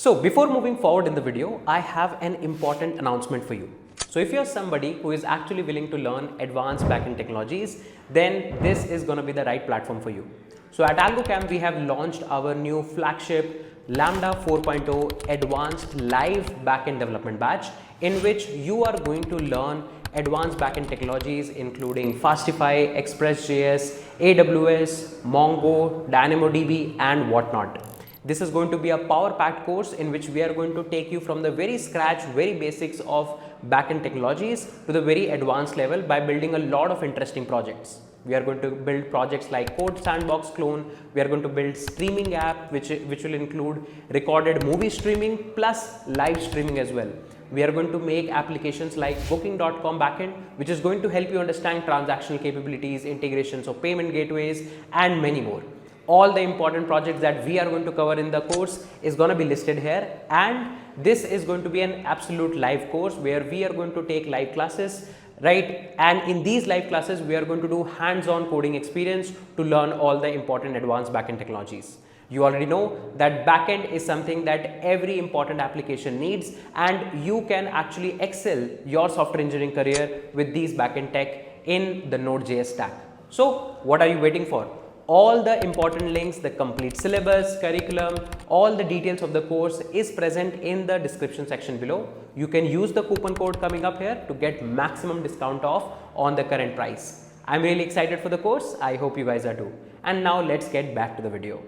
So before moving forward in the video, I have an important announcement for you. So if you're somebody who is actually willing to learn advanced backend technologies, then this is going to be the right platform for you. So at Algocamp, we have launched our new flagship Lambda 4.0 Advanced Live Backend Development Batch, in which you are going to learn advanced backend technologies including Fastify, Express.js, AWS, Mongo, DynamoDB and whatnot. This is going to be a power-packed course in which we are going to take you from the very scratch, very basics of backend technologies to the very advanced level by building a lot of interesting projects. We are going to build projects like Code Sandbox Clone. We are going to build streaming app which will include recorded movie streaming plus live streaming as well. We are going to make applications like booking.com backend, which is going to help you understand transactional capabilities, integrations of payment gateways and many more. All the important projects that we are going to cover in the course is going to be listed here, and this is going to be an absolute live course where we are going to take live classes, right? And in these live classes we are going to do hands-on coding experience to learn all the important advanced backend technologies. You already know that backend is something that every important application needs, and you can actually excel your software engineering career with these backend tech in the Node.js stack. So what are you waiting for? All the important links, the complete syllabus, curriculum, all the details of the course is present in the description section below. You can use the coupon code coming up here to get maximum discount off on the current price. I'm really excited for the course. I hope you guys are too. And now let's get back to the video.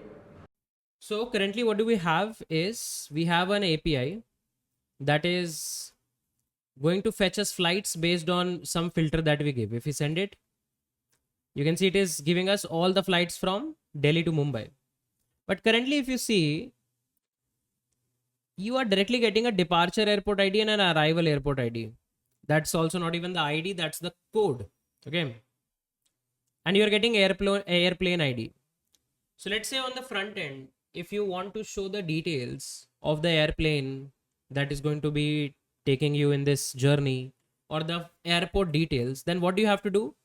So currently what do we have is we have an API that is going to fetch us flights based on some filter that we give. If we send it, you can see it is giving us all the flights from Delhi to Mumbai. But currently, if you see, you are directly getting a departure airport ID and an arrival airport ID. That's also not even the ID, that's the code. Okay. And you're getting airplane ID. So let's say on the front end, if you want to show the details of the airplane that is going to be taking you in this journey or the airport details, then what do you have to do?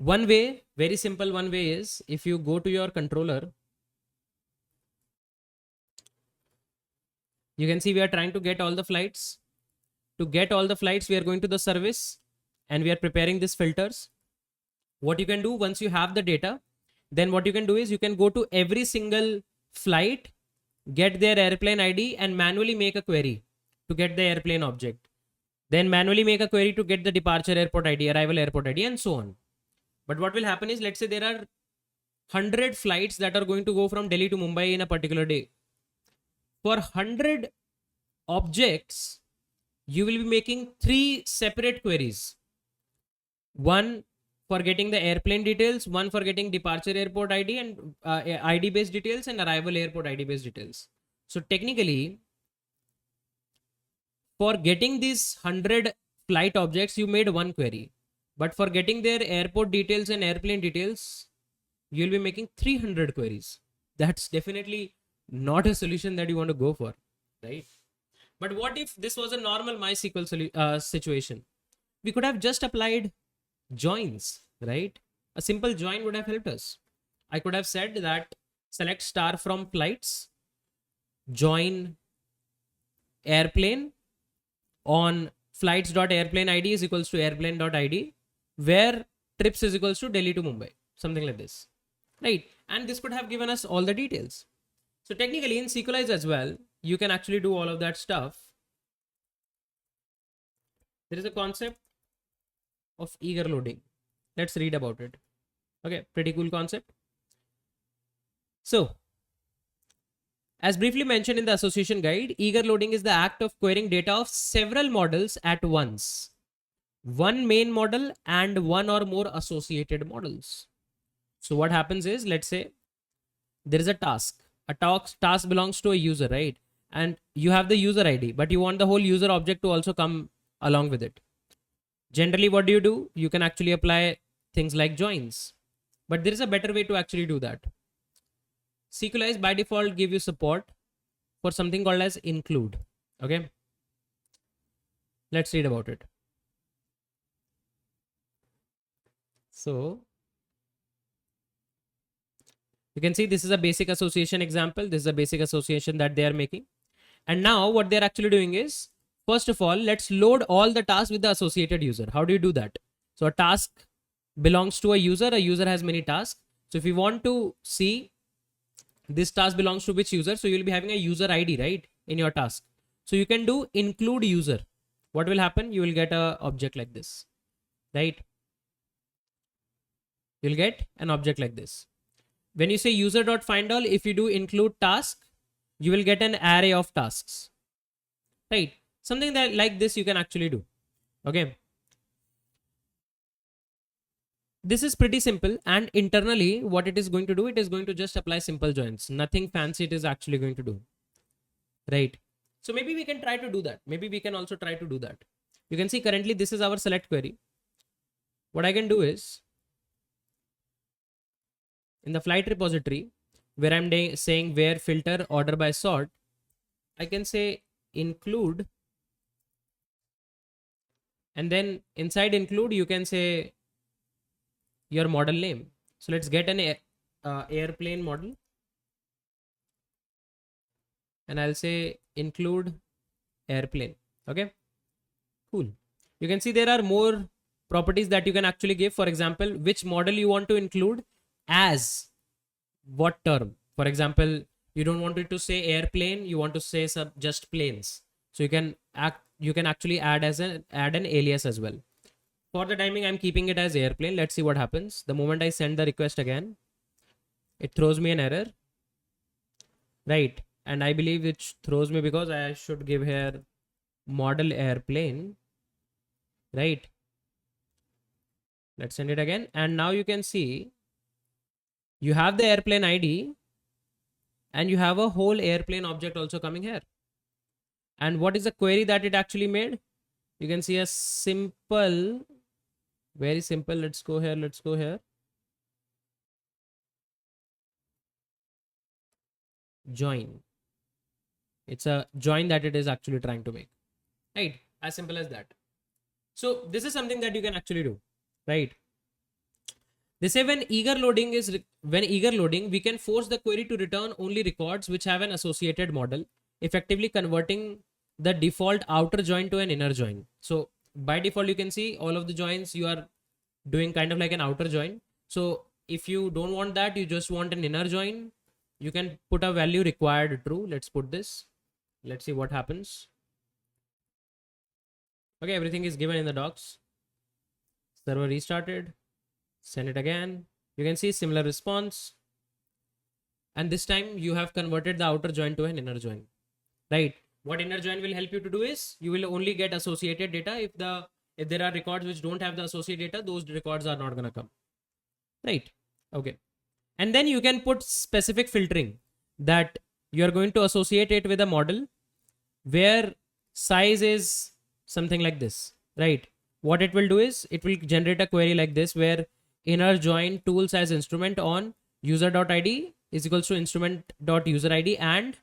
One way, very simple one way is if you go to your controller, you can see we are trying to get all the flights. To get all the flights, we are going to the service and we are preparing these filters. What you can do once you have the data, then what you can do is you can go to every single flight, get their airplane ID and manually make a query to get the airplane object. Then manually make a query to get the departure airport ID, arrival airport ID and so on. But what will happen is, let's say there are 100 flights that are going to go from Delhi to Mumbai in a particular day. For 100 objects, you will be making 3 separate queries. One for getting the airplane details, one for getting departure airport ID and ID based details and arrival airport ID based details. So technically, for getting these 100 flight objects, you made one query. But for getting their airport details and airplane details, you'll be making 300 queries. That's definitely not a solution that you want to go for, right? But what if this was a normal MySQL situation? We could have just applied joins, right? A simple join would have helped us. I could have said that select star from flights, join airplane on flights.airplane ID is equals to airplane.id, where trips is equals to Delhi to Mumbai, something like this, right? And this could have given us all the details. So technically in Sequelize as well, you can actually do all of that stuff. There is a concept of eager loading. Let's read about it. Okay, pretty cool concept. So as briefly mentioned in the association guide, eager loading is the act of querying data of several models at once. One main model and one or more associated models. So what happens is, let's say there is a task. A task belongs to a user, right? And you have the user ID, but you want the whole user object to also come along with it. Generally, what do? You can actually apply things like joins. But there is a better way to actually do that. Sequelize by default give you support for something called as include. Okay. Let's read about it. So You can see this is a basic association example. This is a basic association that they are making. And now what they're actually doing is, first of all, let's load all the tasks with the associated user. How do you do that? So a task belongs to a user has many tasks. So if you want to see this task belongs to which user, so you'll be having a user ID, right, in your task. So you can do include user. What will happen? You will get a object like this, right? You'll get an object like this. When you say user.findAll, if you do include task, you will get an array of tasks, right? Something that like this you can actually do. Okay. This is pretty simple, and internally what it is going to do, it is going to just apply simple joins. Nothing fancy it is actually going to do, right? So maybe we can try to do that. Maybe we can also try to do that. You can see currently this is our select query. What I can do is, in the flight repository, where I'm saying where filter order by sort, I can say include, and then inside include you can say your model name. So let's get an airplane model, and I'll say include airplane. Okay, cool. You can see there are more properties that you can actually give. For example, which model you want to include as what term. For example, you don't want it to say airplane, you want to say just planes. So you can actually add an alias as well. For the timing, I'm keeping it as airplane. Let's see what happens. The moment I send the request again, it throws me an error, right? And I believe it throws me because I should give here model airplane, right? Let's send it again. And now you can see you have the airplane ID and you have a whole airplane object also coming here. And what is the query that it actually made? You can see a simple, very simple. Let's go here. Join. It's a join that it is actually trying to make, right? As simple as that. So this is something that you can actually do, right? They say when eager loading, we can force the query to return only records which have an associated model, effectively converting the default outer join to an inner join. So by default, you can see all of the joins you are doing kind of like an outer join. So if you don't want that, you just want an inner join, you can put a value required true. Let's put this. Let's see what happens. Okay, everything is given in the docs. Server restarted. Send it again. You can see similar response. And this time you have converted the outer join to an inner join, right? What inner join will help you to do is you will only get associated data. If there are records which don't have the associated data, those records are not going to come, right? Okay. And then you can put specific filtering that you are going to associate it with a model where size is something like this, right? What it will do is it will generate a query like this where inner join tools as instrument on user.id is equals to instrument.userid and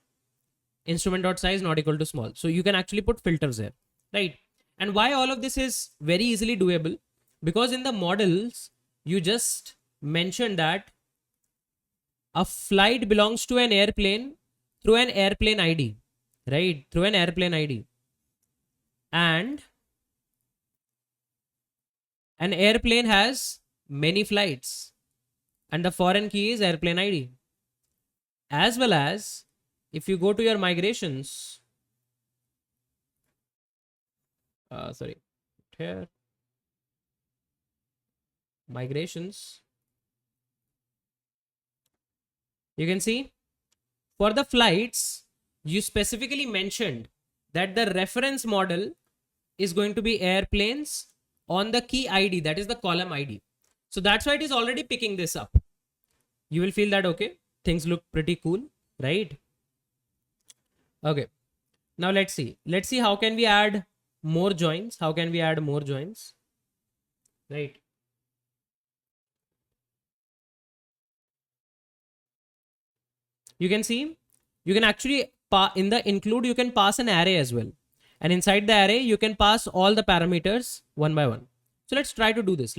instrument.size not equal to small. So you can actually put filters here, right? And why all of this is very easily doable? Because in the models, you just mentioned that a flight belongs to an airplane through an airplane ID, right? Through an airplane ID. And an airplane has many flights and the foreign key is airplane ID. As well as if you go to your migrations, here, migrations, you can see for the flights, you specifically mentioned that the reference model is going to be airplanes on the key ID, that is the column ID. So that's why it is already picking this up. You will feel that, okay, things look pretty cool, right? Okay. Now let's see how can we add more joins? How can we add more joins? Right. You can see, you can actually, in the include, you can pass an array as well. And inside the array, you can pass all the parameters one by one. So let's try to do this.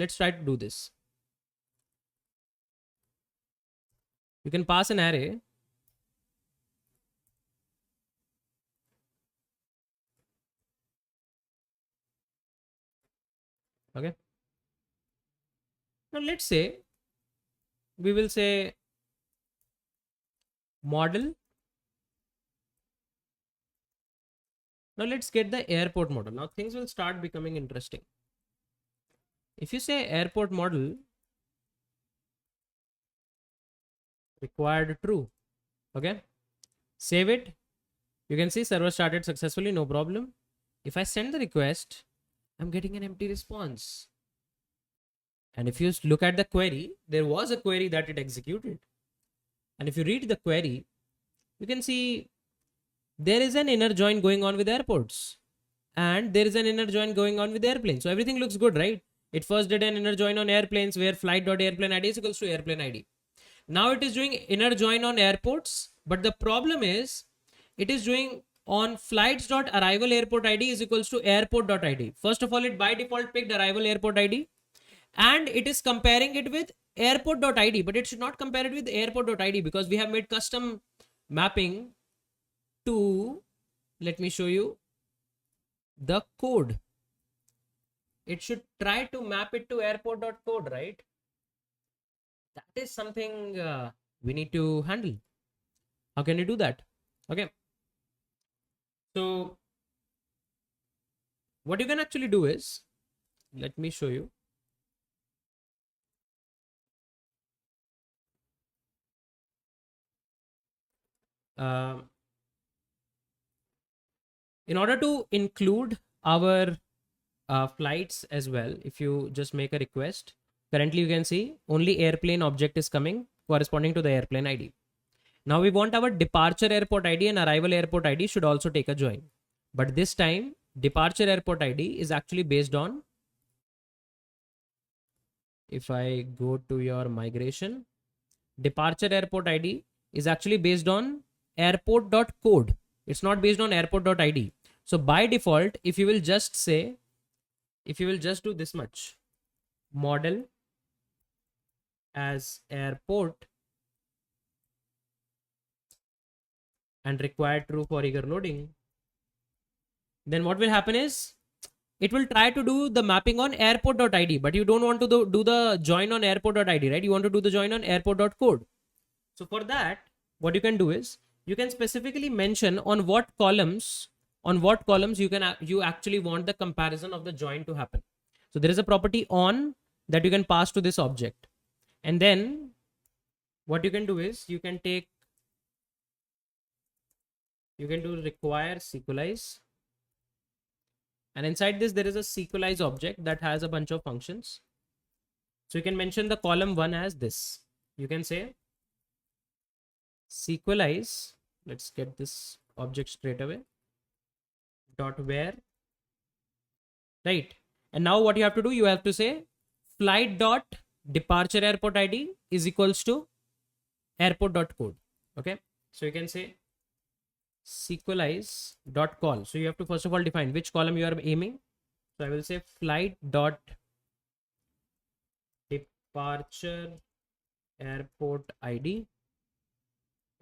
you can pass an array. Okay. Now let's say we will say model. Now let's get the airport model. Now things will start becoming interesting. If you say airport model required true, okay, save it. You can see server started successfully, no problem. If I send the request, I'm getting an empty response. And if you look at the query, there was a query that it executed. And if you read the query, you can see there is an inner join going on with airports. And there is an inner join going on with airplanes. So everything looks good, right? It first did an inner join on airplanes where flight.airplane ID is equals to airplane ID. Now it is doing inner join on airports. But the problem is it is doing on flights.arrival airport ID is equals to airport.id. First of all, it by default picked arrival airport ID. And it is comparing it with airport.id. But it should not compare it with airport.id because we have made custom mapping to, let me show you, the code. It should try to map it to airport.code, right? That is something we need to handle. How can you do that? Okay. So what you can actually do is, let me show you. In order to include our flights as well, if you just make a request, currently you can see only airplane object is coming corresponding to the airplane ID. Now we want our departure airport ID and arrival airport ID should also take a join. But this time departure airport ID is actually based on, if I go to your migration, departure airport ID is actually based on airport.code. It's not based on airport.id. So by default, if you will just say, if you will just do this much, model as airport and required true for eager loading, then what will happen is it will try to do the mapping on airport.id, but you don't want to do the join on airport.id, right? You want to do the join on airport.code. So for that, what you can do is you can specifically mention on what columns you actually want the comparison of the join to happen. So there is a property on that you can pass to this object. And then what you can do is you can do require Sequelize. And inside this, there is a Sequelize object that has a bunch of functions. So you can mention the column 1 as this. You can say Sequelize. Let's get this object straight away. Dot where, right? And now what you have to do, you have to say flight dot departure airport ID is equals to airport.code. Okay, so you can say Sequelize dot call. So you have to first of all define which column you are aiming. So I will say flight dot departure airport ID,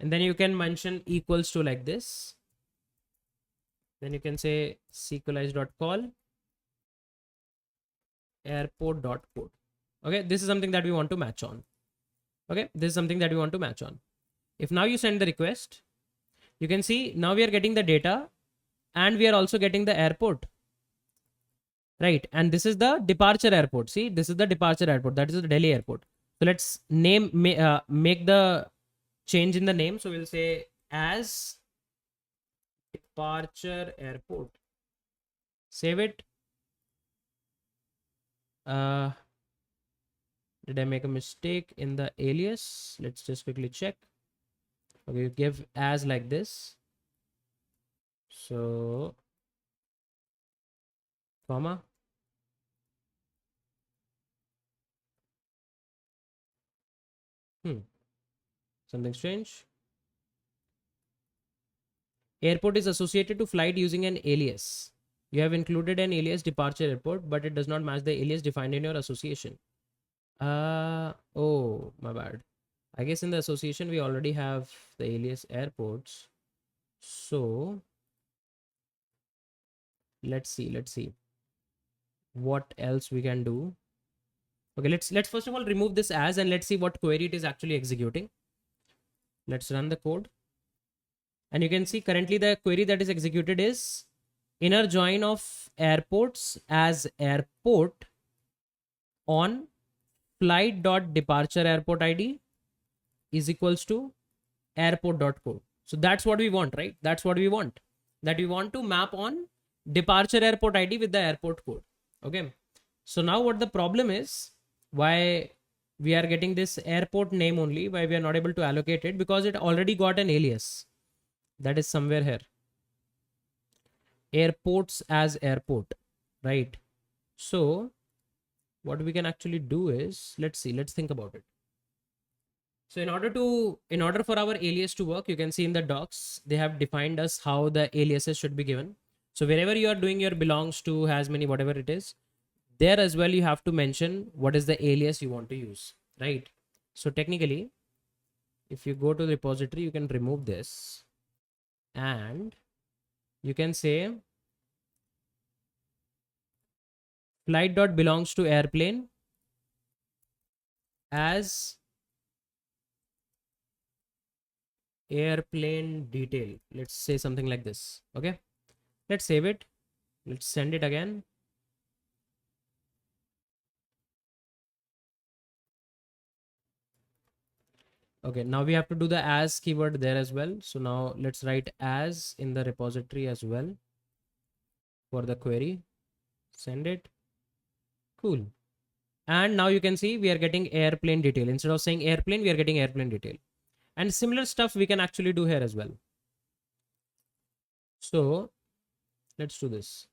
and then you can mention equals to like this. Then you can say Sequelize.call airport.code. Okay, this is something that we want to match on. Okay, this is something that we want to match on. If now you send the request, you can see now we are getting the data and we are also getting the airport. Right, and this is the departure airport. See, this is the departure airport. That is the Delhi airport. So let's make the change in the name. So we'll say as departure airport. Save it. Did I make a mistake in the alias? Let's just quickly check. Okay, give as like this. So comma. Something strange. Airport is associated to flight using an alias. You have included an alias departure airport, but it does not match the alias defined in your association. Oh, my bad. I guess in the association we already have the alias airports. So let's see what else we can do. Okay, let's first of all remove this as, and let's see what query it is actually executing. Let's run the code. And you can see currently the query that is executed is inner join of airports as airport on flight.departure airport ID is equals to airport.code. So that's what we want, right? That's what we want. That we want to map on departure airport ID with the airport code. Okay. So now what the problem is, why we are getting this airport name only, why we are not able to allocate it, because it already got an alias that is somewhere here. Airports as airport, right? So what we can actually do is, let's think about it. So in order for our alias to work, you can see in the docs, they have defined us how the aliases should be given. So wherever you are doing your belongs to, has many, whatever it is, there as well, you have to mention what is the alias you want to use, right? So technically, if you go to the repository, you can remove this and you can say flight.belongs to airplane as airplane detail. Let's say something like this. Okay, let's save it. Let's send it again. Okay, now we have to do the as keyword there as well. So now let's write as in the repository as well for the query. Send it. Cool. And now you can see we are getting airplane detail. Instead of saying airplane, we are getting airplane detail. And similar stuff we can actually do here as well. So let's do this.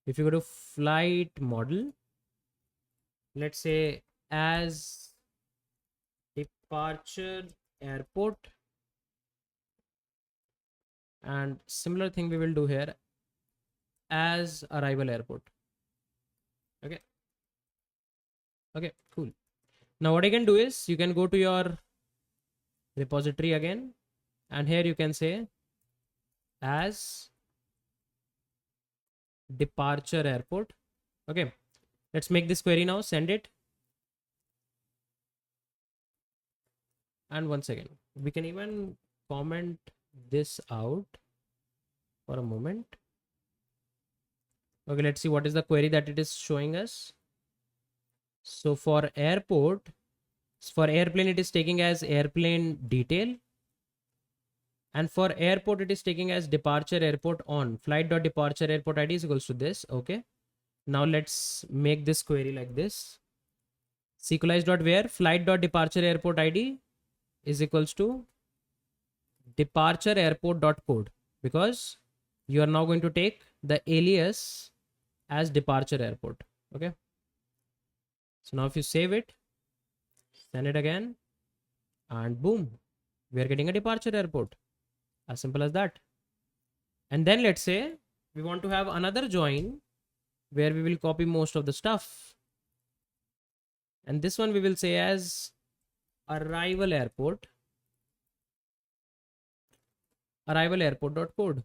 If you go to flight model, let's say as departure airport, and similar thing we will do here as arrival airport. Okay. Okay, cool. Now what I can do is you can go to your repository again, and here you can say as departure airport. Okay, let's make this query now, send it. And once again, we can even comment this out for a moment. Okay, let's see what is the query that it is showing us. So for airport, for airplane, it is taking as airplane detail. And for airport, it is taking as departure airport on flight.departure airport ID is equals to this. Okay. Now let's make this query like this. Sequelize.where flight.departure airport ID is equals to departure airport.code, because you are now going to take the alias as departure airport. Okay. So now if you save it, send it again, and boom, we are getting a departure airport. As simple as that. And then let's say we want to have another join where we will copy most of the stuff. And this one we will say as arrival airport. Arrival airport.code.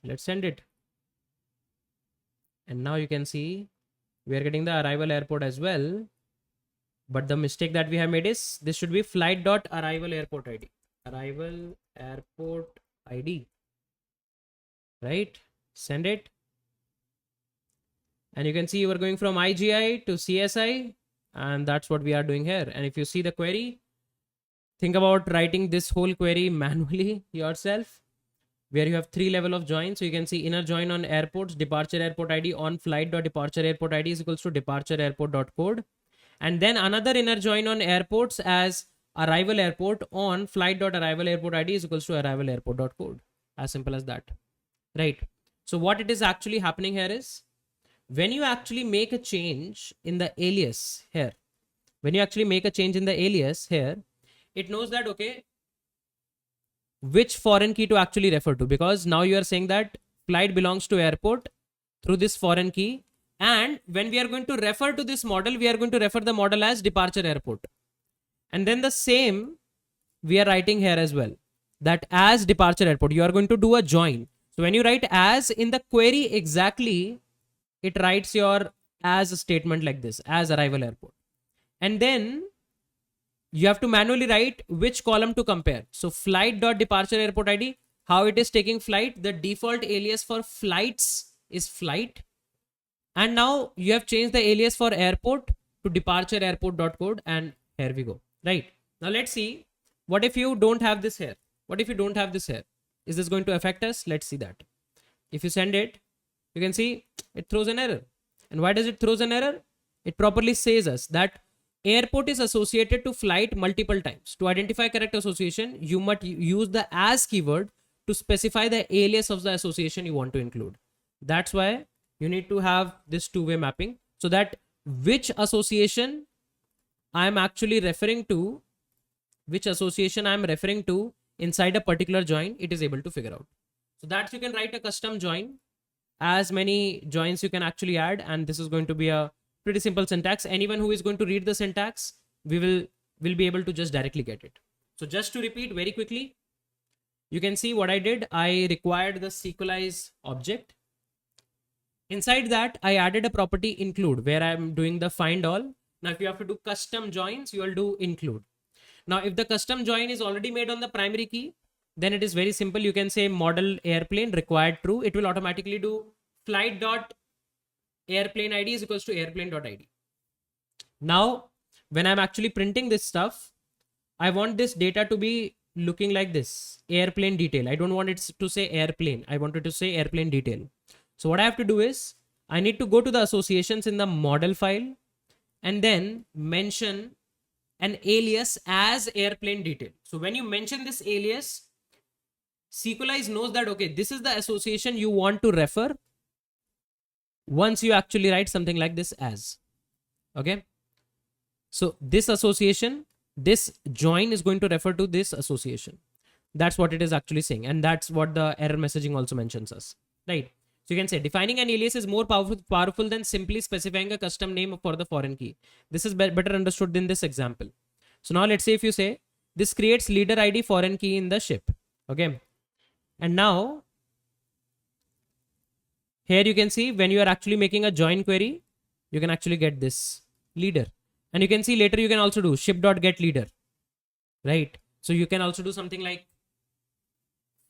Let's send it. And now you can see we are getting the arrival airport as well. But the mistake that we have made is this should be flight.arrival airport ID. Arrival airport ID. Right? Send it. And you can see you are going from IGI to CSI. And that's what we are doing here. And if you see the query, think about writing this whole query manually yourself, where you have 3 level of join. So you can see inner join on airports, departure airport ID on flight.departure airport ID is equals to departure airport.code. And then another inner join on airports as arrival airport on flight.arrival airport ID is equals to arrival airport.code. As simple as that. Right. So what it is actually happening here is when you actually make a change in the alias here, when you actually make a change in the alias here, it knows that, okay, which foreign key to actually refer to, because now you are saying that flight belongs to airport through this foreign key. And when we are going to refer to this model, we are going to refer the model as departure airport. And then the same we are writing here as well, that as departure airport, you are going to do a join. So when you write as in the query exactly, it writes your as statement like this, as arrival airport. And then you have to manually write which column to compare. So flight.departure airport ID, how it is taking flight. The default alias for flights is flight. And now you have changed the alias for airport to departure airport.code, and here we go. Right. Now let's see. What if you don't have this here? What if you don't have this here? Is this going to affect us? Let's see that. If you send it, you can see it throws an error. And why does it throws an error? It properly says us that airport is associated to flight multiple times. To identify correct association, you must use the as keyword to specify the alias of the association you want to include. That's why you need to have this two-way mapping, so that which association I'm actually referring to, inside a particular join, it is able to figure out. So that you can write a custom join, as many joins you can actually add, and this is going to be a pretty simple syntax. Anyone who is going to read the syntax, we will be able to just directly get it. So just to repeat very quickly, you can see what I did. I required the Sequelize object. Inside that, I added a property include, where I'm doing the find all. Now, if you have to do custom joins, you will do include. Now, if the custom join is already made on the primary key, then it is very simple. You can say model airplane required true. It will automatically do flight dot airplane ID is equals to airplane dot ID. Now, when I'm actually printing this stuff, I want this data to be looking like this, airplane detail. I don't want it to say airplane. I want it to say airplane detail. So what I have to do is I need to go to the associations in the model file and then mention an alias as airplane detail. So when you mention this alias, Sequelize knows that, okay, this is the association you want to refer once you actually write something like this as. Okay. So this association, this join is going to refer to this association. That's what it is actually saying. And that's what the error messaging also mentions us. Right. So you can say defining an alias is more powerful than simply specifying a custom name for the foreign key. This is better understood in this example. So now let's say if you say this creates leader ID foreign key in the ship. Okay. And now here you can see when you are actually making a join query, you can actually get this leader. And you can see later you can also do ship.get leader. Right. So you can also do something like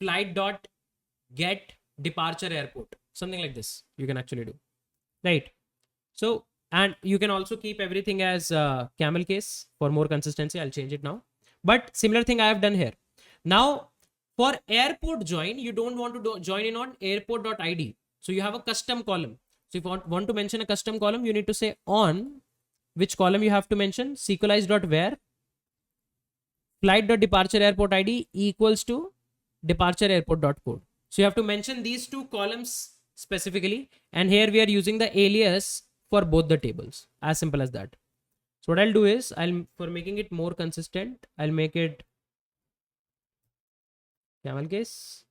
flight.get departure airport. Something like this you can actually do. Right. So, and you can also keep everything as camel case for more consistency. I'll change it now. But similar thing I have done here. Now, for airport join, you don't want to join in on airport.id. So you have a custom column. So if you want to mention a custom column, you need to say on which column you have to mention, sequelize.where flight.departure airport ID equals to departure airport.code. So you have to mention these two columns specifically. And here we are using the alias for both the tables. As simple as that. So what I'll do is for making it more consistent, I'll make it camel case.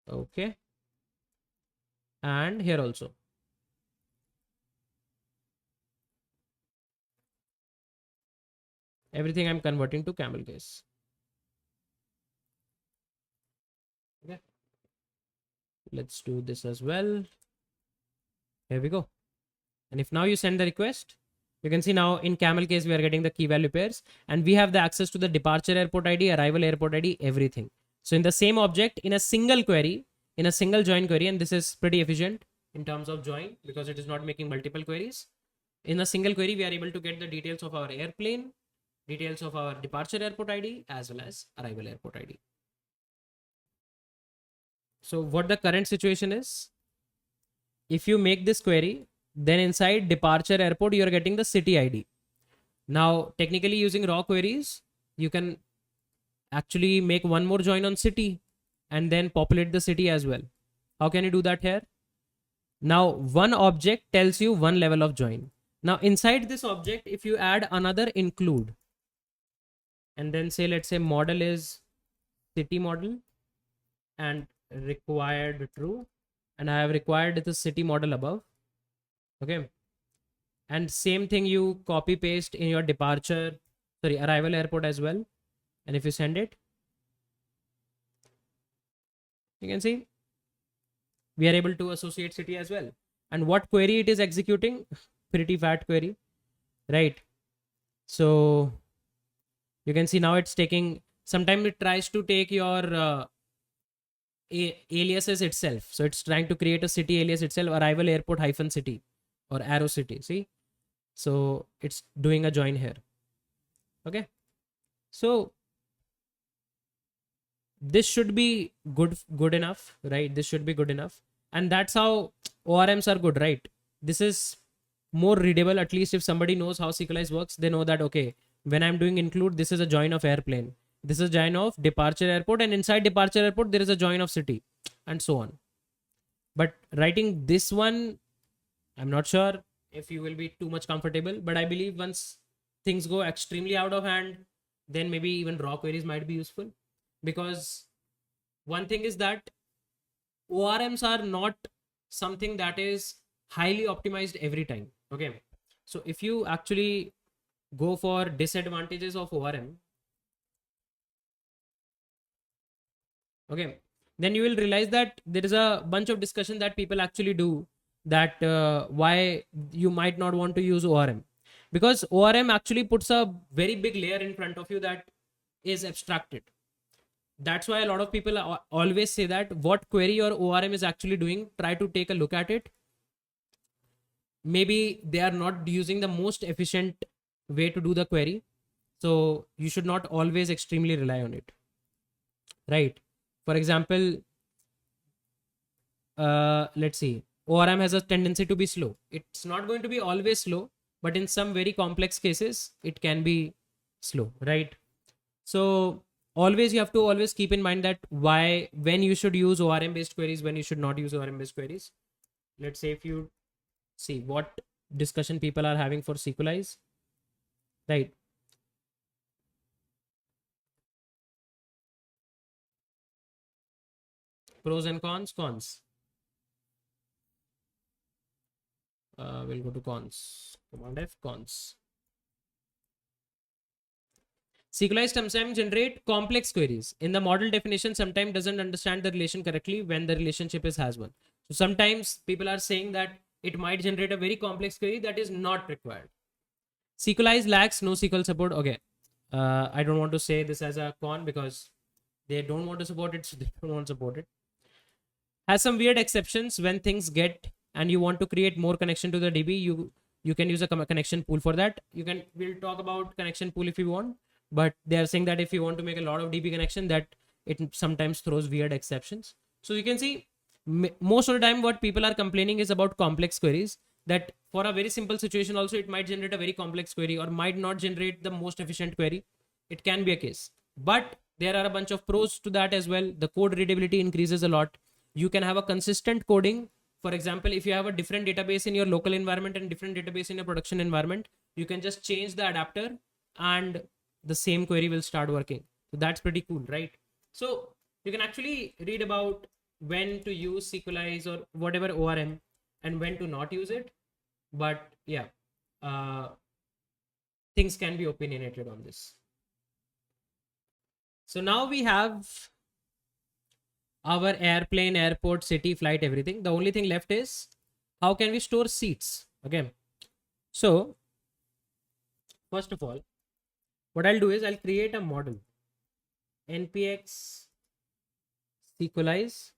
Okay. And here also. Everything I'm converting to camel case. Okay. Let's do this as well. Here we go. And if now you send the request, you can see now in camel case, we are getting the key value pairs and we have the access to the departure airport ID, arrival airport ID, everything. So in the same object, in a single query, in a single join query, and this is pretty efficient in terms of join because it is not making multiple queries. In a single query, we are able to get the details of our airplane, details of our departure airport ID, as well as arrival airport ID. So what the current situation is, if you make this query, then inside departure airport, you are getting the city ID. Now, technically using raw queries, you can actually make one more join on city and then populate the city as well. How can you do that here? Now, one object tells you one level of join. Now, inside this object, if you add another include and then say, let's say model is city model and required true and I have required the city model above. Okay. And same thing you copy paste in your arrival airport as well. And if you send it, you can see we are able to associate city as well. And what query it is executing? Pretty fat query, right? So you can see now it's taking, sometimes it tries to take your aliases itself. So it's trying to create a city alias itself, arrival airport hyphen city or arrow city. See, so it's doing a join here. Okay, so this should be good enough, right? This should be good enough, and that's how ORMs are good, right? This is more readable. At least if somebody knows how Sequelize works, they know that okay, when I'm doing include, this is a join of airplane, this is a join of departure airport, and inside departure airport there is a join of city, and so on. But writing this one, I'm not sure if you will be too much comfortable, but I believe once things go extremely out of hand, then maybe even raw queries might be useful. Because one thing is that ORMs are not something that is highly optimized every time. Okay, so if you actually go for disadvantages of ORM, okay, then you will realize that there is a bunch of discussion that people actually do, that why you might not want to use ORM, because ORM actually puts a very big layer in front of you that is abstracted. That's why a lot of people always say that what query your ORM is actually doing, try to take a look at it. Maybe they are not using the most efficient way to do the query, so you should not always extremely rely on it, right? For example, let's see, ORM has a tendency to be slow. It's not going to be always slow, but in some very complex cases it can be slow, right? So always you have to always keep in mind that when you should use ORM based queries, when you should not use ORM based queries. Let's say if you see what discussion people are having for Sequelize, right? Pros and cons. We'll go to cons. Command F, cons. Sequelize sometimes generate complex queries. In the model definition, sometimes doesn't understand the relation correctly when the relationship has one. So sometimes people are saying that it might generate a very complex query that is not required. Sequelize lacks NoSQL support. Okay, I don't want to say this as a con because they don't want to support it, so they don't want to support it. Has some weird exceptions when things get and you want to create more connection to the DB. You can use a connection pool for that. We'll talk about connection pool if you want, but they are saying that if you want to make a lot of DB connection, that it sometimes throws weird exceptions. So you can see most of the time what people are complaining is about complex queries, that for a very simple situation also it might generate a very complex query or might not generate the most efficient query. It can be a case, but there are a bunch of pros to that as well. The code readability increases a lot. You can have a consistent coding. For example, if you have a different database in your local environment and different database in your production environment, you can just change the adapter and the same query will start working. So that's pretty cool, right? So you can actually read about when to use Sequelize or whatever ORM and when to not use it. But yeah, things can be opinionated on this. So now we have our airplane, airport, city, flight, everything. The only thing left is how can we store seats? Okay. So first of all, what I'll do is I'll create a model. npx Sequelize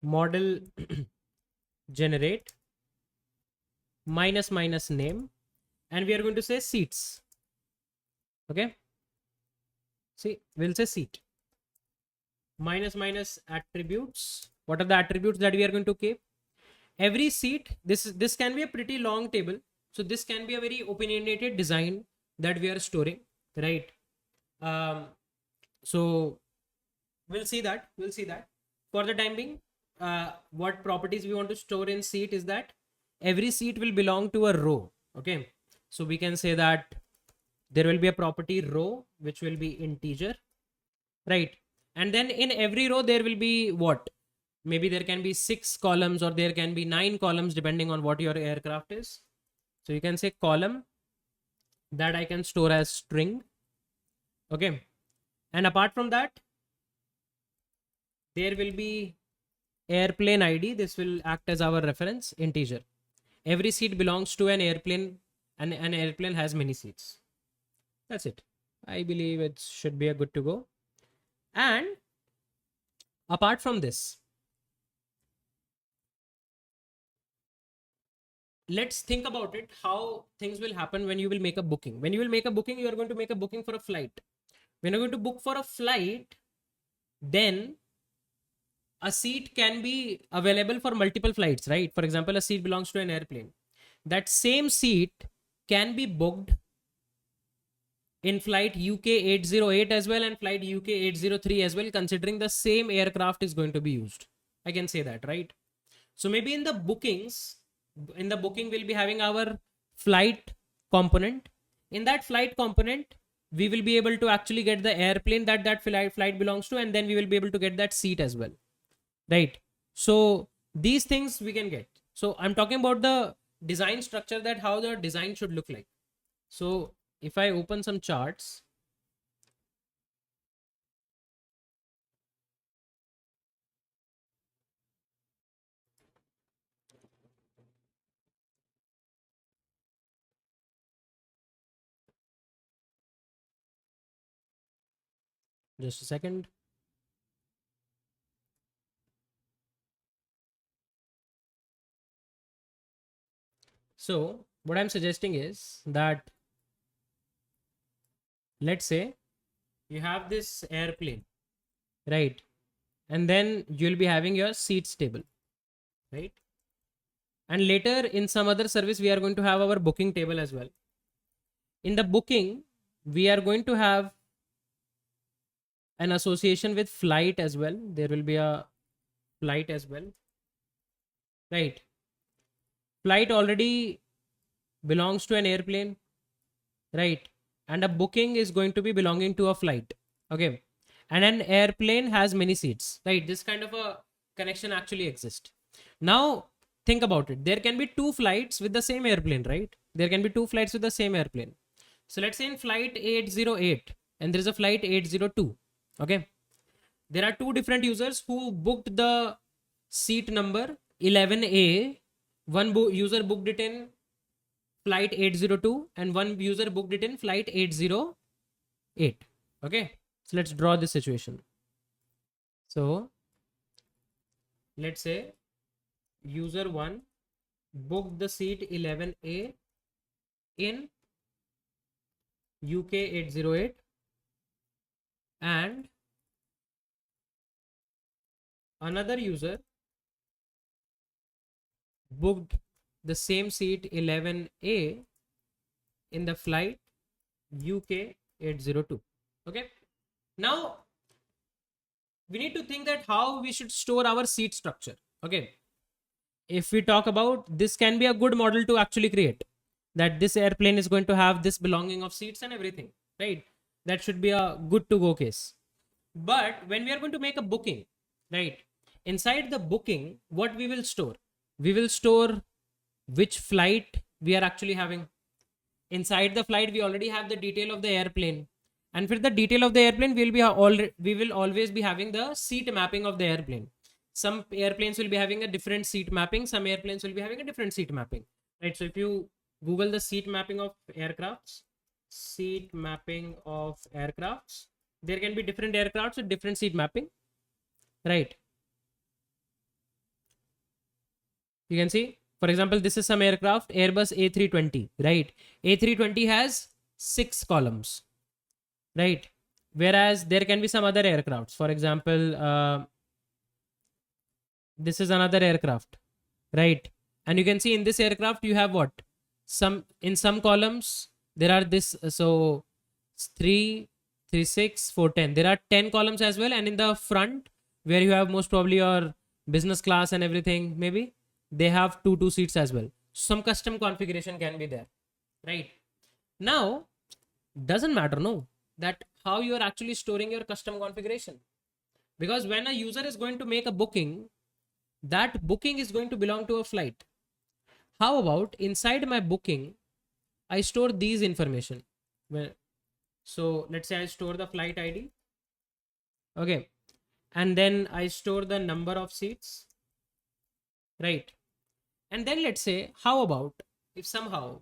model generate minus name, and we are going to say seats. Okay. See, we'll say seat minus attributes. What are the attributes that we are going to keep? Every seat, this can be a pretty long table, so this can be a very opinionated design that we are storing, right? So we'll see that for the time being. What properties we want to store in seat is that every seat will belong to a row. Okay, so we can say that there will be a property row which will be integer, right? And then in every row there will be what, maybe there can be 6 columns or there can be 9 columns depending on what your aircraft is. So you can say column that I can store as string. Okay, and apart from that there will be airplane ID. This will act as our reference integer. Every seat belongs to an airplane and an airplane has many seats. That's it. I believe it should be a good to go. And apart from this, let's think about it, how things will happen when you will make a booking. When you will make a booking, you are going to make a booking for a flight. When you're going to book for a flight, then a seat can be available for multiple flights, right? For example, a seat belongs to an airplane. That same seat can be booked in flight UK 808 as well and flight UK 803 as well, considering the same aircraft is going to be used. I can say that, right? So maybe in the booking we'll be having our flight component. In that flight component, we will be able to actually get the airplane that flight belongs to, and then we will be able to get that seat as well, right? So these things we can get. So I'm talking about the design structure, that how the design should look like. So if I open some charts, just a second. So what I'm suggesting is that, let's say you have this airplane, right? And then you'll be having your seats table, right? And later in some other service, we are going to have our booking table as well. In the booking, we are going to have an association with flight as well. There will be a flight as well, right? Flight already belongs to an airplane, right? And a booking is going to be belonging to a flight. Okay, and an airplane has many seats, right? This kind of a connection actually exists. Now think about it, there can be two flights with the same airplane, right? There can be two flights with the same airplane. So let's say in flight 808 and there is a flight 802. Okay, there are two different users who booked the seat number 11A. One user booked it in flight 802 and one user booked it in flight 808. Okay, so let's draw this situation. So let's say user 1 booked the seat 11A in UK 808 and another user booked the same seat 11A in the flight UK 802. Okay, now we need to think that how we should store our seat structure. Okay, if we talk about this, can be a good model to actually create that this airplane is going to have this belonging of seats and everything, right? That should be a good to go case. But when we are going to make a booking, right, inside the booking, what we will store? We will store which flight we are actually having. Inside the flight, we already have the detail of the airplane, and for the detail of the airplane, we will always be having the seat mapping of the airplane. Some airplanes will be having a different seat mapping, some airplanes will be having a different seat mapping, right? So if you Google the seat mapping of aircrafts, there can be different aircrafts with different seat mapping, right? You can see, for example, this is some aircraft, Airbus A320, right? A320 has 6 columns, right? Whereas there can be some other aircrafts. For example, this is another aircraft, right? And you can see in this aircraft, you have what? In some columns, there are this, so 3, 3, 6, 4, 10. There are 10 columns as well. And in the front, where you have most probably your business class and everything, maybe they have two seats as well. Some custom configuration can be there, right? Now, doesn't matter, no, that how you are actually storing your custom configuration. Because when a user is going to make a booking, that booking is going to belong to a flight. How about inside my booking, I store these information. So let's say I store the flight ID. Okay. And then I store the number of seats. Right. And then let's say, how about if somehow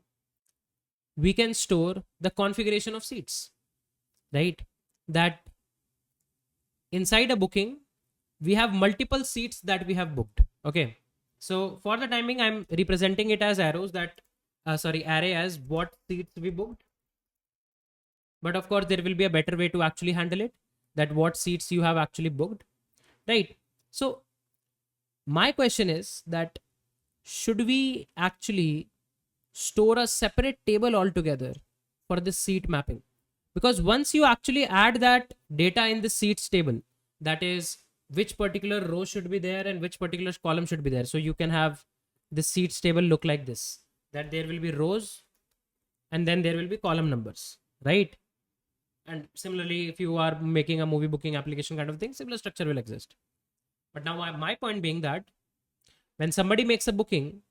we can store the configuration of seats, right? That inside a booking, we have multiple seats that we have booked. Okay. So for the time being, I'm representing it as arrows that, array as what seats we booked. But of course, there will be a better way to actually handle it, that what seats you have actually booked, right? So my question is that should we actually store a separate table altogether for the seat mapping? Because once you actually add that data in the seats table, that is which particular row should be there and which particular column should be there. So you can have the seats table look like this, that there will be rows and then there will be column numbers, right? And similarly, if you are making a movie booking application kind of thing, similar structure will exist. But now my point being that when somebody makes a booking,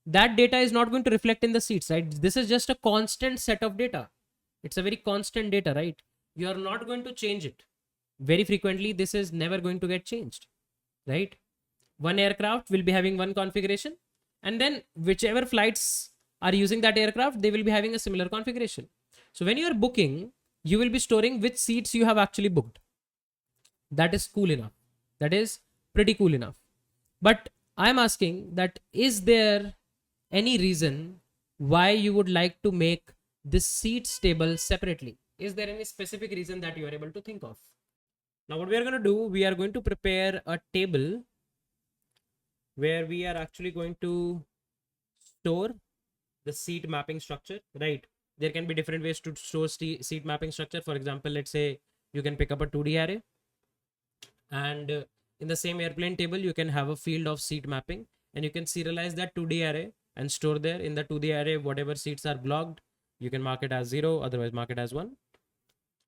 that data is not going to reflect in the seats, right? This is just a constant set of data. It's a very constant data, right? You are not going to change it. Very frequently, this is never going to get changed, right? One aircraft will be having one configuration, and then whichever flights are using that aircraft, they will be having a similar configuration. So when you are booking, you will be storing which seats you have actually booked. That is cool enough. That is pretty cool enough. But I'm asking that is there any reason why you would like to make this seats table separately? Is there any specific reason that you are able to think of? Now what we are going to do, we are going to prepare a table where we are actually going to store the seat mapping structure, right? There can be different ways to store seat mapping structure. For example, let's say you can pick up a 2D array, and in the same airplane table, you can have a field of seat mapping, and you can serialize that 2D array and store there in the 2D array whatever seats are blocked. You can mark it as 0, otherwise mark it as 1.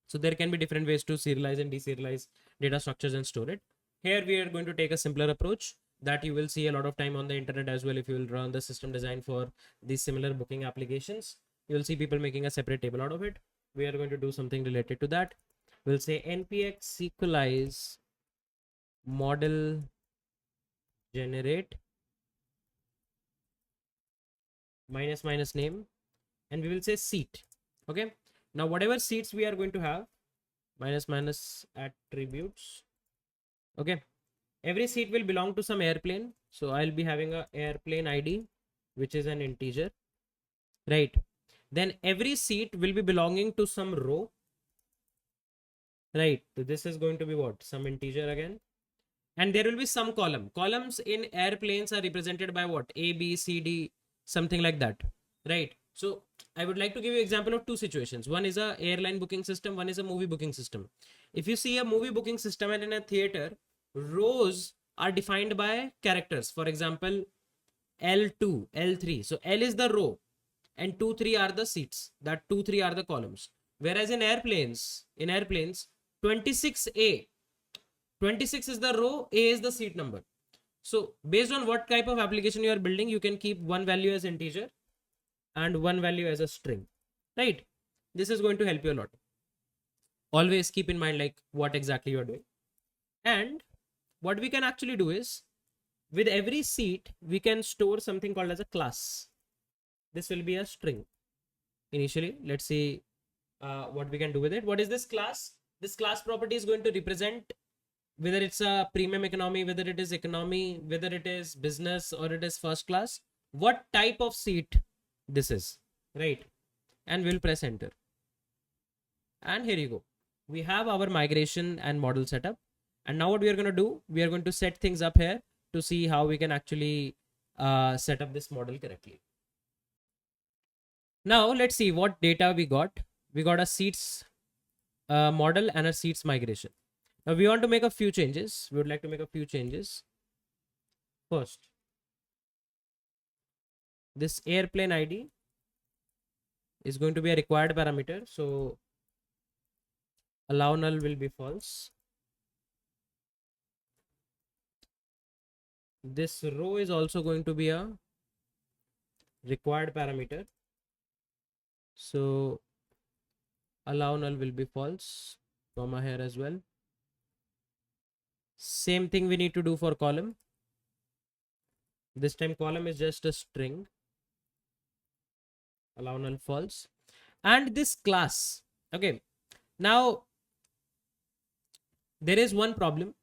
So there can be different ways to serialize and deserialize data structures and store it. Here we are going to take a simpler approach that you will see a lot of time on the internet as well. If you will run the system design for these similar booking applications, you will see people making a separate table out of it. We are going to do something related to that. We'll say npx sequelize model generate minus name, and we will say seat. Okay. Now whatever seats we are going to have, minus attributes. Okay. Every seat will belong to some airplane. So I'll be having a airplane ID, which is an integer, right? Then every seat will be belonging to some row, right? So this is going to be what? Some integer again. And there will be some column. Columns in airplanes are represented by what? A, B, C, D, something like that, right? So I would like to give you an example of two situations. One is a airline booking system. One is a movie booking system. If you see a movie booking system and in a theater, rows are defined by characters. For example, L2, L3. So L is the row and 2, 3 are the seats. That 2, 3 are the columns. Whereas in airplanes, 26A, 26 is the row, A is the seat number. So based on what type of application you are building, you can keep one value as integer and one value as a string, right? This is going to help you a lot. Always keep in mind like what exactly you are doing. And what we can actually do is with every seat, we can store something called as a class. This will be a string initially. Let's see what we can do with it. What is this class? This class property is going to represent whether it's a premium economy, whether it is economy, whether it is business or it is first class, what type of seat this is, right? And we'll press enter. And here you go. We have our migration and model setup. And now what we are going to do, we are going to set things up here to see how we can actually set up this model correctly. Now let's see what data we got. We got a seats model and a seats migration. Now we want to make a few changes. We would like to make a few changes. First, this airplane ID is going to be a required parameter. So allow null will be false. this row is also going to be a required parameter. So allow null will be false, comma here as well. Same thing we need to do for column. This time column is just a string, allow null false. And this class, okay, now there is one problem.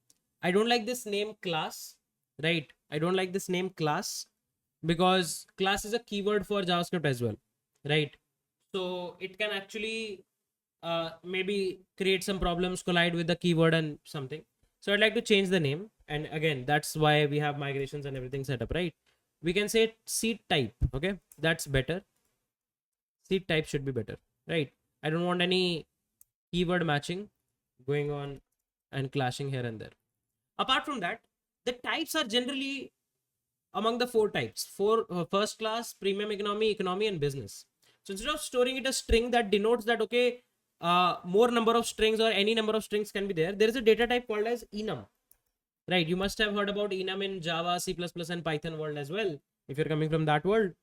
I don't like this name class, right? I don't like this name class because class is a keyword for JavaScript as well, right? So it can actually maybe create some problems, collide with the keyword and something. So I'd like to change the name. And again, that's why we have migrations and everything set up, right? We can say seed type. Okay, that's better. Seed type should be better, right? I don't want any keyword matching going on and clashing here and there. Apart from that, the types are generally among the four types: first class, premium economy, economy, and business. So instead of storing it a string that denotes that okay, more number of strings or any number of strings can be there is a data type called as enum, right? You must have heard about enum in Java, C++, and Python world as well. If you're coming from that world,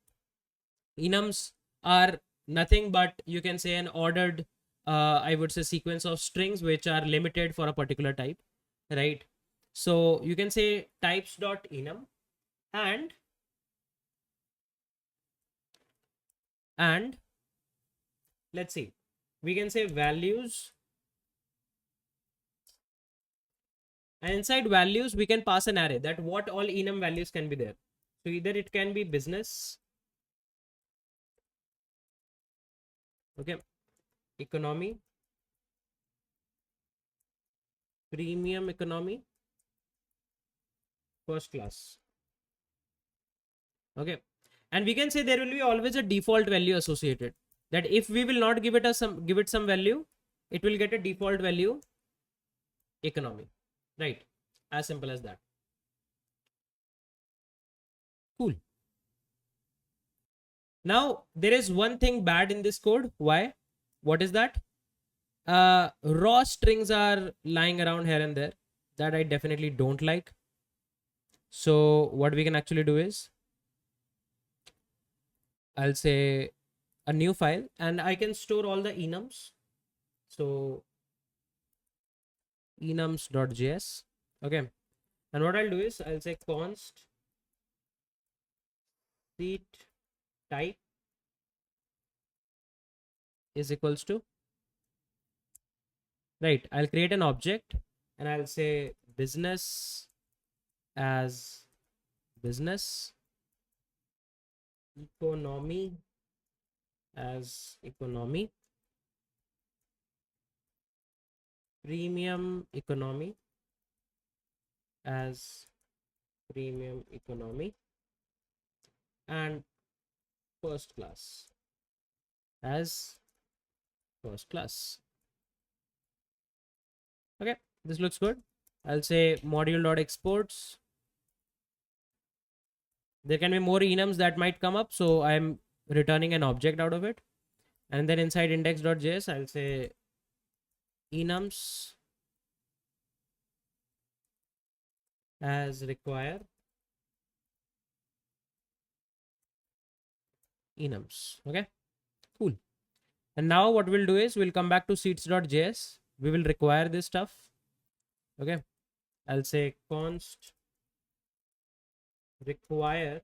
enums are nothing but you can say an ordered, I would say, sequence of strings which are limited for a particular type, right? So you can say types.enum and let's see, we can say values, and inside values we can pass an array that what all enum values can be there. So either it can be business, okay, economy, premium economy, first class, okay. And we can say there will be always a default value associated, that if we will not give it some value, it will get a default value economy, right? As simple as that. Cool. Now there is one thing bad in this code. Why? What is that? Raw strings are lying around here and there that I definitely don't like. So what we can actually do is I'll say a new file and I can store all the enums. So enums.js, okay. And what I'll do is I'll say const seed type is equals to, right, I'll create an object and I'll say business as business, economy as economy, premium economy as premium economy, and first class as first class. Okay, this looks good. I'll say module.exports. There can be more enums that might come up, so I'm returning an object out of it. And then inside index.js, I'll say enums as require enums. Okay, cool. And now what we'll do is we'll come back to seeds.js. We will require this stuff. Okay, I'll say const require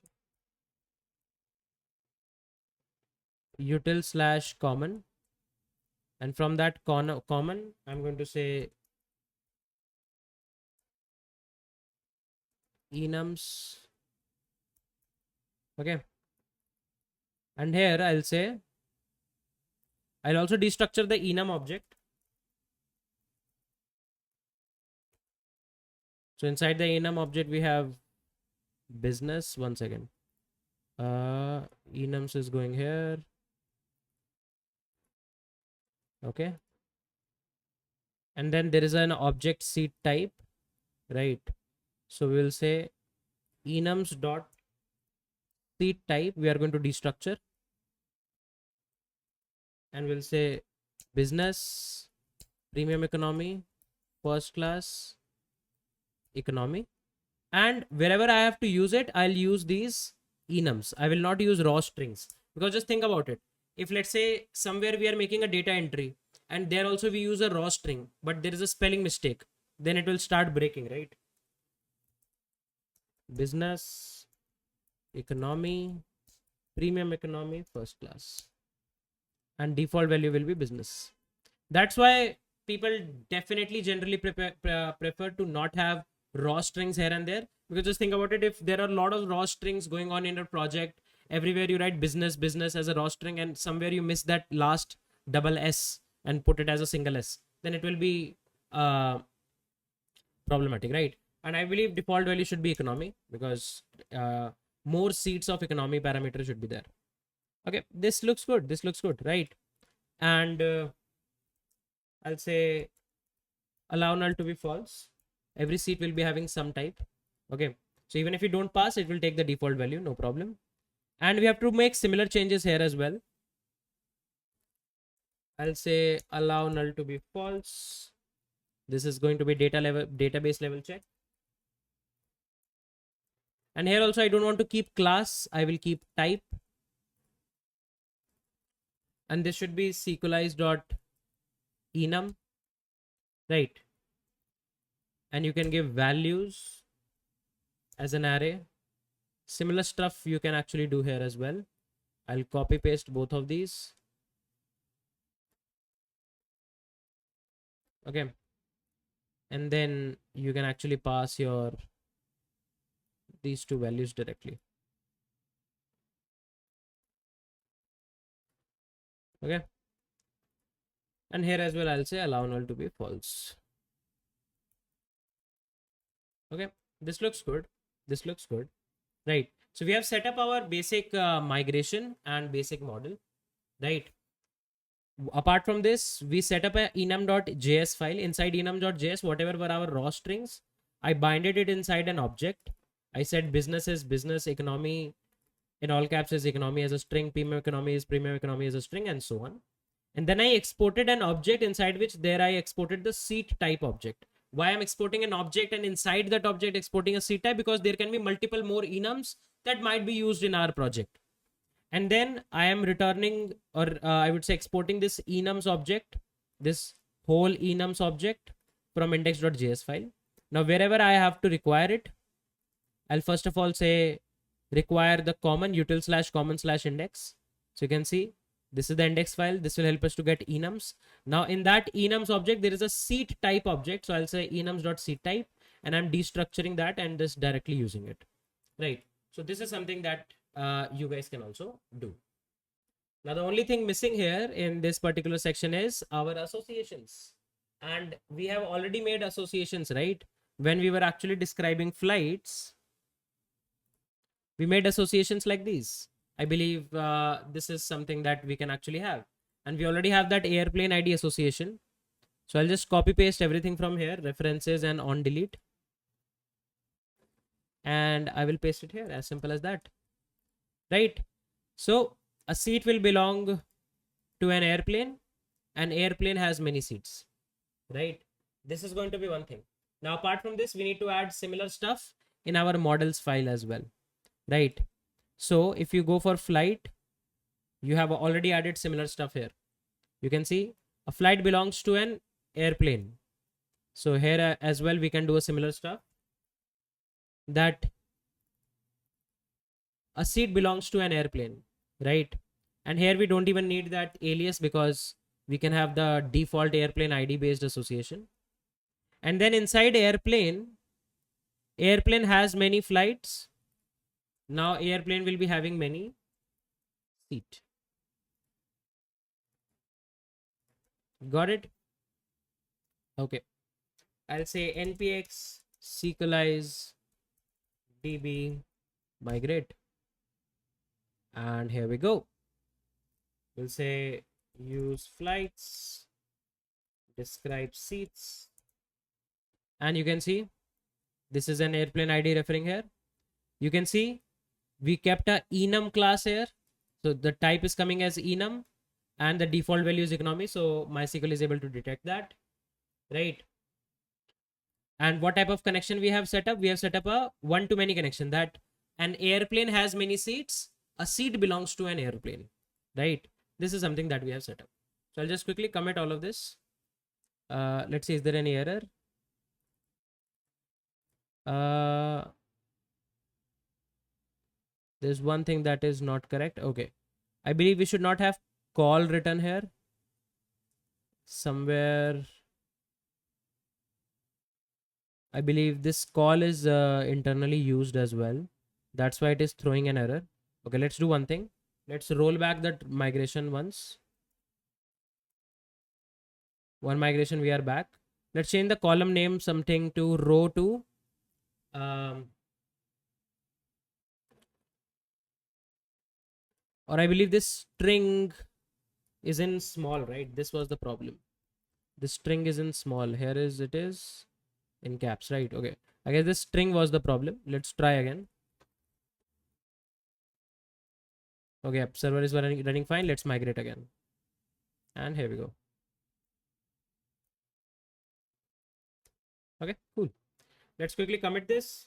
util slash common, and from that common I'm going to say enums, okay. And here I'll say I'll also destructure the enum object. So inside the enum object we have business. One second, enums is going here, okay. And then there is an object seed type, right? So we'll say enums dot seed type we are going to destructure, and we'll say business, premium economy, first class, economy. And wherever I have to use it, I'll use these enums. I will not use raw strings, because just think about it. If let's say somewhere we are making a data entry and there also we use a raw string, but there is a spelling mistake, then it will start breaking, right? Business, economy, premium economy, first class, and default value will be business. That's why people definitely generally prefer to not have raw strings here and there, because just think about it. If there are a lot of raw strings going on in your project, everywhere you write business business as a raw string, and somewhere you miss that last double s and put it as a single s, then it will be uh, problematic, right? And I believe default value should be economy, because more seats of economy parameter should be there. Okay, this looks good, this looks good, right? And I'll say allow null to be false. Every seat will be having some type. Okay, so even if you don't pass, it will take the default value, no problem. And we have to make similar changes here as well. I'll say allow null to be false. This is going to be database level check. And here also I don't want to keep class, I will keep type. And this should be Sequelize dot enum, right? And you can give values as an array. Similar stuff you can actually do here as well. I'll copy paste both of these. Okay, and then you can actually pass your these two values directly. Okay, and here as well I'll say allow null to be false. Okay, this looks good, this looks good, right? So we have set up our basic migration and basic model, right? Apart from this, we set up a enum.js file. Inside enum.js, whatever were our raw strings, I binded it inside an object. I said business is business, economy in all caps is economy as a string, premium economy as a string, and so on. And then I exported an object inside which there I exported the seat type object. Why I'm exporting an object and inside that object exporting a seat type? Because there can be multiple more enums that might be used in our project. And then I am returning, or I would say exporting this enums object, this whole enums object from index.js file. Now wherever I have to require it, I'll first of all say require the common util/common/index. So you can see this is the index file. This will help us to get enums. Now in that enums object, there is a seat type object. So I'll say enums.seat type, and I'm destructuring that and just directly using it, right? So this is something that you guys can also do. Now the only thing missing here in this particular section is our associations, and we have already made associations, right? When we were actually describing flights, we made associations like these. I believe this is something that we can actually have, and we already have that airplane ID association. So I'll just copy paste everything from here, references and on delete, and I will paste it here, as simple as that, right? So a seat will belong to an airplane. An airplane has many seats, right? This is going to be one thing. Now apart from this, we need to add similar stuff in our models file as well, right? So if you go for flight, you have already added similar stuff here. You can see a flight belongs to an airplane. So here as well we can do a similar stuff, that a seat belongs to an airplane, right? And here we don't even need that alias, because we can have the default airplane ID based association. And then inside airplane has many flights. Now airplane will be having many seat. Got it? Okay, I'll say npx sequelize db migrate, and here we go. We'll say use flights, describe seats, and you can see this is an airplane ID referring here. You can see we kept a enum class here, so the type is coming as enum, and the default value is economy. So MySQL is able to detect that, right? And what type of connection we have set up? We have set up a one-to-many connection, that an airplane has many seats, a seat belongs to an airplane, right? This is something that we have set up. So I'll just quickly commit all of this. Let's see, is there any error? There's one thing that is not correct. Okay, I believe we should not have call written here. Somewhere I believe this call is internally used as well. That's why it is throwing an error. Okay, let's do one thing. Let's roll back that migration once. One migration, we are back. Let's change the column name something to row 2. Or I believe this string is in small, right? This was the problem. The string is in small. Here is, it is in caps, right? Okay, I guess this string was the problem. Let's try again. Okay, server is running fine. Let's migrate again. And here we go. Okay, cool. Let's quickly commit this.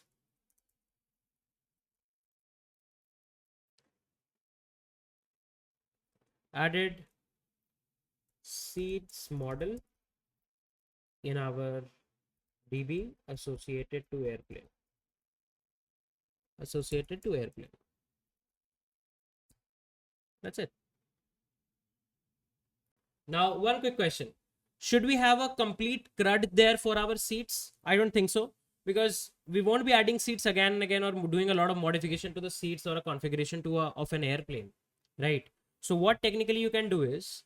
Added seats model in our DB associated to airplane. Associated to airplane. That's it. Now, one quick question. Should we have a complete CRUD there for our seats? I don't think so, because we won't be adding seats again and again or doing a lot of modification to the seats or a configuration to of an airplane, right? So what technically you can do is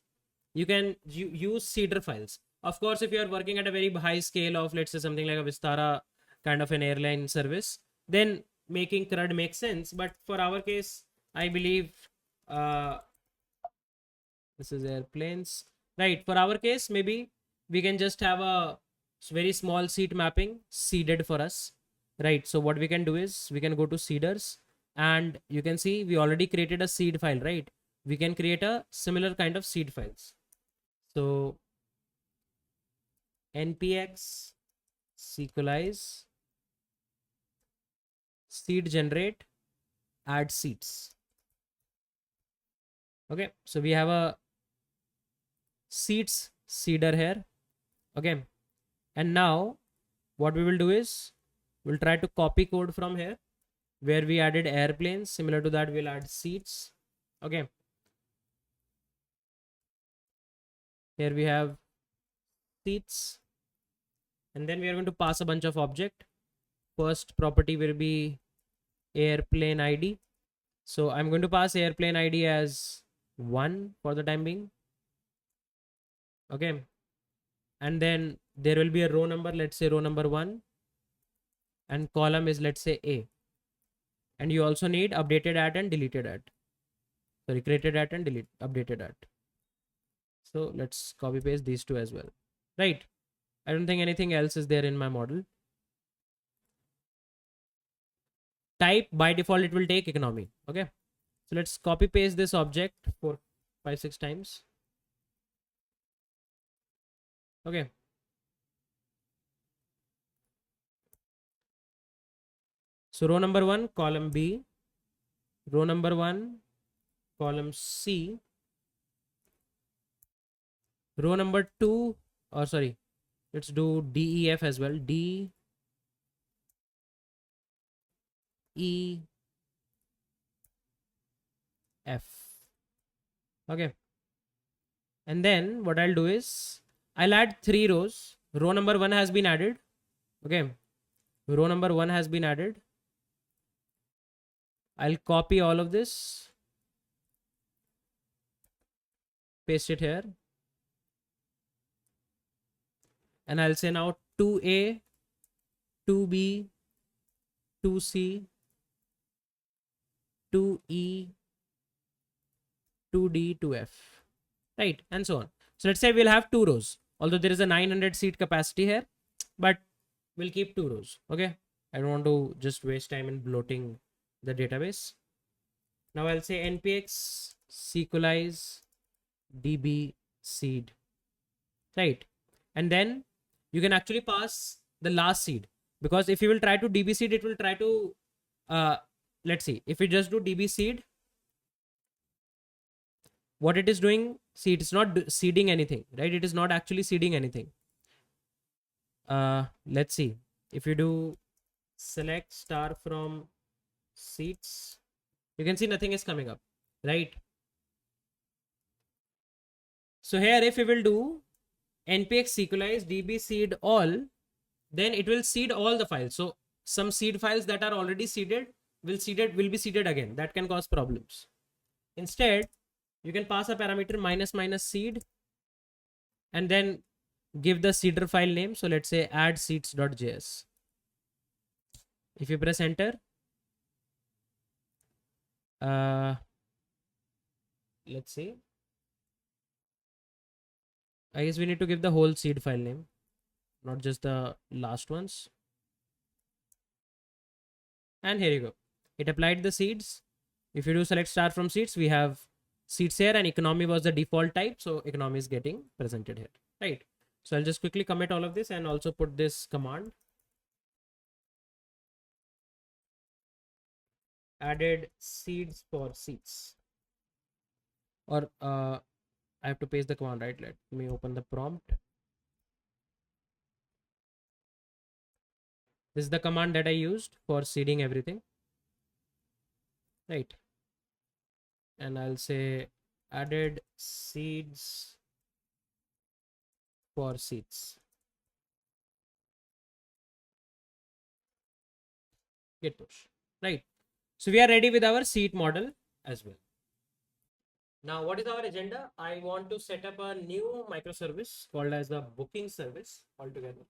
you can use seeder files. Of course, if you are working at a very high scale of, let's say, something like a Vistara kind of an airline service, then making CRUD makes sense. But for our case, I believe this is airplanes, right? For our case, maybe we can just have a very small seat mapping seeded for us, right? So what we can do is we can go to seeders, and you can see we already created a seed file, right? We can create a similar kind of seed files. So npx Sequelize seed generate add seats. Okay, so we have a seats seeder here. Okay, and now what we will do is we'll try to copy code from here where we added airplanes. Similar to that, we'll add seats. Okay, here we have seats, and then we are going to pass a bunch of object. First property will be airplane ID. So I'm going to pass airplane ID as 1 for the time being. Okay, and then there will be a row number, let's say row number 1, and column is, let's say, A. And you also need updated at and deleted at. Sorry, created at and delete updated at. So let's copy paste these two as well, right? I don't think anything else is there in my model. Type, by default it will take economy. Okay, so let's copy paste this object for 5-6 times. Okay, so row number 1 column B, row number 1 column C, row number 2, or sorry, let's do DEF as well. D E F. Okay, and then what I'll do is I'll add 3 rows. Row number 1 has been added. Okay, row number 1 has been added. I'll copy all of this, paste it here, and I'll say now 2A, 2B, 2C, 2E, 2D, 2F, right? And so on. So let's say we'll have 2 rows, although there is a 900 seat capacity here, but we'll keep 2 rows. Okay, I don't want to just waste time in bloating the database. Now I'll say npx Sequelize db seed, right? And then you can actually pass the last seed, because if you will try to db seed, it will try to let's see, if we just do db seed, what it is doing, see, it's not seeding anything, right? It is not actually seeding anything. Let's see, if you do select star from seeds, you can see nothing is coming up, right? So here if we will do npx sequelize db seed all, then it will seed all the files. So some seed files that are already seeded will be seeded again. That can cause problems. Instead, you can pass a parameter minus minus seed and then give the seeder file name. So let's say add seeds.js. If you press enter, let's see, I guess we need to give the whole seed file name, not just the last ones. And here you go, it applied the seeds. If you do select star from seeds, we have seeds here, and economy was the default type, so economy is getting presented here, right? So I'll just quickly commit all of this and also put this command, added seeds for seeds, or I have to paste the command, right? Let me open the prompt. This is the command that I used for seeding everything, right? And I'll say added seeds for seeds, git push, right? So we are ready with our seed model as well. Now, what is our agenda? I want to set up a new microservice called as the booking service altogether,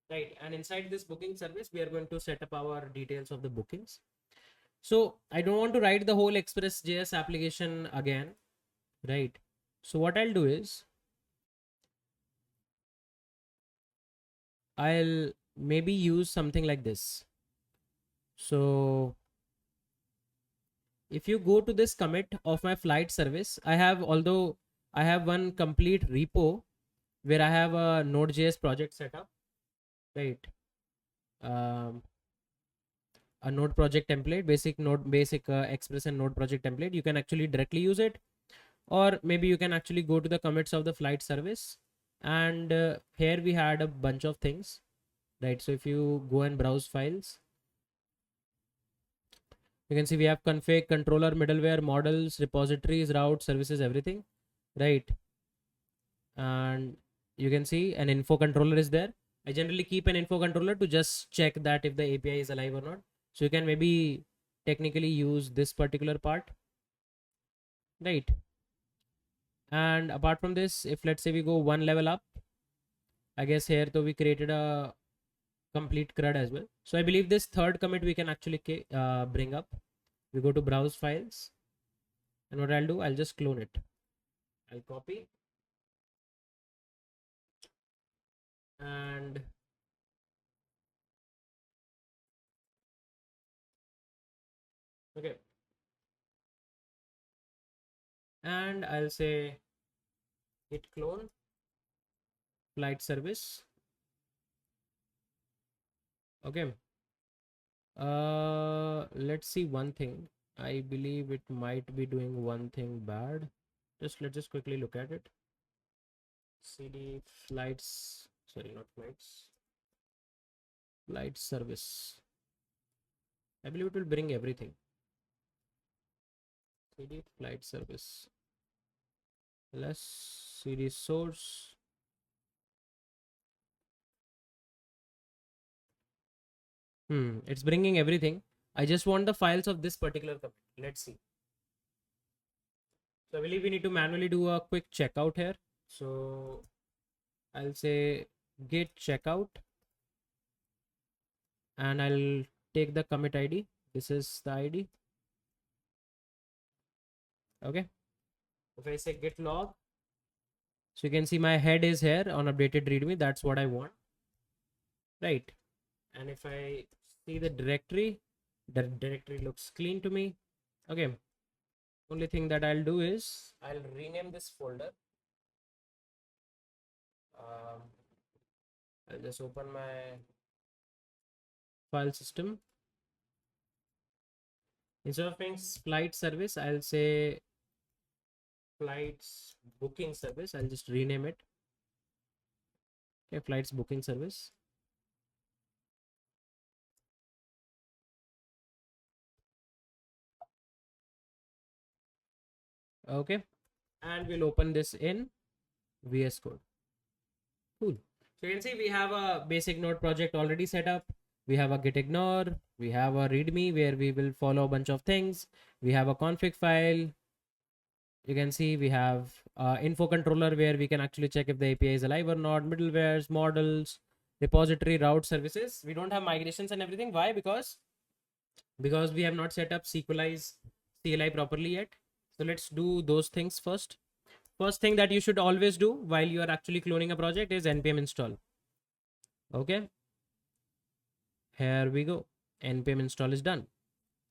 right? And inside this booking service, we are going to set up our details of the bookings. So I don't want to write the whole Express.js application again, right? So what I'll do is I'll maybe use something like this. So if you go to this commit of my flight service, although I have one complete repo where I have a Node.js project set up, right? A Node project template, basic Express and Node project template. You can actually directly use it, or maybe you can actually go to the commits of the flight service. And here we had a bunch of things, right? So if you go and browse files, you can see we have config, controller, middleware, models, repositories, routes, services, everything, right? And you can see an info controller is there. I generally keep an info controller to just check that if the API is alive or not. So you can maybe technically use this particular part, right? And apart from this, if let's say we go one level up, I guess here though we created a complete CRUD as well. So I believe this third commit we can actually bring up. We go to browse files, and what I'll do, I'll just clone it. I'll copy and okay, and I'll say git clone flight service. Okay, let's see one thing. I believe it might be doing one thing bad. Let's just quickly look at it. cd flights, sorry, not flights, flight service. I believe it will bring everything. cd flight service less cd source. It's bringing everything. I just want the files of this particular commit. Let's see. So I believe we need to manually do a quick checkout here. So I'll say git checkout, and I'll take the commit ID. This is the ID. Okay. If I say git log, so you can see my head is here on updated readme. That's what I want, right? And if I see the directory looks clean to me. Okay. Only thing that I'll do is I'll rename this folder. I'll just open my file system. Instead of saying flight service, I'll say flights booking service. I'll just rename it. Okay, flights booking service. Okay, and we'll open this in VS Code. Cool. So you can see we have a basic node project already set up. We have a git ignore. We have a readme where we will follow a bunch of things. We have a config file. You can see we have info controller where we can actually check if the API is alive or not, middlewares, models, repository, route services. We don't have migrations and everything. Why? Because we have not set up Sequelize CLI properly yet. So let's do those things first. First thing that you should always do while you are actually cloning a project is npm install. Okay, here we go. Npm install is done,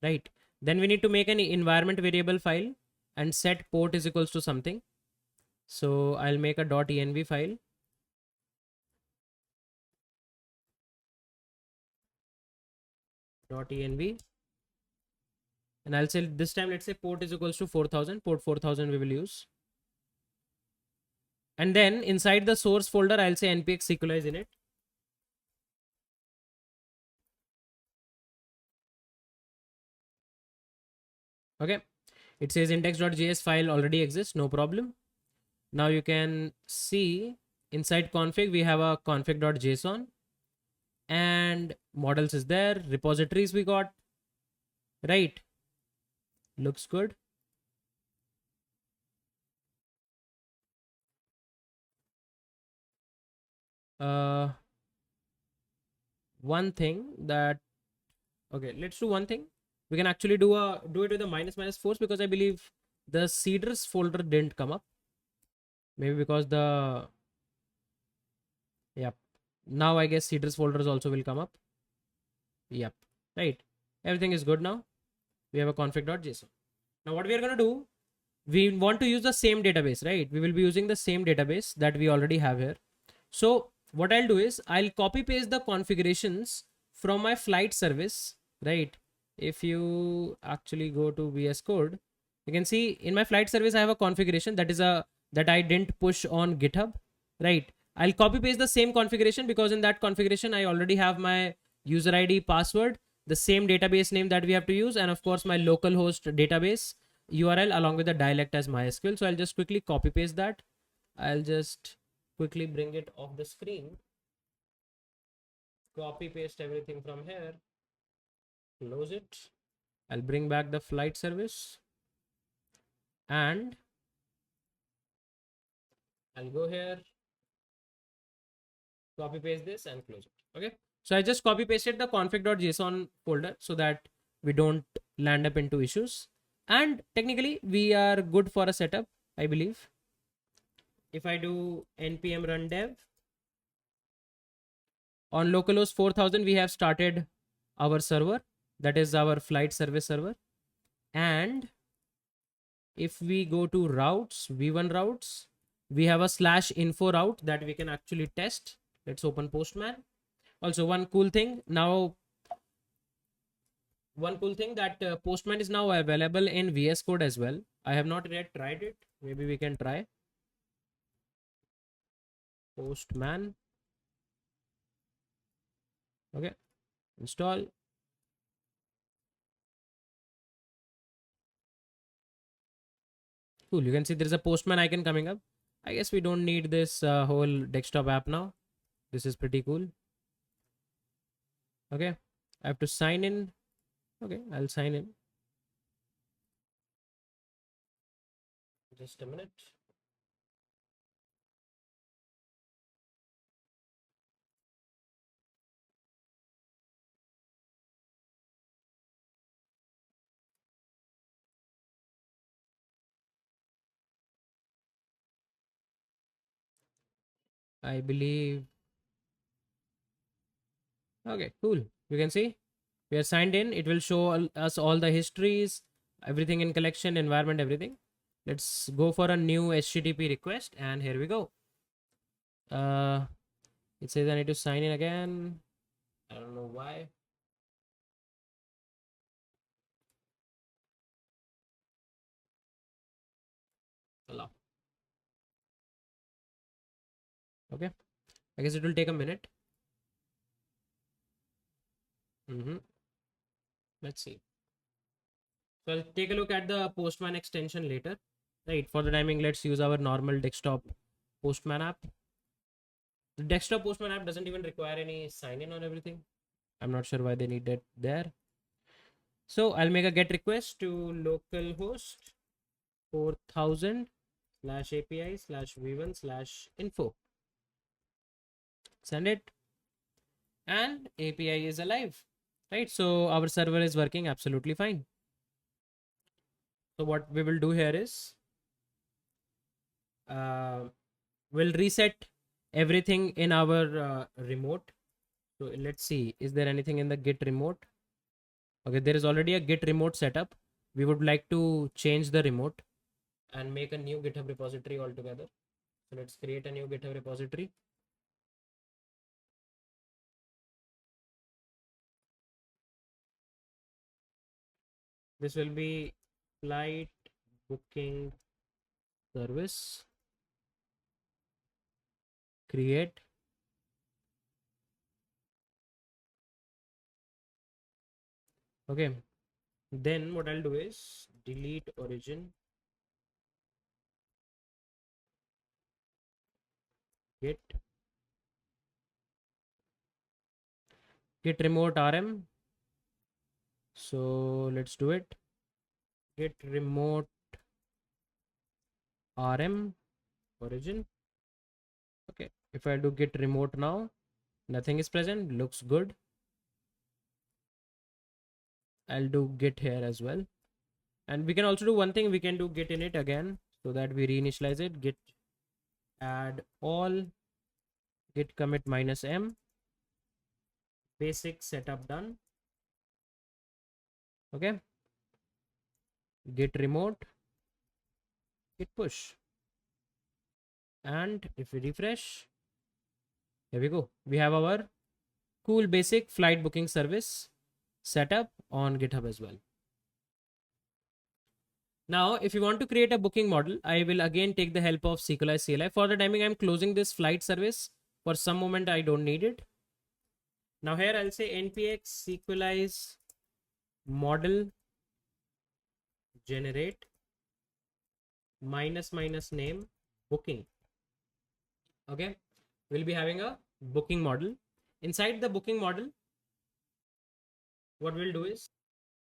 right? Then we need to make an environment variable file and set port is equals to something. So I'll make a .env file. .env, and I'll say this time let's say port is equals to 4000. Port 4000 we will use. And then inside the source folder, I'll say npx sequelize in it. Okay, it says index.js file already exists, no problem. Now you can see inside config we have a config.json and models is there, repositories we got, right? Looks good. One thing that, okay, let's do one thing. We can actually do it with a minus force because I believe the seeders folder didn't come up. Maybe because the, yep. Now I guess seeders folders also will come up. Yep. Right. Everything is good now. We have a config.json. Now what we are going to do, we want to use the same database, right? We will be using the same database that we already have here. So what I'll do is I'll copy paste the configurations from my flight service, right? If you actually go to VS Code, you can see in my flight service, I have a configuration that I didn't push on GitHub, right? I'll copy paste the same configuration because in that configuration, I already have my user ID, password, the same database name that we have to use, and of course my localhost database URL along with the dialect as MySQL. So I'll just quickly copy paste that. I'll just quickly bring it off the screen. Copy paste everything from here. Close it. I'll bring back the flight service and I'll go here, copy paste this and close it. Okay. So I just copy pasted the config.json folder so that we don't land up into issues. And technically we are good for a setup, I believe. If I do npm run dev on localhost 4000, we have started our server, that is our flight service server. And if we go to routes, v1 routes, we have a /info route that we can actually test. Let's open Postman. Also one cool thing that Postman is now available in VS Code as well. I have not yet tried it. Maybe we can try Postman. Okay, install. Cool. You can see there's a Postman icon coming up. I guess we don't need this whole desktop app now. This is pretty cool. Okay, I have to sign in. Okay, I'll sign in. Just a minute. I believe. Okay, cool. You can see we are signed in. It will show us all the histories, everything in collection, environment, everything. Let's go for a new HTTP request and here we go. It says I need to sign in again. I don't know why. Okay, I guess it will take a minute. Let's see. So I'll take a look at the Postman extension later. Right, for the timing, let's use our normal desktop Postman app. The desktop Postman app doesn't even require any sign in or everything. I'm not sure why they need that there. So I'll make a get request to localhost 4000 slash API slash v1 slash info. Send it, and API is alive. Right, so our server is working absolutely fine. So what we will do here is we'll reset everything in our remote. So let's see, is there anything in the git remote? Okay, there is already a git remote setup. We would like to change the remote and make a new GitHub repository altogether. So let's create a new GitHub repository. This will be flight booking service. Create. Okay, then what I'll do is delete origin, git remote rm. So let's do it. Git remote rm origin. Okay, if I do git remote now, nothing is present, looks good. I'll do git here as well. And we can also do one thing, we can do git init again so that we reinitialize it. Git add all, git commit -m, basic setup done. Okay, git remote, git push, and if we refresh, here we go, we have our cool basic flight booking service setup on GitHub as well. Now, if you want to create a booking model, I will again take the help of Sequelize CLI. For the timing, I'm closing this flight service. For some moment, I don't need it. Now here I'll say npx Sequelize model generate --name booking. Okay, we'll be having a booking model. Inside the booking model, what we'll do is,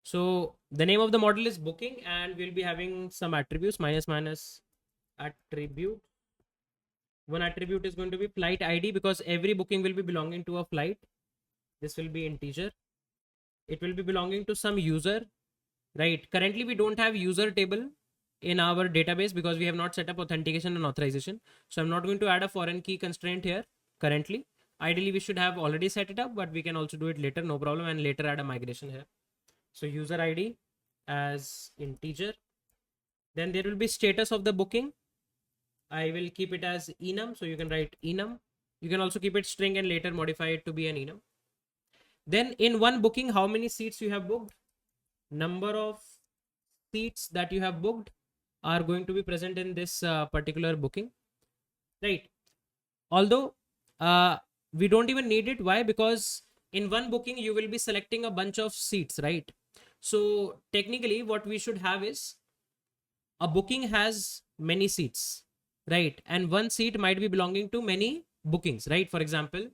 so the name of the model is booking, and we'll be having some attributes, attribute. One attribute is going to be flight ID, because every booking will be belonging to a flight. This will be integer. It will be belonging to some user, right? Currently, we don't have user table in our database because we have not set up authentication and authorization. So I'm not going to add a foreign key constraint here currently. Ideally, we should have already set it up, but we can also do it later, no problem, and later add a migration here. So user ID as integer. Then there will be status of the booking. I will keep it as enum. So you can write enum. You can also keep it string and later modify it to be an enum. Then in one booking, how many seats you have booked? Number of seats that you have booked are going to be present in this particular booking, right? Although we don't even need it. Why? Because in one booking, you will be selecting a bunch of seats, right? So technically what we should have is a booking has many seats, right? And one seat might be belonging to many bookings, right? For example,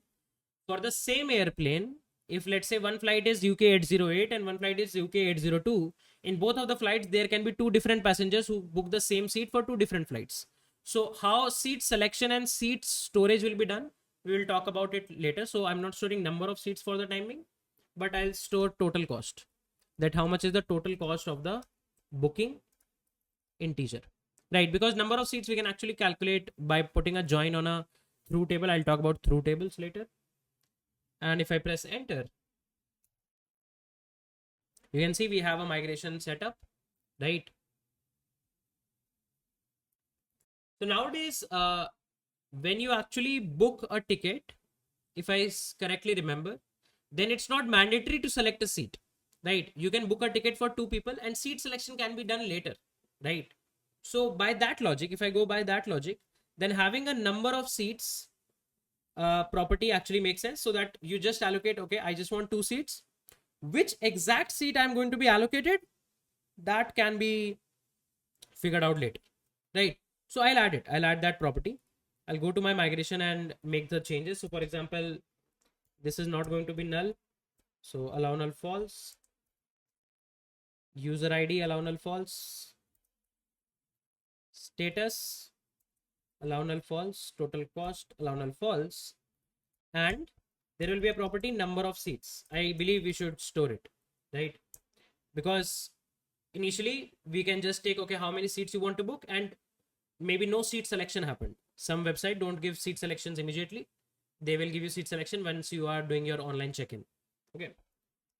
for the same airplane, if let's say one flight is UK 808 and one flight is UK 802, in both of the flights, there can be two different passengers who book the same seat for two different flights. So how seat selection and seat storage will be done, we will talk about it later. So I'm not storing number of seats for the timing, but I'll store total cost. That how much is the total cost of the booking integer, right? Because number of seats we can actually calculate by putting a join on a through table. I'll talk about through tables later. And if I press enter, you can see we have a migration setup, right? So nowadays, when you actually book a ticket, if I correctly remember, then it's not mandatory to select a seat, right? You can book a ticket for two people and seat selection can be done later, right? So by that logic, if I go by that logic, then having a number of seats property actually makes sense, so that you just allocate, okay, I just want 2 seats. Which exact seat I'm going to be allocated, that can be figured out later, right? So I'll add it. I'll add that property. I'll go to my migration and make the changes. So for example, this is not going to be null. So allow null false. User ID, allow null false. Status, allow null false. Total cost, allow null false. And there will be a property number of seats. I believe we should store it, right? Because initially we can just take, okay, how many seats you want to book, and maybe no seat selection happened. Some website don't give seat selections immediately. They will give you seat selection once you are doing your online check-in. Okay.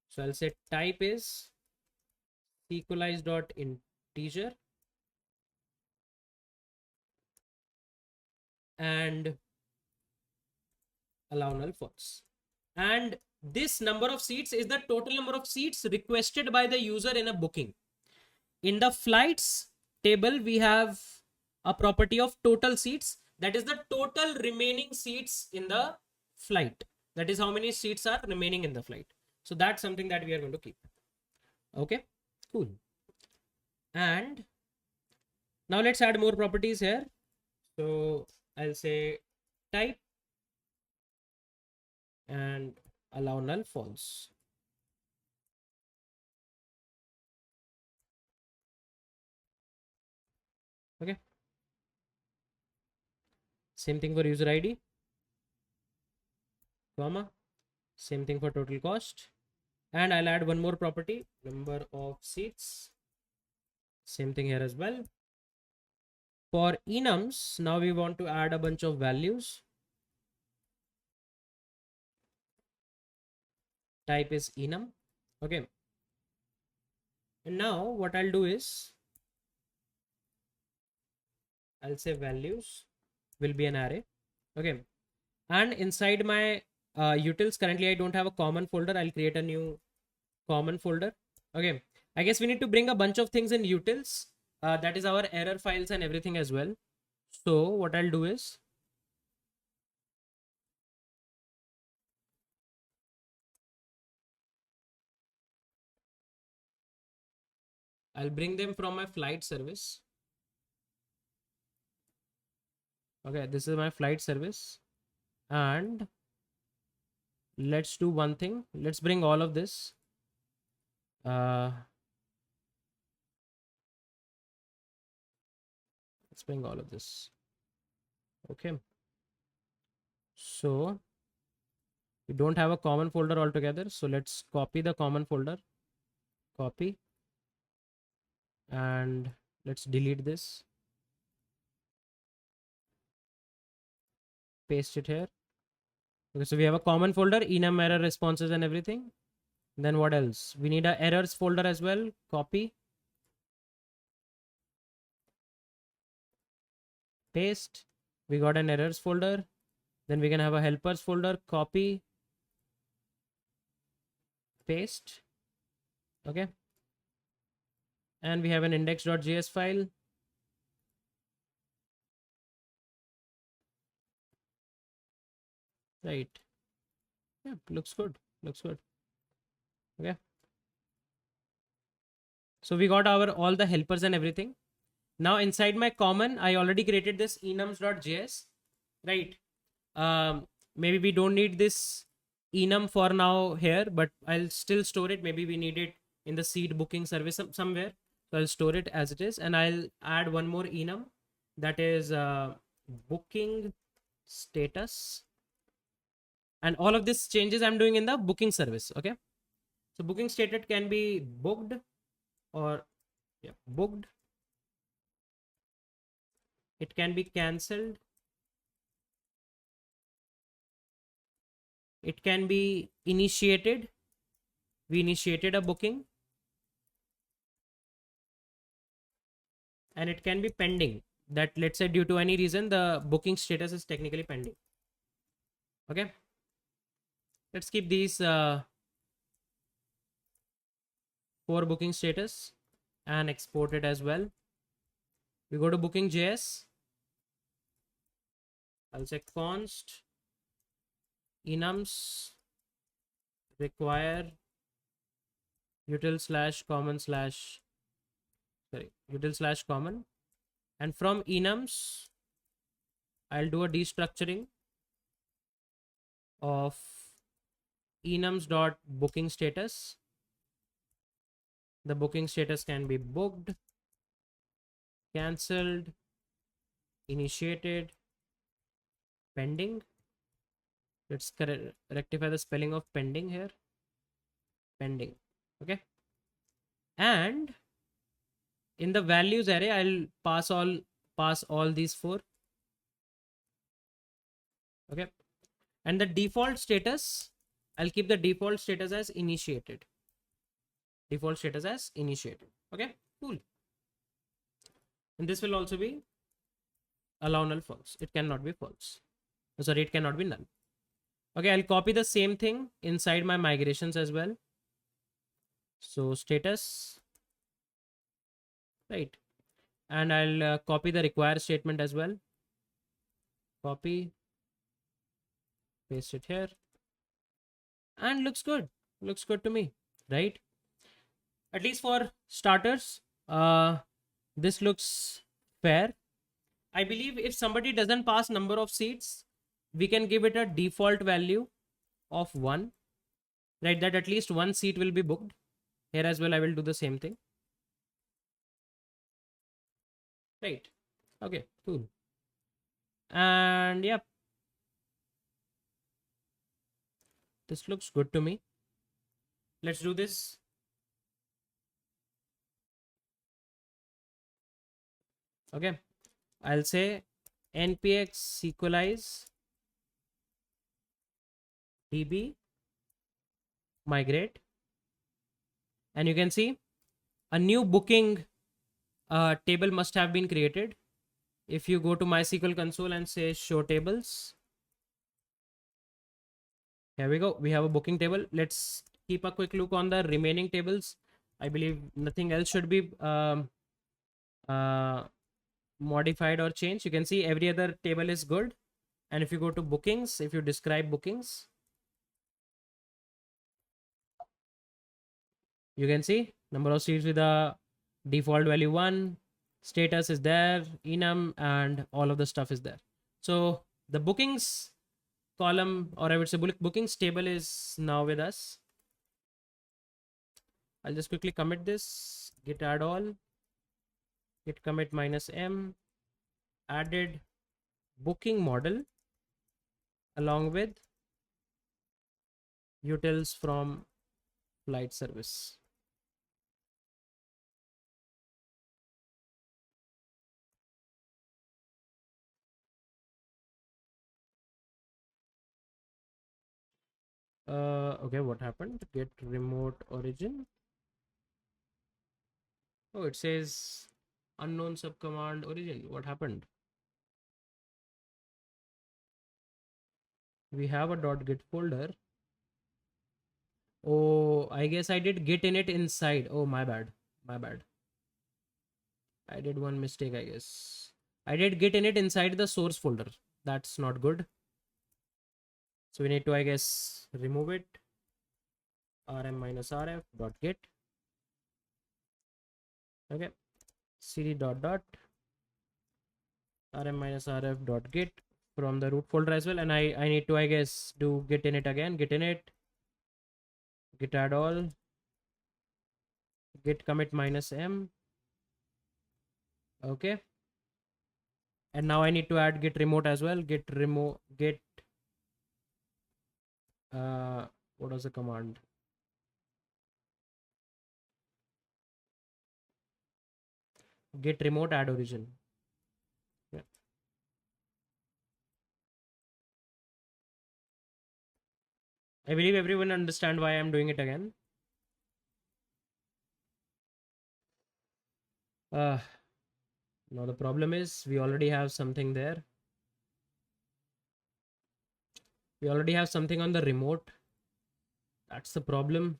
So I'll say type is Sequelize.integer and allow null false. And this number of seats is the total number of seats requested by the user in a booking. In the flights table, we have a property of total seats. That is the total remaining seats in the flight. That is how many seats are remaining in the flight. So that's something that we are going to keep. Okay, cool. And now let's add more properties here. So I'll say type and allow null false. Okay. Same thing for user ID, comma. Same thing for total cost. And I'll add one more property, number of seats. Same thing here as well. For enums, now we want to add a bunch of values. Type is enum. Okay. And now what I'll do is I'll say values will be an array. Okay. And inside my utils, currently I don't have a common folder. I'll create a new common folder. Okay. I guess we need to bring a bunch of things in utils. That is our error files and everything as well. So what I'll do is I'll bring them from my flight service. Okay, this is my flight service. And let's do one thing. Let's bring all of this. Let's bring all of this. Okay. So we don't have a common folder altogether. So let's copy the common folder. Copy. And let's delete this. Paste it here. Okay, so we have a common folder, enum, error responses and everything. Then what else? We need a errors folder as well. Copy. Paste. We got an errors folder. Then we can have a helpers folder. Copy. Paste. Okay. And we have an index.js file. Right. Yeah, looks good. Looks good. Okay. So we got our all the helpers and everything. Now inside my common, I already created this enums.js. Right. Maybe we don't need this enum for now here, but I'll still store it. Maybe we need it in the seat booking service somewhere. So I'll store it as it is, and I'll add one more enum, that is booking status. And all of this changes I'm doing in the booking service. Okay. So booking status can be booked or booked. It can be cancelled. It can be initiated. We initiated a booking. And it can be pending. That, let's say, due to any reason, the booking status is technically pending. Okay. Let's keep these 4 booking status and export it as well. We go to booking.js. I'll say const enums require util/common, and from enums I'll do a destructuring of enums dot booking status. The booking status can be booked, cancelled, initiated, pending. Let's rectify the spelling of pending here. Pending. Okay. And in the values array, I'll pass all these 4. Okay. And the default status, I'll keep the default status as initiated. Default status as initiated. Okay. Cool. And this will also be allow null false. It cannot be false. Sorry, it cannot be null. Okay, I'll copy the same thing inside my migrations as well. So status, right? And I'll copy the require statement as well. Copy, paste it here, and looks good. Looks good to me, right? At least for starters, this looks fair. I believe if somebody doesn't pass number of seats, we can give it a default value of 1, right? That at least 1 seat will be booked. Here as well, I will do the same thing. Right. Okay, cool. And yeah, this looks good to me. Let's do this. Okay, I'll say npx sequelize db migrate, and you can see a new booking table must have been created. If you go to MySQL console and say show tables, here we go. We have a booking table. Let's keep a quick look on the remaining tables. I believe nothing else should be modified or changed. You can see every other table is good. And if you go to bookings, if you describe bookings, you can see number of seats with a default value 1, status is there, enum, and all of the stuff is there. So the bookings column, or I would say bookings table, is now with us. I'll just quickly commit this, git add all, git commit -m, added booking model along with utils from flight service. Okay, what happened? Get remote origin. Oh, it says unknown subcommand origin. What happened? We have a .git folder. Oh, I guess I did git init inside. Oh, my bad. My bad. I did one mistake, I guess. I did git init inside the source folder. That's not good. So we need to, I guess, remove it. rm-rf.git. Okay. cd rm-rf.git from the root folder as well. And I need to, I guess, do git init again. Git init, git add all, git commit -m. Okay. And now I need to add git remote as well. Git remote, what was the command? Git remote add origin. Yeah. I believe everyone understand why I'm doing it again. Now the problem is we already have something there. We already have something on the remote. That's the problem.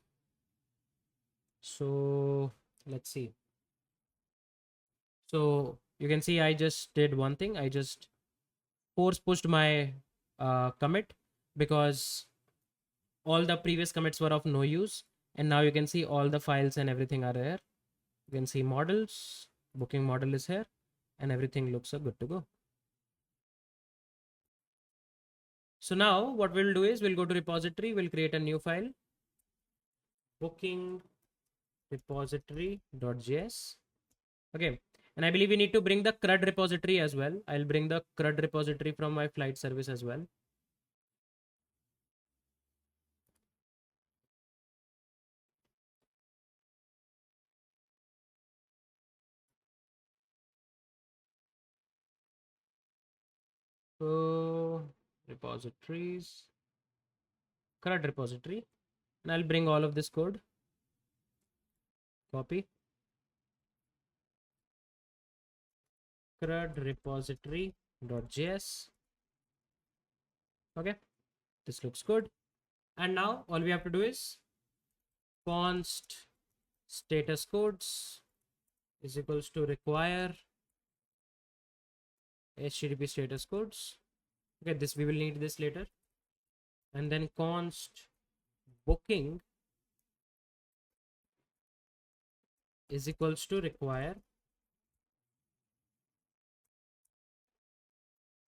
So let's see. So you can see I just did one thing. I just force pushed my commit. because all the previous commits were of no use, and now you can see all the files and everything are there. You can see models, booking model is here, and everything looks good to go. So now what we'll do is we'll go to repository, we'll create a new file, booking repository.js. Okay, and I believe we need to bring the CRUD repository as well. I'll bring the CRUD repository from my flight service as well. So repositories, CRUD repository, and I'll bring all of this code, copy, CRUD repository.js. Okay, this looks good. And now all we have to do is const status codes is equals to require HTTP status codes. Okay, this we will need this later. And then const booking is equals to require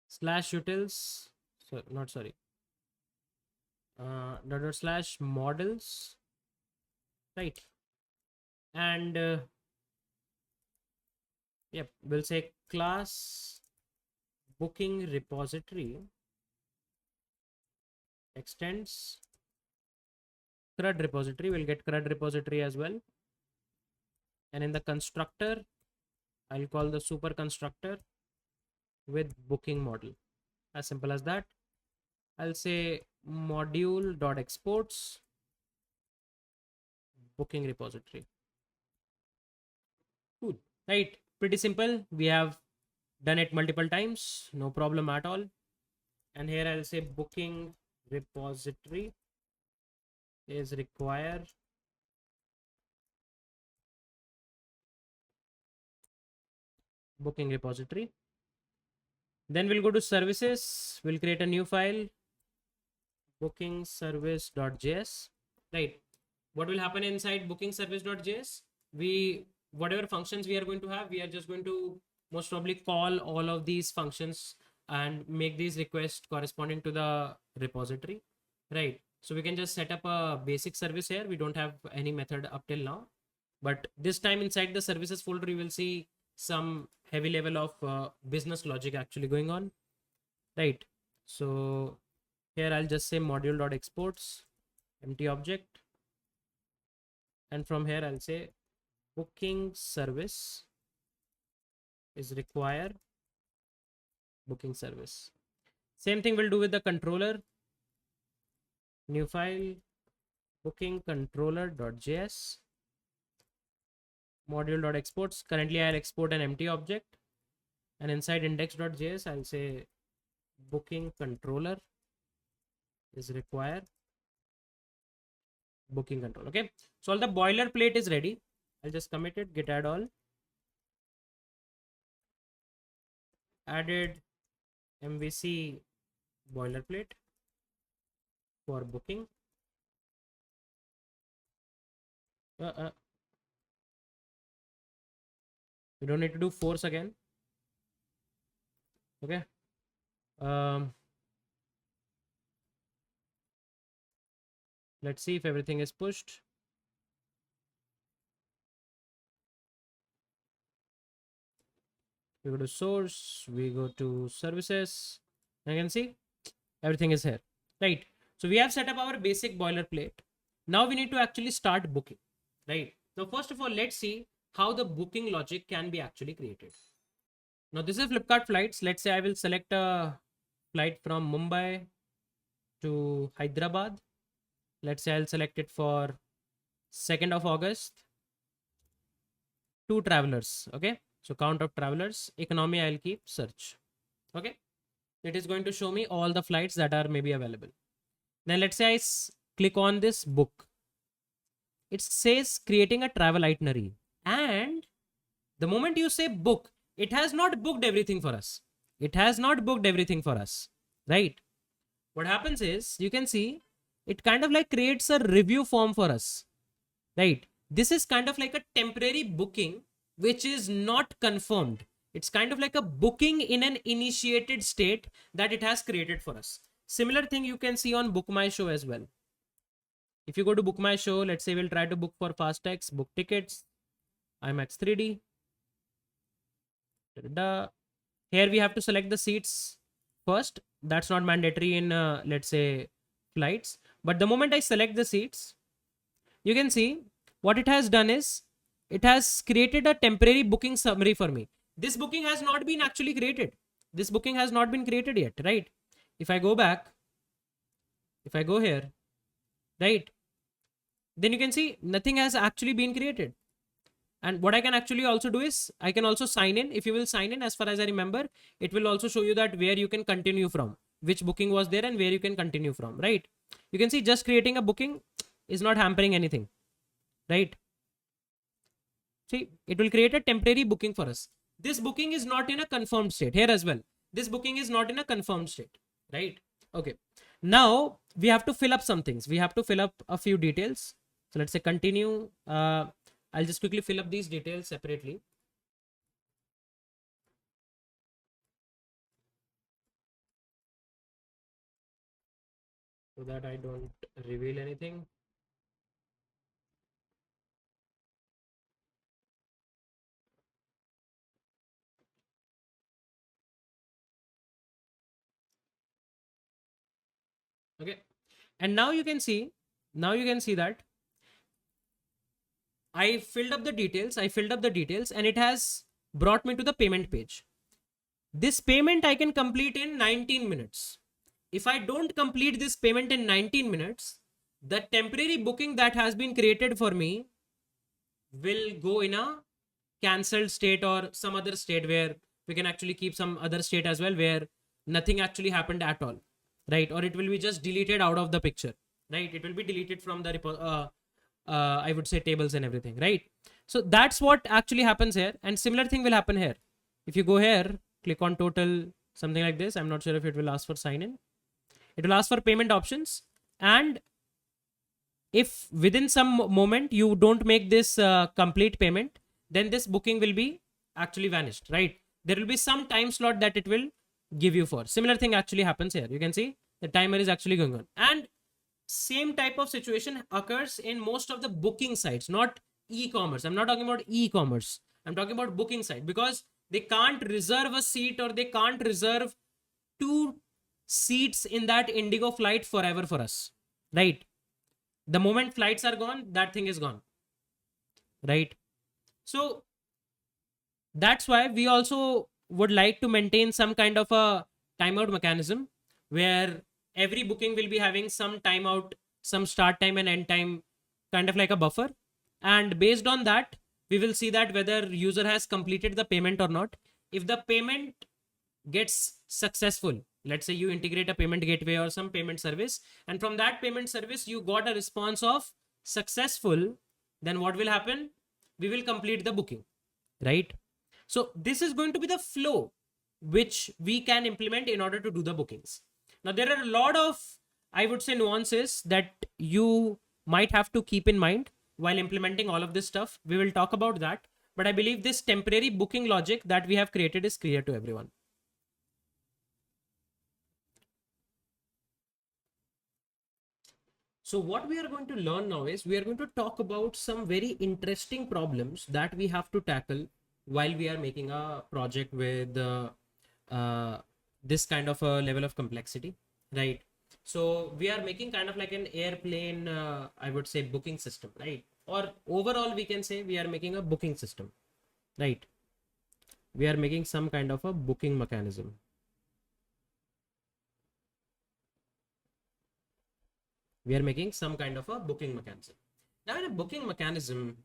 slash utils, so not sorry, dot slash models, right? And yep, we'll say class booking repository extends CRUD repository. We'll get CRUD repository as well. And in the constructor, I'll call the super constructor with booking model. As simple as that. I'll say module.exports booking repository. Cool. Right. Pretty simple. We have done it multiple times. No problem at all. And here I'll say booking repository is require booking repository. Then we'll go to services. We'll create a new file, booking service.js. Right. What will happen inside booking service.js? Whatever functions we are going to have, we are just going to most probably call all of these functions and make these requests corresponding to the repository. Right. So we can just set up a basic service here. We don't have any method up till now, but this time inside the services folder, you will see some heavy level of business logic actually going on. Right. So here I'll just say module.exports empty object. And from here I'll say booking service is require booking service. Same thing we'll do with the controller. New file, booking controller.js, module.exports. Currently I'll export an empty object, and inside index.js I'll say booking controller is require booking control. Okay, so all the boilerplate is ready. I'll just commit it, git add all, added MVC boilerplate for booking. You don't need to do force again. Okay. Let's see if everything is pushed. We go to source, we go to services, and you can see everything is here, right? So we have set up our basic boilerplate. Now we need to actually start booking, right? Now, first of all, let's see how the booking logic can be actually created. Now, this is Flipkart flights. Let's say I will select a flight from Mumbai to Hyderabad. Let's say I'll select it for 2nd of August. 2 travelers. Okay. So count of travelers, economy, I'll keep search. Okay. It is going to show me all the flights that are maybe available. Then let's say I click on this book. It says creating a travel itinerary. And the moment you say book, it has not booked everything for us. It has not booked everything for us, right? what happens is, you can see it kind of like creates a review form for us, right? This is kind of like a temporary booking which is not confirmed. It's kind of like a booking in an initiated state that it has created for us. Similar thing you can see on Book My Show as well. If you go to Book My Show, let's say we'll try to book for Fastex, book tickets, IMAX 3D. Da-da-da. Here we have to select the seats first. That's not mandatory in, let's say, flights. But the moment I select the seats, you can see what it has done is it has created a temporary booking summary for me. This booking has not been actually created. This booking has not been created yet, right? If I go back, if I go here, right, then you can see nothing has actually been created. And what I can actually also do is I can also sign in. If you will sign in, as far as I remember, it will also show you that where you can continue from, which booking was there and where you can continue from, right? You can see just creating a booking is not hampering anything, right? See, it will create a temporary booking for us. This booking is not in a confirmed state here as well. This booking is not in a confirmed state, right? Okay. Now we have to fill up some things. We have to fill up a few details. So let's say continue. I'll just quickly fill up these details separately. So that I don't reveal anything. Okay. And now you can see that I filled up the details. And it has brought me to the payment page. This payment I can complete in 19 minutes. If I don't complete this payment in 19 minutes, the temporary booking that has been created for me will go in a cancelled state or some other state, where we can actually keep some other state as well, where nothing actually happened at all, right? Or it will be just deleted out of the picture, right? It will be deleted from the I would say tables and everything, right? So that's what actually happens here. And similar thing will happen here. If you go here, click on total, something like this. I'm not sure if it will ask for sign in. It will ask for payment options. And if within some moment you don't make this complete payment, then this booking will be actually vanished, right? There will be some time slot that it will give you for. Similar thing actually happens here. You can see the timer is actually going on. And same type of situation occurs in most of the booking sites, not e-commerce. I'm not talking about e-commerce. I'm talking about booking site, because they can't reserve a seat, or they can't reserve 2 seats in that Indigo flight forever for us, right? The moment flights are gone, that thing is gone, right? So that's why we also would like to maintain some kind of a timeout mechanism, where every booking will be having some timeout, some start time and end time, kind of like a buffer. And based on that, we will see that whether user has completed the payment or not. If the payment gets successful, let's say you integrate a payment gateway or some payment service, and from that payment service you got a response of successful, then what will happen? We will complete the booking, right? So this is going to be the flow which we can implement in order to do the bookings. Now there are a lot of, I would say, nuances that you might have to keep in mind while implementing all of this stuff. We will talk about that, but I believe this temporary booking logic that we have created is clear to everyone. So what we are going to learn now is we are going to talk about some very interesting problems that we have to tackle while we are making a project with this kind of a level of complexity, right? So we are making kind of like an airplane, I would say, booking system, right? Or overall, we can say we are making a booking system, right? We are making some kind of a booking mechanism. We are making some kind of a booking mechanism. Now in a booking mechanism,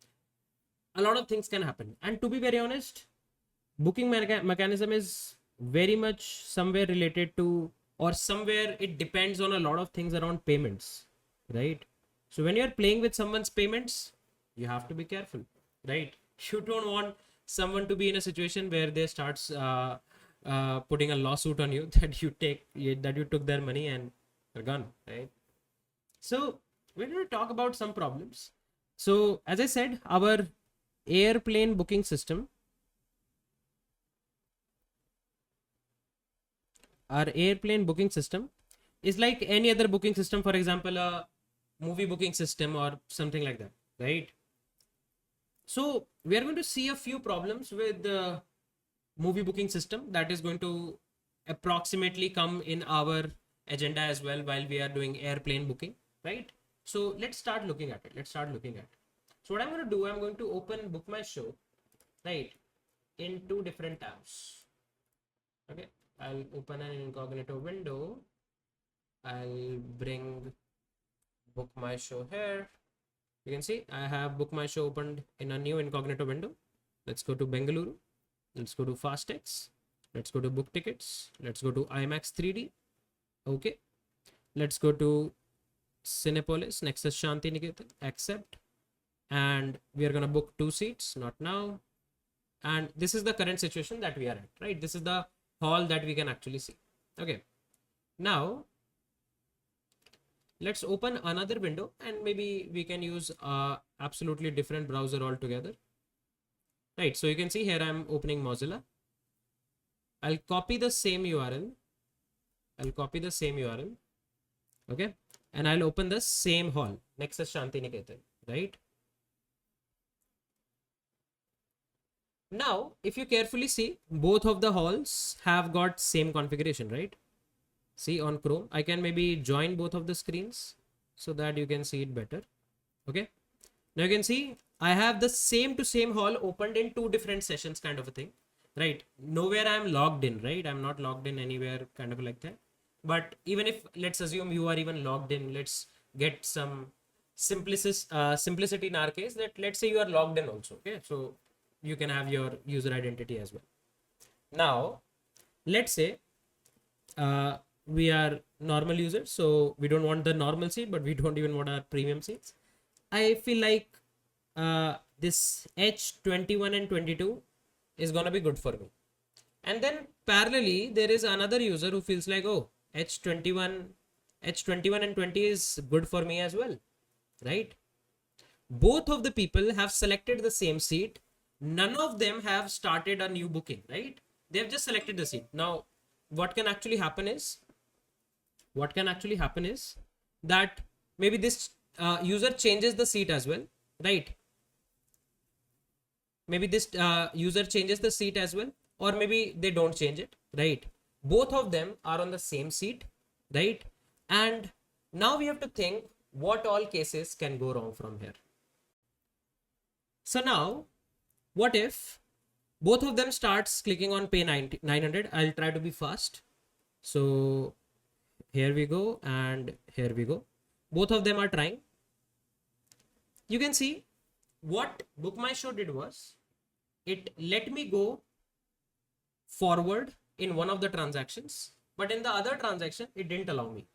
a lot of things can happen. And to be very honest, booking mechanism is very much somewhere related to, or somewhere it depends on a lot of things around payments, right? So when you're playing with someone's payments, you have to be careful, right? You don't want someone to be in a situation where they starts putting a lawsuit on you that you took their money and you're gone, right? So we're going to talk about some problems. So as I said, our airplane booking system, is like any other booking system, for example, a movie booking system or something like that, right? So we are going to see a few problems with the movie booking system that is going to approximately come in our agenda as well while we are doing airplane booking, right? So let's start looking at it. So what I'm going to do, I'm going to open Book My Show, right, in two different tabs. Okay, I'll open an incognito window. I'll bring Book My Show here. You can see I have Book My Show opened in a new incognito window. Let's go to Bengaluru. Let's go to Fastex. Let's go to book tickets. Let's go to IMAX 3D. Okay. Let's go to Cinepolis, Nexus Shanti Niketan. Accept. And we are going to book 2 seats, not now. And this is the current situation that we are at, right? This is the hall that we can actually see. Okay. Now, let's open another window and maybe we can use a absolutely different browser altogether. Right. So you can see here I'm opening Mozilla. I'll copy the same URL. Okay. And I'll open the same hall, Nexus Shanti Niketan, right? Now, if you carefully see, both of the halls have got same configuration, right? See on Chrome, I can maybe join both of the screens so that you can see it better. Okay. Now you can see I have the same to same hall opened in 2 different sessions kind of a thing, right? Nowhere I'm logged in, right? I'm not logged in anywhere kind of like that. But even if, let's assume you are even logged in, let's get some simplicity in our case that let's say you are logged in also. Okay. So you can have your user identity as well. Now, let's say we are normal users, so we don't want the normal seat, but we don't even want our premium seats. I feel like this H21 and 22 is gonna be good for me. And then parallelly, there is another user who feels like, oh, H21 and 20 is good for me as well, right? Both of the people have selected the same seat. None of them have started a new booking, right? They have just selected the seat. Now, what can actually happen is that maybe this user changes the seat as well, right? Maybe this user changes the seat as well, or maybe they don't change it, right? Both of them are on the same seat, right? And now we have to think what all cases can go wrong from here. So now, what if both of them starts clicking on pay 900? I'll try to be fast. So here we go and here we go. Both of them are trying. You can see what Book My Show did was it let me go forward in one of the transactions, but in the other transaction it didn't allow me.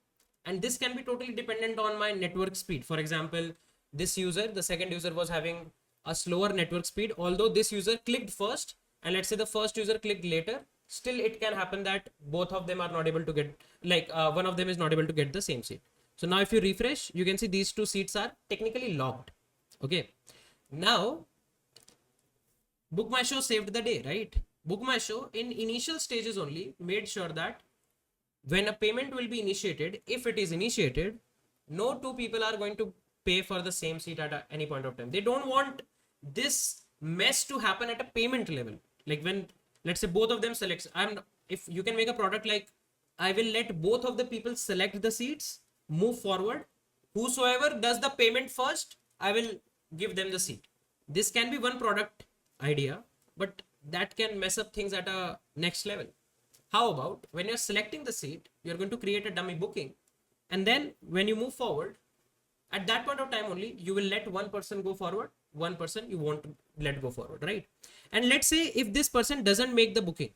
And this can be totally dependent on my network speed. For example, this user, the second user, was having a slower network speed, although this user clicked first, and let's say the first user clicked later, still it can happen that both of them are not able to get, like one of them is not able to get the same seat. So now if you refresh, you can see these 2 seats are technically locked. Okay. Now, Book My Show saved the day, right? Book My Show in initial stages only made sure that when a payment will be initiated, if it is initiated, no 2 people are going to pay for the same seat at any point of time. They don't want this mess to happen at a payment level. Like when, let's say both of them selects, if you can make a product like, I will let both of the people select the seats, move forward. Whosoever does the payment first, I will give them the seat. This can be one product idea, but that can mess up things at a next level. How about when you're selecting the seat, you're going to create a dummy booking, and then when you move forward, at that point of time only, you will let one person go forward, one person you won't let go forward, right? And let's say if this person doesn't make the booking,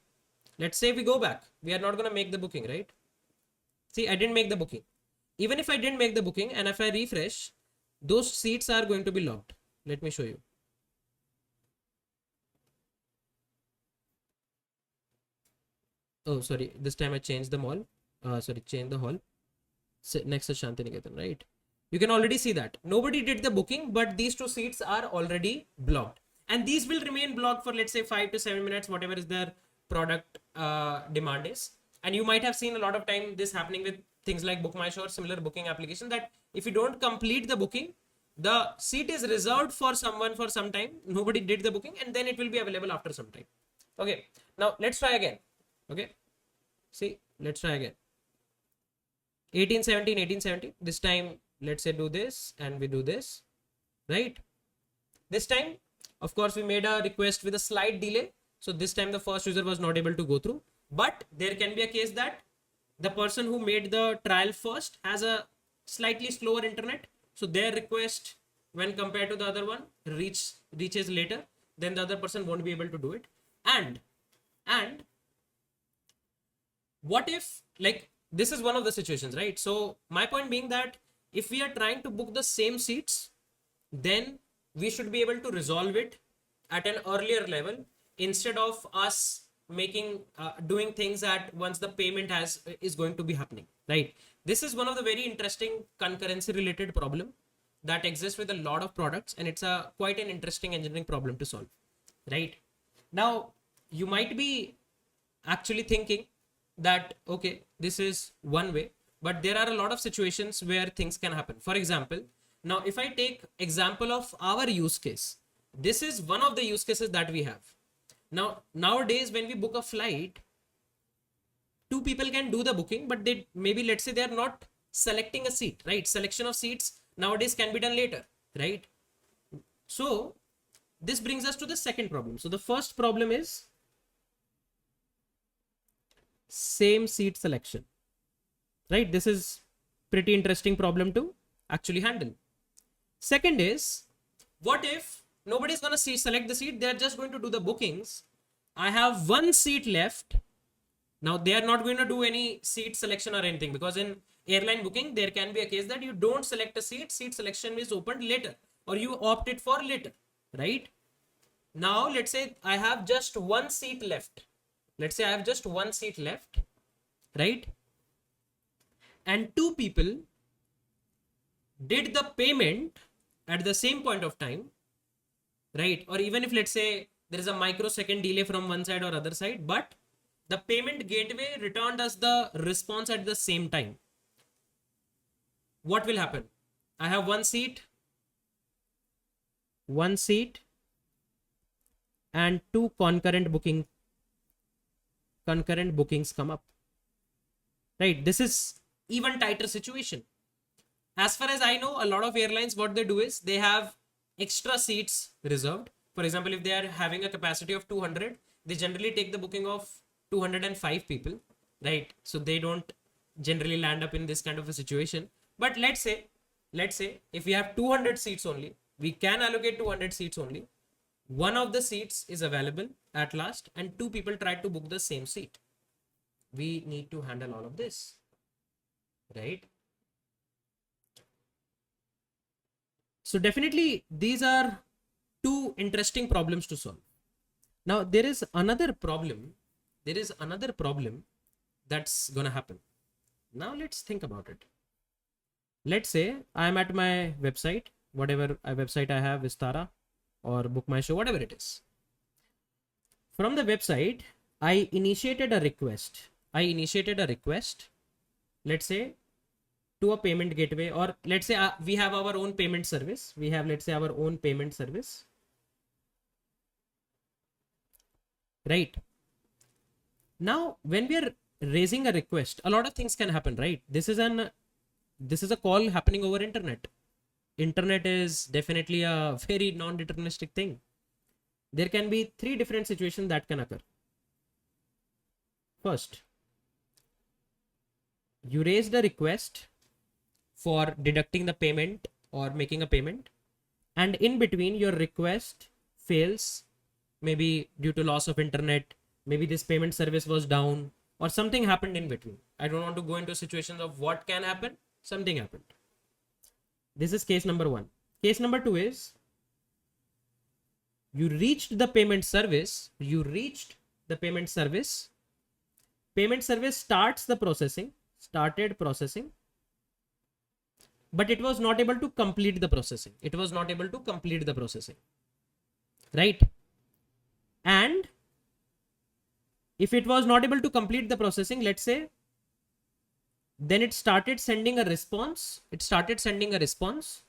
let's say we go back, we are not going to make the booking, right? See, I didn't make the booking. Even if I didn't make the booking and if I refresh, those seats are going to be locked. Let me show you. Oh, sorry. This time I changed the mall. Change the hall. next to Shantiniketan, right? You can already see that nobody did the booking, but these two seats are already blocked, and these will remain blocked for, let's say, 5 to 7 minutes, whatever is their product demand is. And you might have seen a lot of time this happening with things like Book My Show or similar booking application, that if you don't complete the booking, the seat is reserved for someone for some time, nobody did the booking, and then it will be available after some time. Okay, now let's try again. Okay, see, let's try again. 1817, this time let's say do this and we do this, right? This time, of course, we made a request with a slight delay, so this time the first user was not able to go through. But there can be a case that the person who made the trial first has a slightly slower internet, so their request, when compared to the other one, reaches later, then the other person won't be able to do it. And what if, like, this is one of the situations, right? So my point being that if we are trying to book the same seats, then we should be able to resolve it at an earlier level, instead of us making doing things at once the payment is going to be happening, right? This is one of the very interesting concurrency related problem that exists with a lot of products, and it's a quite an interesting engineering problem to solve, right? Now you might be actually thinking that, okay, this is one way, but there are a lot of situations where things can happen. For example, now if I take example of our use case, this is one of the use cases that we have. Now nowadays when we book a flight, two people can do the booking, but they maybe, let's say, they are not selecting a seat, right? Selection of seats nowadays can be done later, right? So this brings us to the second problem. So the first problem is same seat selection, right? This is pretty interesting problem to actually handle. Second is, what if nobody's gonna select the seat, they're just going to do the bookings. I have one seat left. Now they are not going to do any seat selection or anything, because in airline booking there can be a case that you don't select a seat selection is opened later, or you opt it for later, right? Now let's say I have just one seat left. Let's say I have just one seat left, right? And two people did the payment at the same point of time, right? Or even if, let's say, there is a microsecond delay from one side or other side, but the payment gateway returned us the response at the same time. What will happen? I have one seat, and two concurrent bookings come up, right? This is even tighter situation. As far as I know, a lot of airlines, what they do is they have extra seats reserved. For example, if they are having a capacity of 200, they generally take the booking of 205 people, right? So they don't generally land up in this kind of a situation. But let's say if we have 200 seats only, we can allocate 200 seats only. One of the seats is available at last, and two people try to book the same seat. We need to handle all of this, right? So definitely these are two interesting problems to solve. Now there is another problem that's gonna happen. Now let's think about it. Let's say I'm at my website, whatever website I have, Vistara or Book My Show, whatever it is. From the website, I initiated a request, let's say, to a payment gateway, or let's say we have our own payment service. Right? Now, when we are raising a request, a lot of things can happen, right? This is a call happening over internet. Internet is definitely a very non-deterministic thing. There can be three different situations that can occur. First, you raised a request for deducting the payment or making a payment, and in between your request fails, maybe due to loss of internet, maybe this payment service was down, or something happened in between. I don't want to go into situations of what can happen. Something happened. This is case number one. Case number two is you reached the payment service. Payment service started processing, but it was not able to complete the processing. It was not able to complete the processing, right? And if it was not able to complete the processing, let's say, then it started sending a response. It started sending a response.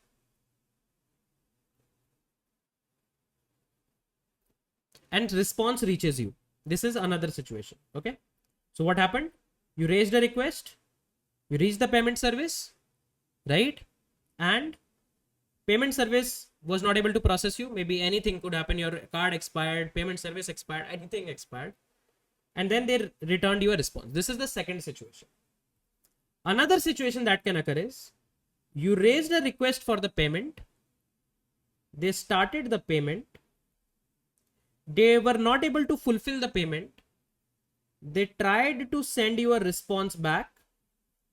And response reaches you. This is another situation. Okay. So what happened? You raised a request. You reached the payment service, right? And payment service was not able to process you. Maybe anything could happen. Your card expired, payment service expired, anything expired. And then they returned you a response. This is the second situation. Another situation that can occur is you raised a request for the payment. They started the payment. They were not able to fulfill the payment. They tried to send you a response back,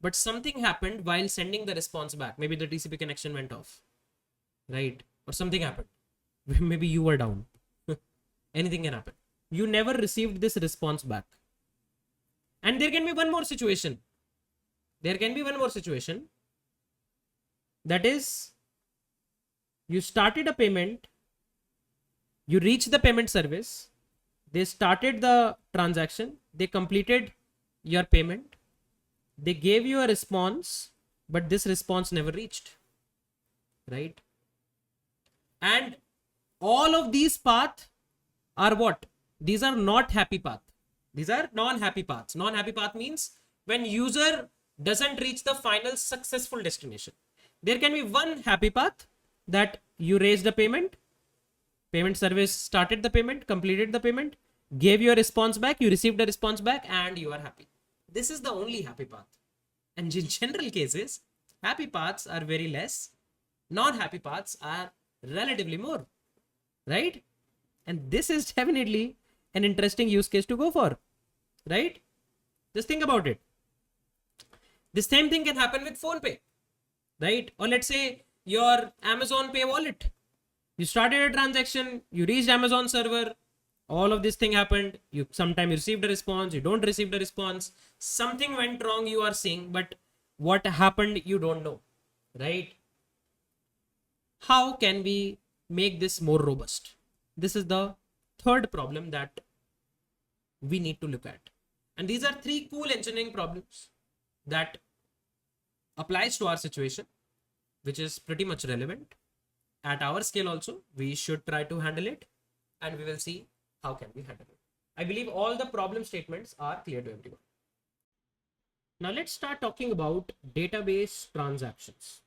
but something happened while sending the response back. Maybe the TCP connection went off, right? Or something happened. Maybe you were down. Anything can happen. You never received this response back. And there can be one more situation. There can be one more situation. That is, you started a payment. You reached the payment service. They started the transaction. They completed your payment. They gave you a response, but this response never reached, right? And all of these paths are what? These are not happy path. These are non-happy paths. Non-happy path means when user doesn't reach the final successful destination. There can be one happy path, that you raised the payment. Payment service started the payment, completed the payment, gave you a response back, you received a response back, and you are happy. This is the only happy path. And in general cases, happy paths are very less. Non-happy paths are relatively more, right? And this is definitely an interesting use case to go for, right? Just think about it. The same thing can happen with PhonePe, right? Or let's say your Amazon Pay wallet. You started a transaction, you reached Amazon server, all of this thing happened. You sometime received a response, you don't receive the response. Something went wrong, you are seeing, but what happened, you don't know, right? How can we make this more robust? This is the third problem that we need to look at. And these are three cool engineering problems that applies to our situation, which is pretty much relevant. At our scale also, we should try to handle it, and we will see how can we handle it. I believe all the problem statements are clear to everyone. Now let's start talking about database transactions.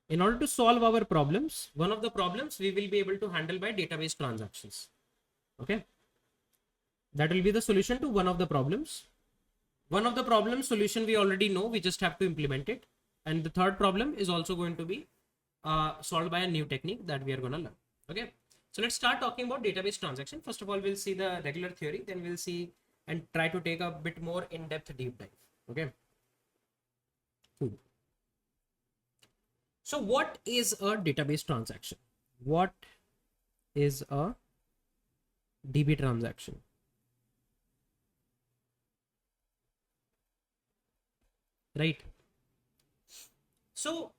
In order to solve our problems, one of the problems we will be able to handle by database transactions. Okay. That will be the solution to one of the problems. One of the problem solution we already know, we just have to implement it. And the third problem is also going to be solved by a new technique that we are going to learn. Okay. So let's start talking about database transaction. First of all, we'll see the regular theory, then we'll see and try to take a bit more in-depth deep dive. Okay. Cool. So what is a database transaction? What is a DB transaction? Right. So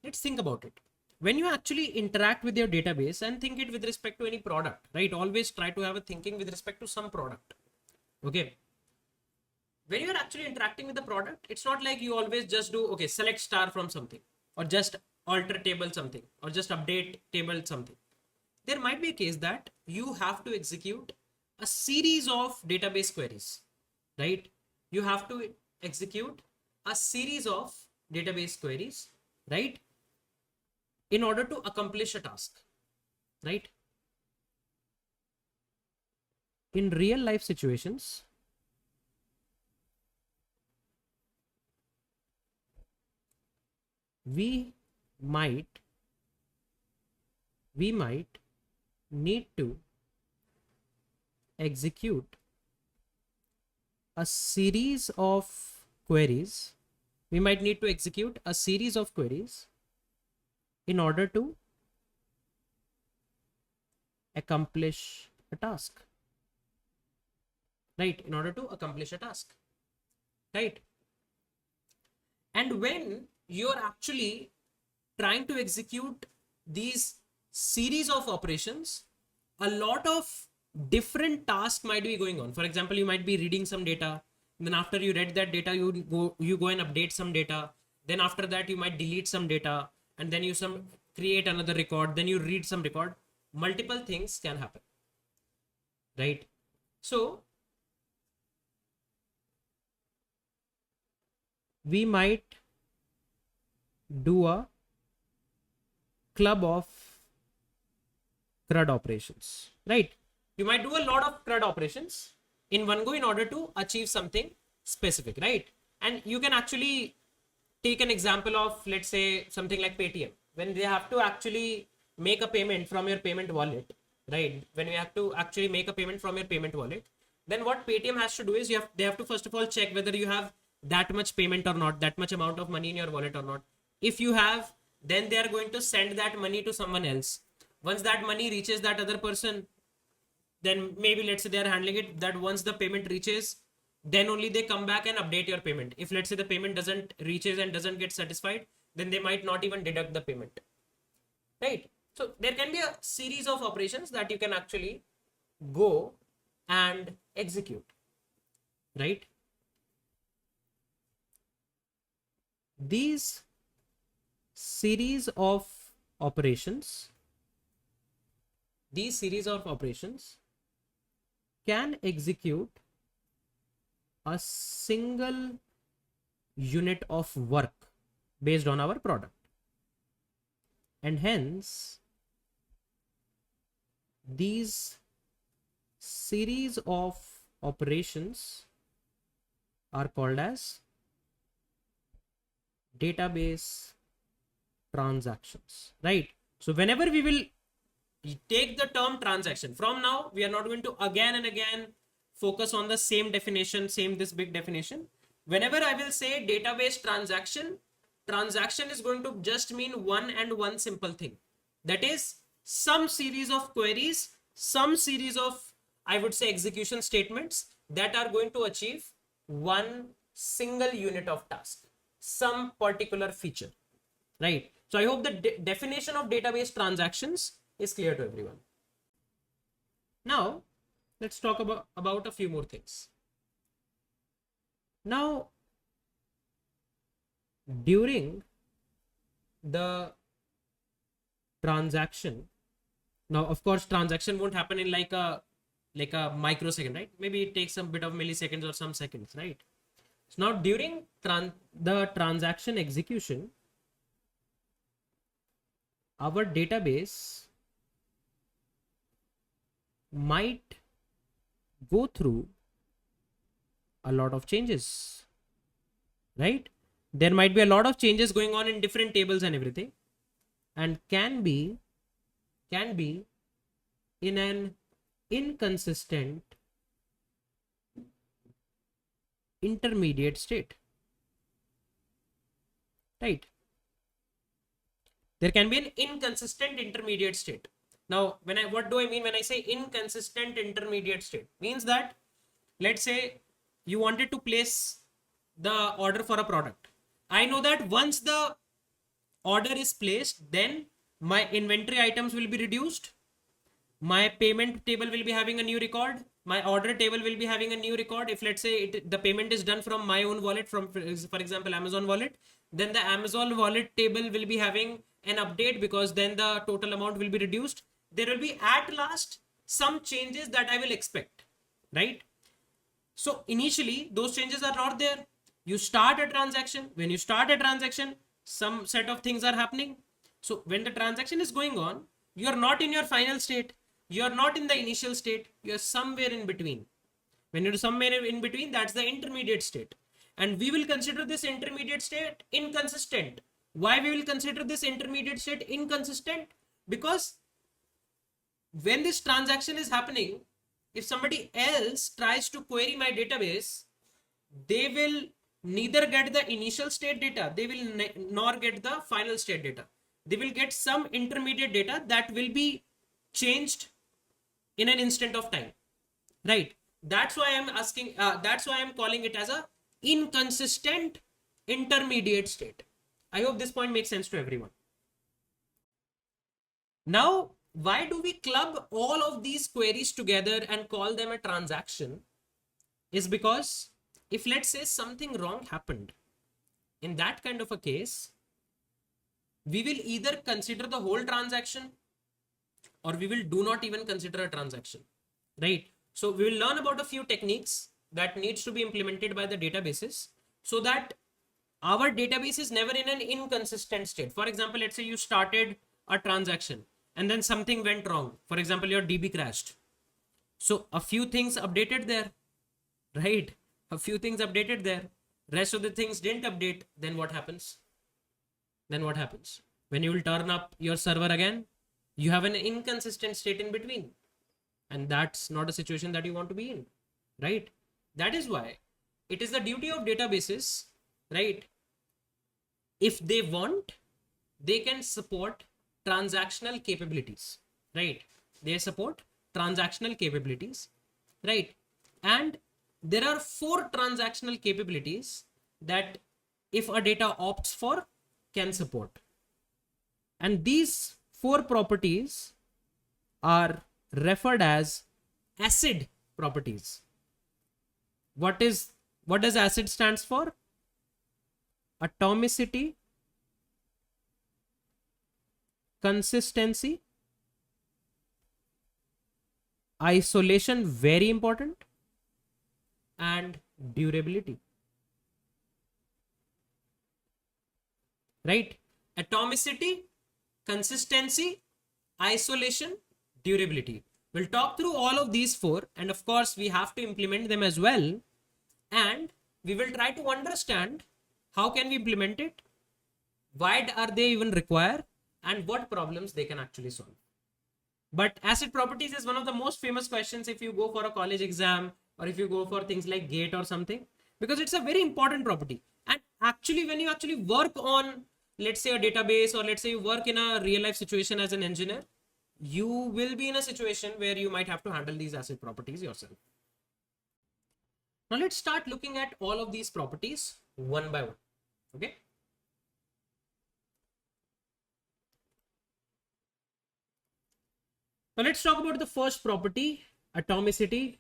let's think about it. When you actually interact with your database and think it with respect to any product, right? Always try to have a thinking with respect to some product. Okay. When you're actually interacting with the product, it's not like you always just do, okay, select star from something, or just alter table something, or just update table something. There might be a case that you have to execute a series of database queries, right? You have to execute a series of database queries, right? In order to accomplish a task, right? In real life situations, we might need to execute a series of queries. We might need to execute a series of queries in order to accomplish a task, right? In order to accomplish a task, right? And when you're actually trying to execute these series of operations, a lot of different tasks might be going on. For example, you might be reading some data. Then after you read that data, you go and update some data. Then after that, you might delete some data, and then you create another record. Then you read some record. Multiple things can happen, right? So we might do a club of CRUD operations, right? You might do a lot of CRUD operations in one go in order to achieve something specific, right? And you can actually take an example of, let's say, something like Paytm. When they have to actually make a payment from your payment wallet, right? When you have to actually make a payment from your payment wallet, then what Paytm has to do is they have to first of all check whether you have that much payment or not, that much amount of money in your wallet or not. If you have, then they are going to send that money to someone else. Once that money reaches that other person, then maybe let's say they are handling it that once the payment reaches, then only they come back and update your payment. If let's say the payment doesn't reaches and doesn't get satisfied, then they might not even deduct the payment, right? So there can be a series of operations that you can actually go and execute, right? These series of operations can execute a single unit of work based on our product, and hence these series of operations are called as database transactions, right? So whenever we will take the term transaction, from now we are not going to again and again focus on the same definition, this big definition. Whenever I will say database transaction is going to just mean one simple thing, that is some series of queries, some series of, I would say, execution statements that are going to achieve one single unit of task, some particular feature, right? So I hope the definition of database transactions is clear to everyone. Now let's talk about a few more things. Now, during the transaction, now of course transaction won't happen in like a microsecond, right? Maybe it takes a bit of milliseconds or some seconds, right? So now during the transaction execution, our database might go through a lot of changes, right? There might be a lot of changes going on in different tables and everything, and can be in an inconsistent intermediate state, right? There can be an inconsistent intermediate state. Now, what do I mean when I say inconsistent intermediate state? Means that, let's say you wanted to place the order for a product. I know that once the order is placed, then my inventory items will be reduced. My payment table will be having a new record. My order table will be having a new record. If let's say the payment is done from my own wallet, from, for example, Amazon wallet, then the Amazon wallet table will be having an update, because then the total amount will be reduced. There will be at last some changes that I will expect, right? So initially those changes are not there. You start a transaction. When you start a transaction, some set of things are happening. So when the transaction is going on, you are not in your final state. You are not in the initial state. You are somewhere in between. When you're somewhere in between, that's the intermediate state. And we will consider this intermediate state inconsistent. Why we will consider this intermediate state inconsistent? Because when this transaction is happening, if somebody else tries to query my database, they will neither get the initial state data, they will nor get the final state data. They will get some intermediate data that will be changed in an instant of time, right? That's why I'm asking, that's why I'm calling it as a inconsistent intermediate state. I hope this point makes sense to everyone. Now, why do we club all of these queries together and call them a transaction? Is because if, let's say, something wrong happened, in that kind of a case, we will either consider the whole transaction or we will do not even consider a transaction, right? So we will learn about a few techniques that needs to be implemented by the databases so that our database is never in an inconsistent state. For example, let's say you started a transaction and then something went wrong. For example, your DB crashed. So a few things updated there, right? A few things updated there. Rest of the things didn't update. Then what happens? Then what happens? When you will turn up your server again, you have an inconsistent state in between. And that's not a situation that you want to be in, right? That is why it is the duty of databases, right? If they want, they can support transactional capabilities, right? They support transactional capabilities, right? And there are 4 transactional capabilities that if a data opts for, can support. And these 4 properties are referred as ACID properties. What does ACID stands for? Atomicity, consistency, isolation, very important, and durability, right? Atomicity, consistency, isolation, durability. We'll talk through all of these 4, and of course we have to implement them as well, and we will try to understand how can we implement it, why are they even required, and what problems they can actually solve. But ACID properties is one of the most famous questions if you go for a college exam or if you go for things like GATE or something, because it's a very important property. And actually, when you actually work on, let's say, a database, or let's say you work in a real life situation as an engineer, you will be in a situation where you might have to handle these ACID properties yourself. Now let's start looking at all of these properties one by one. Okay. Now let's talk about the first property, atomicity,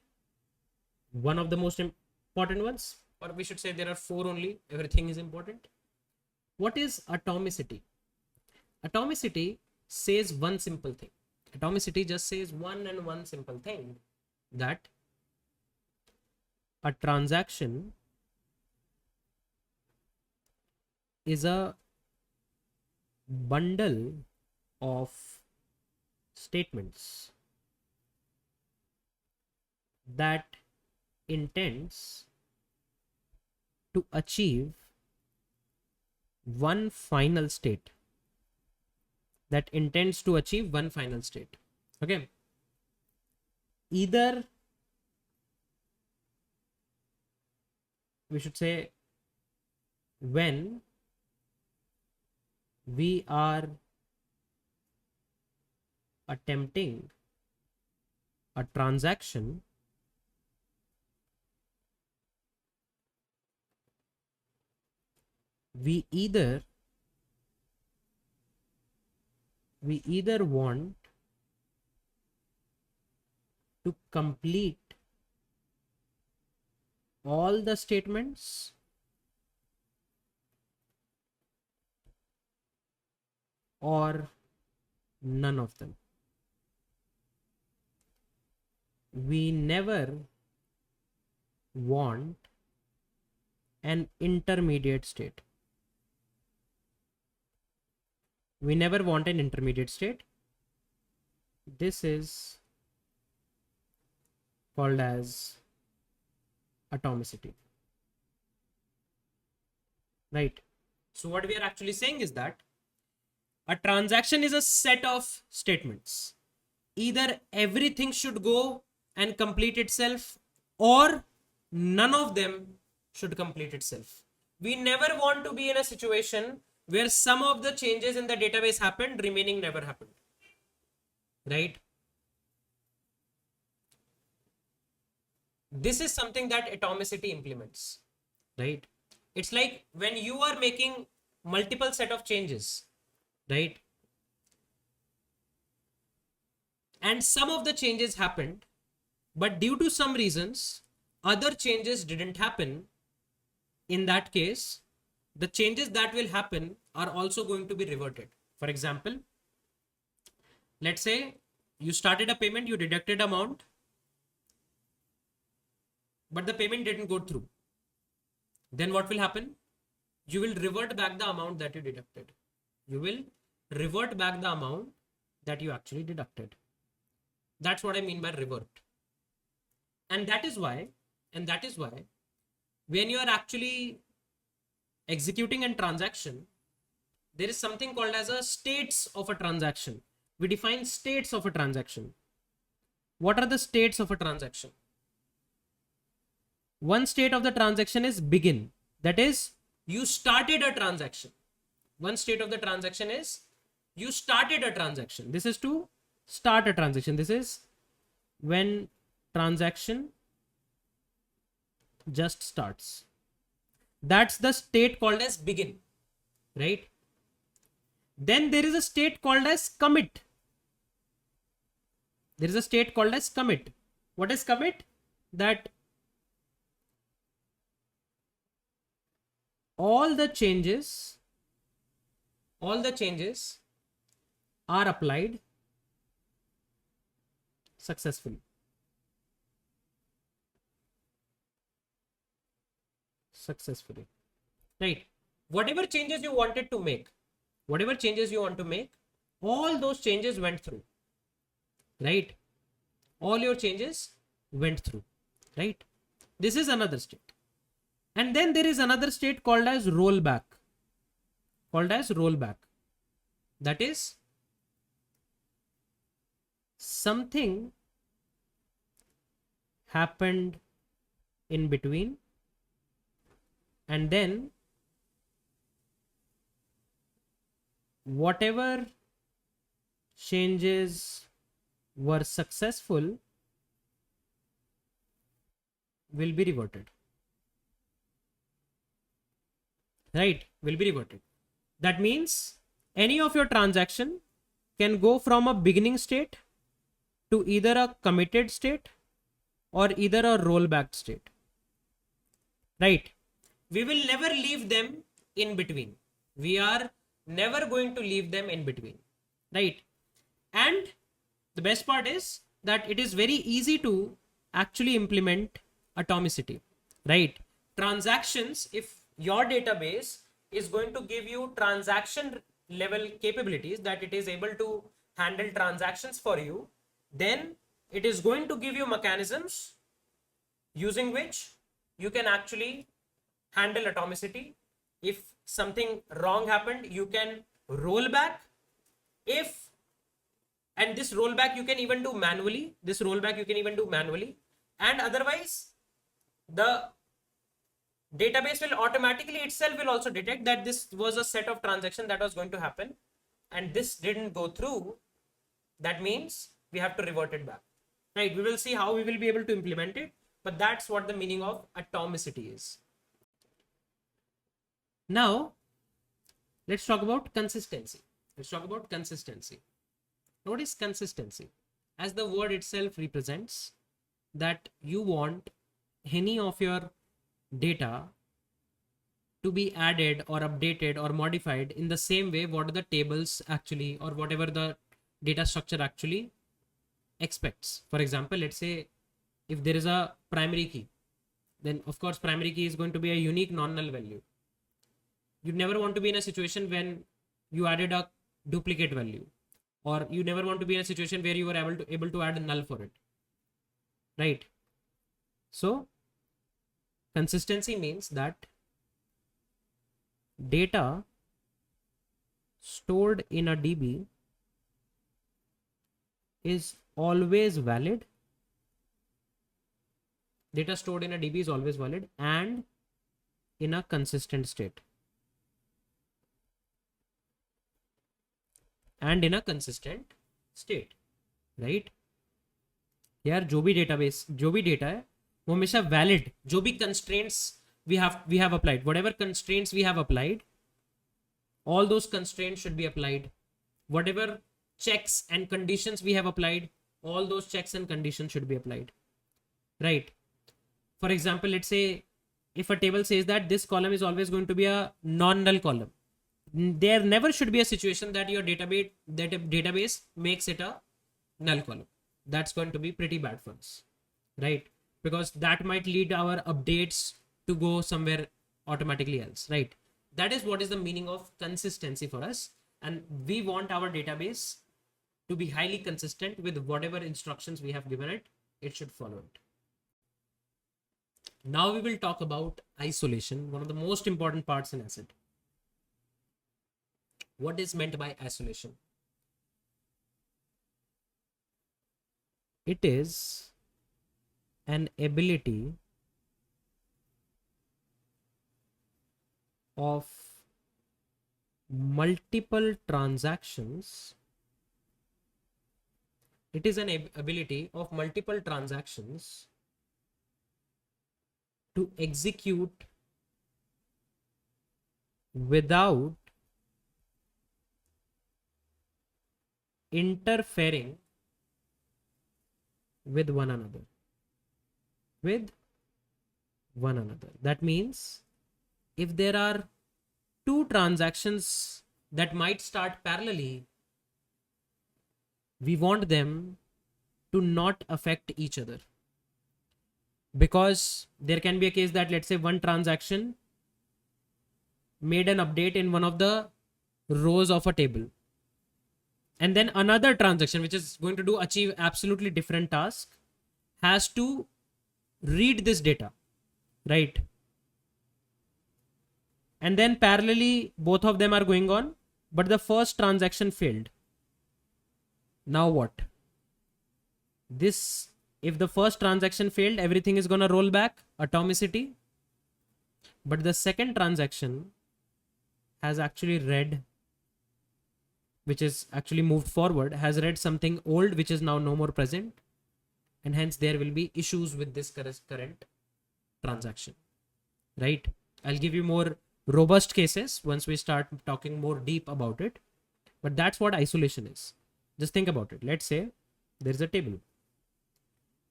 one of the most important ones, or we should say there are 4 only, everything is important. What is atomicity? Atomicity says one simple thing. Atomicity just says one simple thing, that a transaction is a bundle of statements that intends to achieve one final state. Okay. Either we should say when we are attempting a transaction we either want to complete all the statements or none of them. We never want an intermediate state. This is called as atomicity, right? So what we are actually saying is that a transaction is a set of statements. Either everything should go and complete itself, or none of them should complete itself. We never want to be in a situation where some of the changes in the database happened, remaining never happened, right? This is something that atomicity implements, right? It's like when you are making multiple set of changes, right? And some of the changes happened, but due to some reasons, other changes didn't happen. In that case, the changes that will happen are also going to be reverted. For example, let's say you started a payment, you deducted amount, but the payment didn't go through. Then what will happen? You will revert back the amount that you deducted. You will revert back the amount that you actually deducted. That's what I mean by revert. And that is why when you are actually executing a transaction, there is something called as a states of a transaction. We define states of a transaction. What are the states of a transaction? One state of the transaction is begin. That is, you started a transaction. One state of the transaction is you started a transaction. This is to start a transaction. This is when transaction just starts. That's the state called as begin, right? Then there is a state called as commit. There is a state called as commit. What is commit? That all the changes are applied successfully. Right? Whatever changes you wanted to make, all those changes went through. Right? All your changes went through. Right? This is another state. And then there is another state called as rollback. That is, something happened in between, and then whatever changes were successful will be reverted. Right? Will be reverted. That means any of your transaction can go from a beginning state to either a committed state or either a rollback state. Right? We will never leave them in between. We are never going to leave them in between. Right? And the best part is that it is very easy to actually implement Atomicity. Right? Transactions, if your database is going to give you transaction level capabilities, that it is able to handle transactions for you, then it is going to give you mechanisms using which you can actually handle Atomicity. If something wrong happened, you can roll back. And this rollback you can even do manually. And otherwise, the database will automatically itself will also detect that this was a set of transaction that was going to happen and this didn't go through. That means we have to revert it back. Right? We will see how we will be able to implement it, but that's what the meaning of Atomicity is. Now, let's talk about consistency. What is consistency? As the word itself represents, that you want any of your data to be added or updated or modified in the same way what the tables actually, or whatever the data structure actually expects. For example, let's say if there is a primary key, then of course primary key is going to be a unique non-null value. You never want to be in a situation when you added a duplicate value, or you never want to be in a situation where you were able to add a null for it. Right? So consistency means that data stored in a DB is always valid. Data stored in a DB is always valid and in a consistent state. Right? यार जो भी data है वो हमेशा valid, जो भी constraints we have applied, whatever constraints we have applied, all those constraints should be applied. Whatever checks and conditions we have applied, all those checks and conditions should be applied, right? For example, let's say if a table says that this column is always going to be a non-null column, there never should be a situation that your database makes it a null column. That's going to be pretty bad for us, right? Because that might lead our updates to go somewhere automatically else, right? That is what is the meaning of consistency for us. And we want our database to be highly consistent with whatever instructions we have given it. It should follow it. Now we will talk about isolation, one of the most important parts in ACID. What is meant by isolation? It is an ability of multiple transactions. It is an ability of multiple transactions to execute without interfering with one another. That means if there are two transactions that might start parallelly, we want them to not affect each other. Because there can be a case that, let's say, one transaction made an update in one of the rows of a table, and then another transaction which is going to achieve absolutely different task has to read this data, right? And then parallelly both of them are going on, but the first transaction failed. Now what? If the first transaction failed, everything is gonna roll back, atomicity. But the second transaction has actually read, which is actually moved forward, has read something old which is now no more present, and hence there will be issues with this current transaction, right? I'll give you more robust cases once we start talking more deep about it, but that's what isolation is. Just think about it. Let's say there's a table.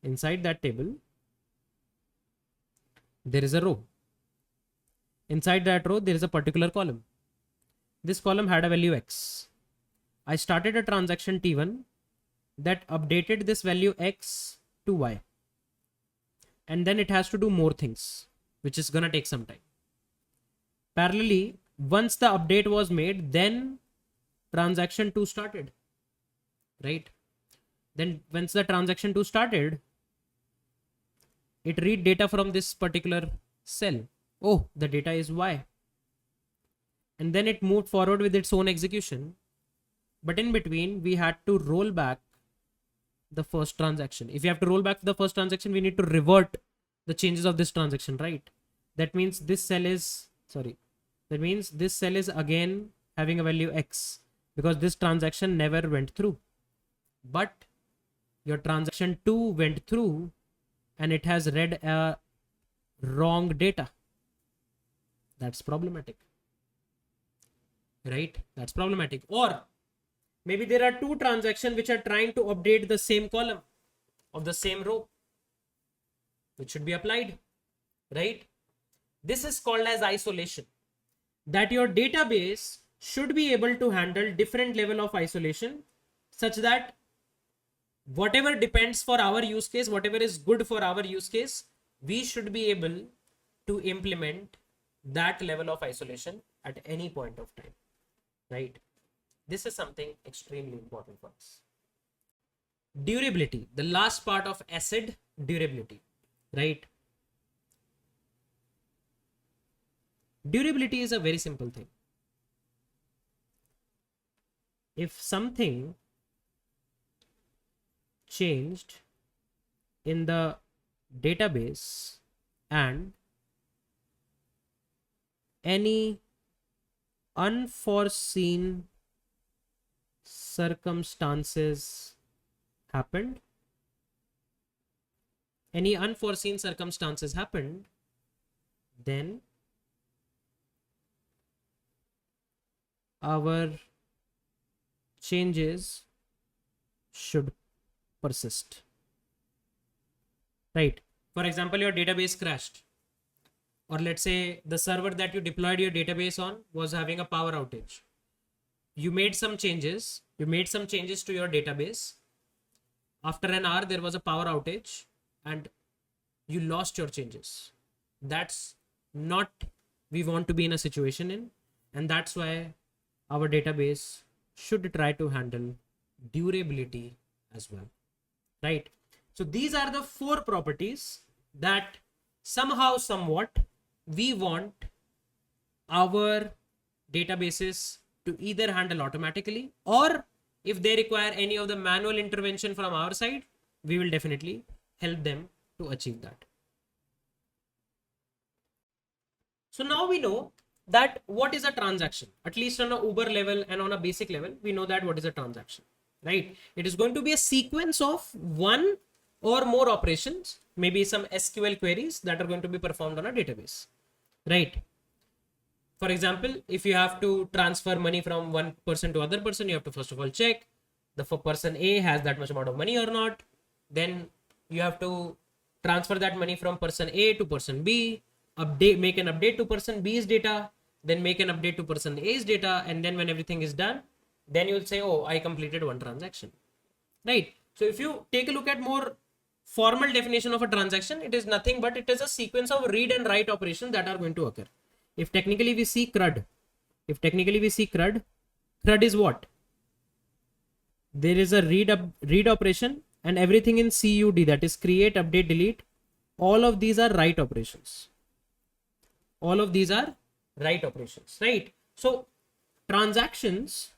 Inside that table, there is a row. Inside that row, there is a particular column. This column had a value X. I started a transaction T1 that updated this value X to Y. And then it has to do more things, which is going to take some time. Parallelly, once the update was made, then transaction 2 started, right? Then once the transaction 2 started, it read data from this particular cell. Oh, the data is Y. And then it moved forward with its own execution. But in between, we had to roll back the first transaction. If you have to roll back the first transaction, we need to revert the changes of this transaction, right? That means this cell is, again having a value X because this transaction never went through. But your transaction 2 went through and it has read a wrong data. That's problematic, right? That's problematic. Or maybe there are two transactions which are trying to update the same column of the same row, which should be applied, right? This is called as isolation. That your database should be able to handle different level of isolation such that whatever depends for our use case, whatever is good for our use case, we should be able to implement that level of isolation at any point of time, right? This is something extremely important for us. Durability, the last part of ACID, durability, right? Durability is a very simple thing. If something changed in the database and any unforeseen circumstances happened, then our changes should persist, right? For example, your database crashed, or let's say the server that you deployed your database on was having a power outage. You made some changes to your database. After an hour, there was a power outage and you lost your changes. That's not we want to be in a situation in, and that's why our database should try to handle durability as well, right? So these are the 4 properties that somehow, somewhat, we want our databases to either handle automatically, or if they require any of the manual intervention from our side, we will definitely help them to achieve that. So now we know that what is a transaction, at least on a Uber level and on a basic level, we know that what is a transaction, right? It is going to be a sequence of one or more operations, maybe some SQL queries that are going to be performed on a database, right? For example, if you have to transfer money from one person to other person, you have to first of all check the person A has that much amount of money or not. Then you have to transfer that money from person A to person B, make an update to person B's data, then make an update to person A's data, and then when everything is done, then you'll say, oh, I completed one transaction, right? So if you take a look at more formal definition of a transaction, it is nothing but it is a sequence of read and write operations that are going to occur. If technically we see CRUD, CRUD is what? There is a read operation, and everything in CUD, that is create, update, delete. All of these are write operations. Right? So transactions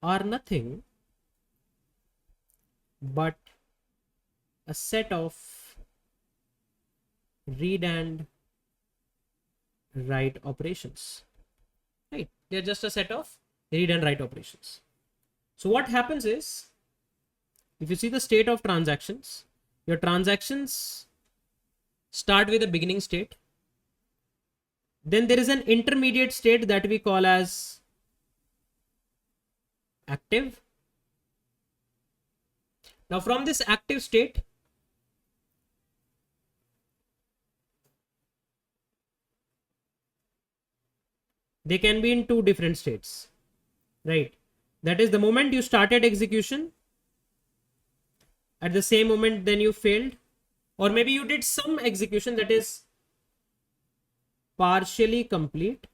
are nothing but a set of read and write operations, right? They're just a set of read and write operations. So what happens is, if you see the state of transactions, your transactions start with a beginning state. Then there is an intermediate state that we call as active. Now from this active state, they can be in 2 different states, right? That is the moment you started execution, at the same moment then you failed, or maybe you did some execution that is partially complete,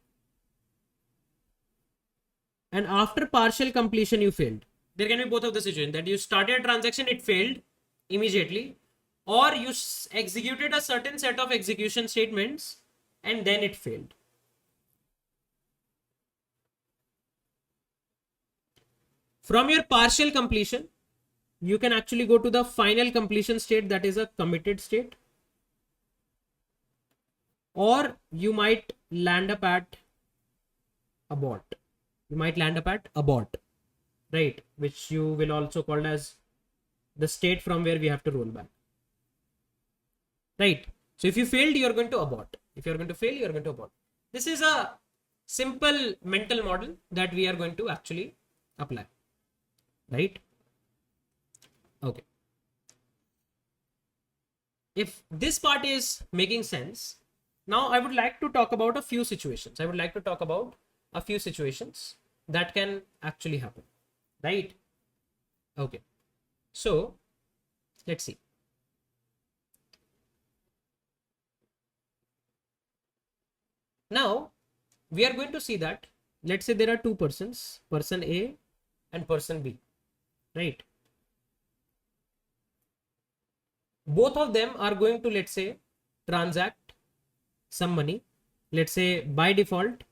and after partial completion you failed. There can be both of the situation, that you started a transaction, it failed immediately, or you executed a certain set of execution statements and then it failed. From your partial completion, you can actually go to the final completion state, that is a committed state, or you might land up at abort. Right? Which you will also call as the state from where we have to roll back. Right? So if you failed, you're going to abort. If you're going to fail, you're going to abort. This is a simple mental model that we are going to actually apply. Right? Okay. If this part is making sense, now I would like to talk about a few situations. That can actually happen. Right? Okay. So let's see. Now we are going to see that, let's say there are 2 persons, person A and person B, right? Both of them are going to, let's say, transact some money. Let's say by default,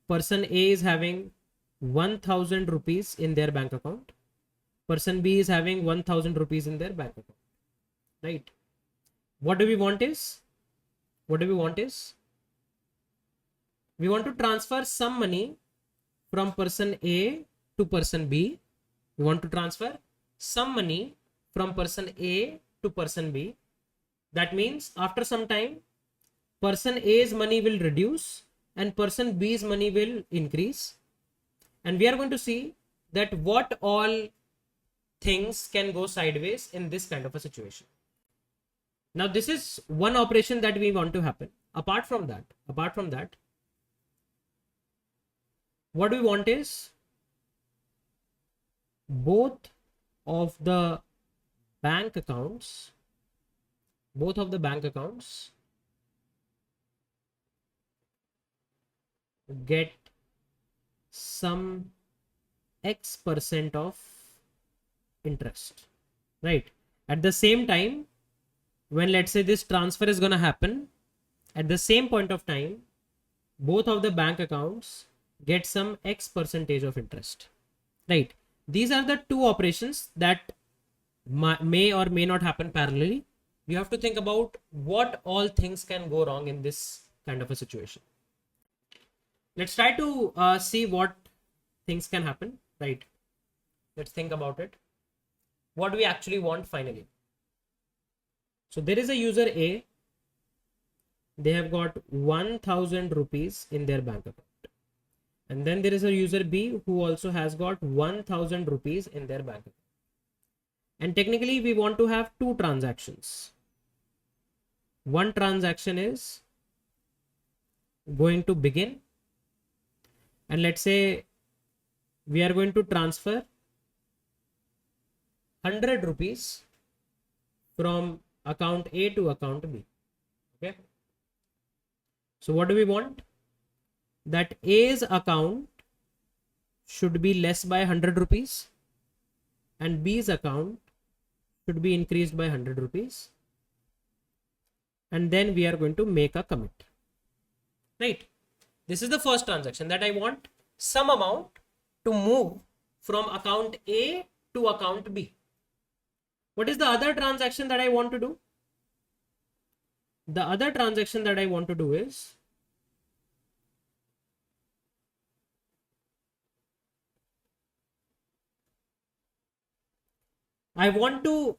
person A is having 1000 rupees in their bank account. Person B is having 1000 rupees in their bank account, right? What do we want is, we want to transfer some money from person A to person B. We want to transfer some money from person A to person B. That means after some time, person A's money will reduce and person B's money will increase. And we are going to see that what all things can go sideways in this kind of a situation. Now, this is one operation that we want to happen. Apart from that, what we want is both of the bank accounts get some X% of interest, right? At the same time, when let's say this transfer is going to happen, at the same point of time, both of the bank accounts get some X percentage of interest, right? These are the two operations that may or may not happen parallelly. You have to think about what all things can go wrong in this kind of a situation. Let's try to see what things can happen, right? Let's think about it. What we actually want finally. So there is a user A. They have got 1000 rupees in their bank account. And then there is a user B who also has got 1000 rupees in their bank account. And technically we want to have two transactions. One transaction is going to begin. And let's say we are going to transfer 100 rupees from account A to account B. Okay. So what do we want? That A's account should be less by 100 rupees and B's account should be increased by 100 rupees. And then we are going to make a commit, right? This is the first transaction that I want some amount to move from account A to account B. What is the other transaction that I want to do? The other transaction that I want to do is I want to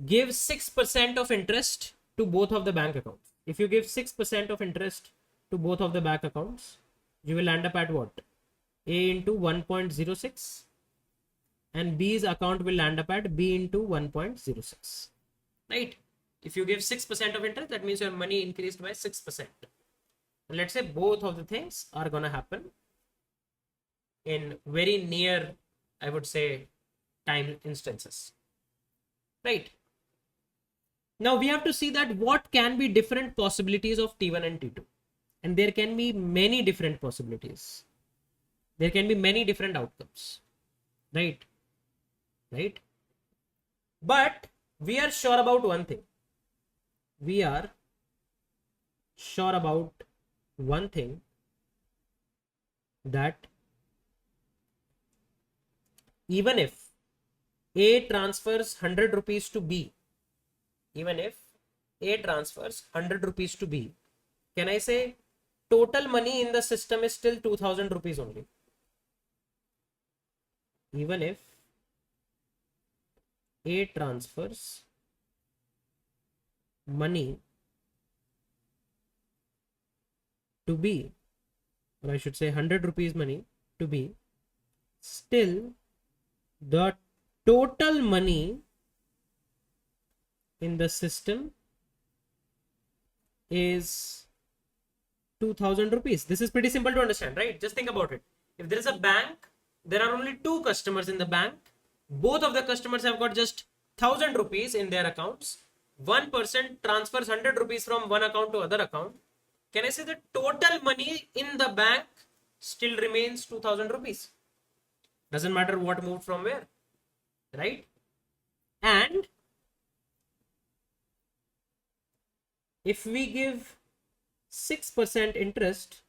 give 6% of interest to both of the bank accounts. If you give 6% of interest to both of the bank accounts, you will end up at what? A into 1.06 and B's account will land up at B into 1.06, right? If you give 6% of interest, that means your money increased by 6%. And let's say both of the things are going to happen in very near, I would say, time instances, right? Now we have to see that what can be different possibilities of T1 and T2. And there can be many different possibilities. There can be many different outcomes, right? Right? But we are sure about one thing. We are sure about one thing, that even if A transfers 100 rupees to B, even if A transfers 100 rupees to B, can I say total money in the system is still 2000 rupees only? Even if A transfers money to B, or I should say 100 rupees money to B, still the total money in the system is 2000 rupees. This is pretty simple to understand, right? Just think about it. If there is a bank, there are only two customers in the bank. Both of the customers have got just 1000 rupees in their accounts. One person transfers 100 rupees from one account to other account. Can I say the total money in the bank still remains 2000 rupees? Doesn't matter what moved from where, right? And if we give 6% interest,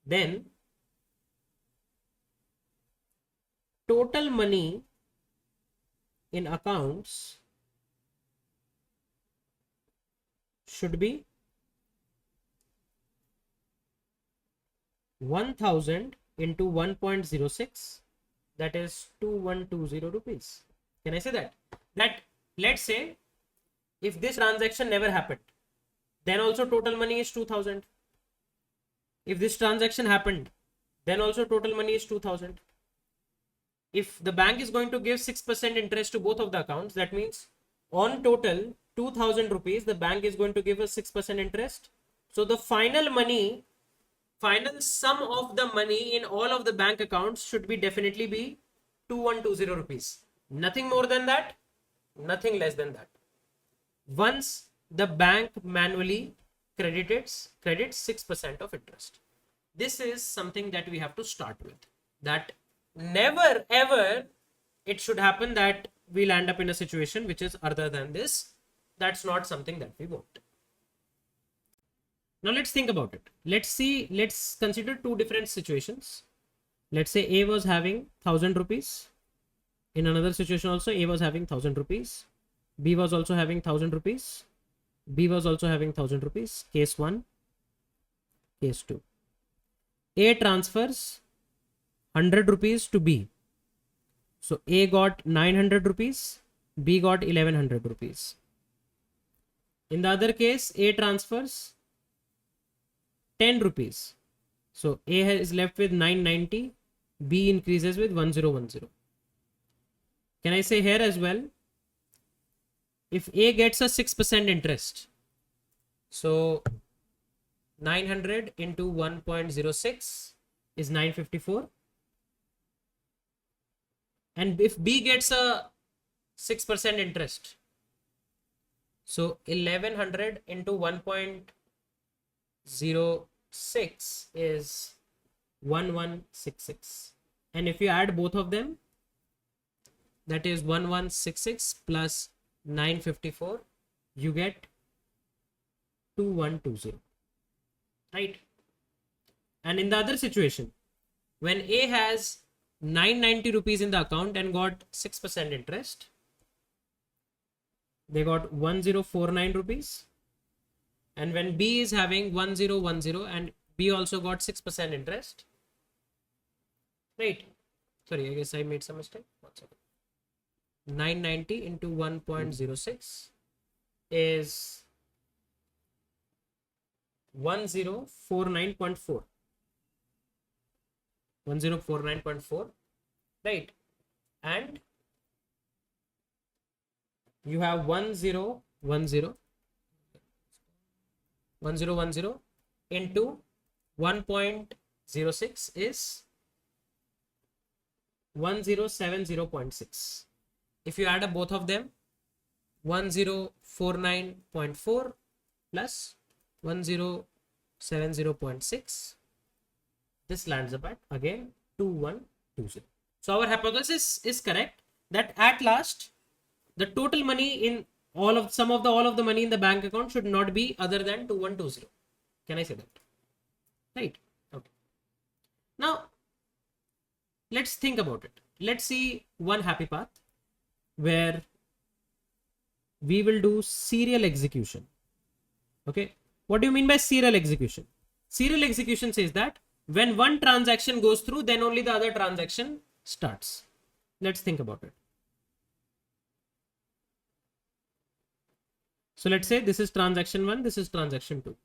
then total money in accounts should be 1000 into 1.06, that is 2120 rupees. Can I say that? That let's say if this transaction never happened, then also total money is 2000. If this transaction happened, then also total money is 2000. If the bank is going to give 6% interest to both of the accounts, that means on total 2000 rupees, the bank is going to give us 6% interest. So the final sum of the money in all of the bank accounts should be definitely be 2120 rupees. Nothing more than that, nothing less than that. Once the bank manually credits 6% of interest. This is something that we have to start with. That never ever it should happen that we'll end up in a situation which is other than this. That's not something that we want. Now let's think about it. Let's consider two different situations. Let's say A was having 1000 rupees. In another situation also, A was having 1000 rupees. B was also having 1000 rupees. B was also having 1000 rupees. Case 1, case 2. A transfers 100 rupees to B. So A got 900 rupees. B got 1100 rupees. In the other case, A transfers 10 rupees. So A is left with 990. B increases with 1010. Can I say here as well? If A gets a 6% interest, so 900 into 1.06 is 954. And if B gets a 6% interest, so 1100 into 1.06 is 1166. And if you add both of them, that is 1166 plus 954, you get 2120, right? And in the other situation, when A has 990 rupees in the account and got 6% interest, they got 1049 rupees. And when B is having 1010 and B also got 6% interest, right? Sorry, I guess I made some mistake. 1 second. 990 into 1.06 is 1049.4. 1049.4, right? And you have 1010 into 1.06 is 1070.6. If you add up both of them, 1049.4 plus 1070.6, this lands up at again 2120. So our hypothesis is correct that at last the total money in all of the money in the bank account should not be other than 2120. Can I say that? Right. Okay. Now let's think about it. Let's see one happy path where we will do serial execution. Okay. What do you mean by serial execution? Serial execution says that when one transaction goes through, then only the other transaction starts. Let's think about it. So let's say this is transaction 1, this is transaction 2.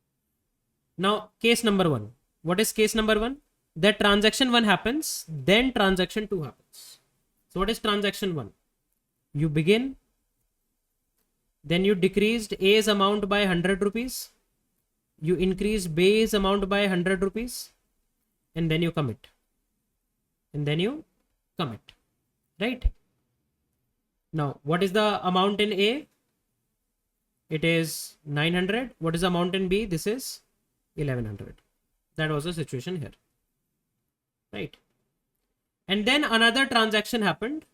Now case number 1. What is case number 1? That transaction 1 happens, then transaction 2 happens. So what is transaction 1? You begin, then you decreased A's amount by 100 rupees. You increased B's amount by 100 rupees. And then you commit. Right? Now, what is the amount in A? It is 900. What is the amount in B? This is 1100. That was the situation here. Right? And then another transaction happened.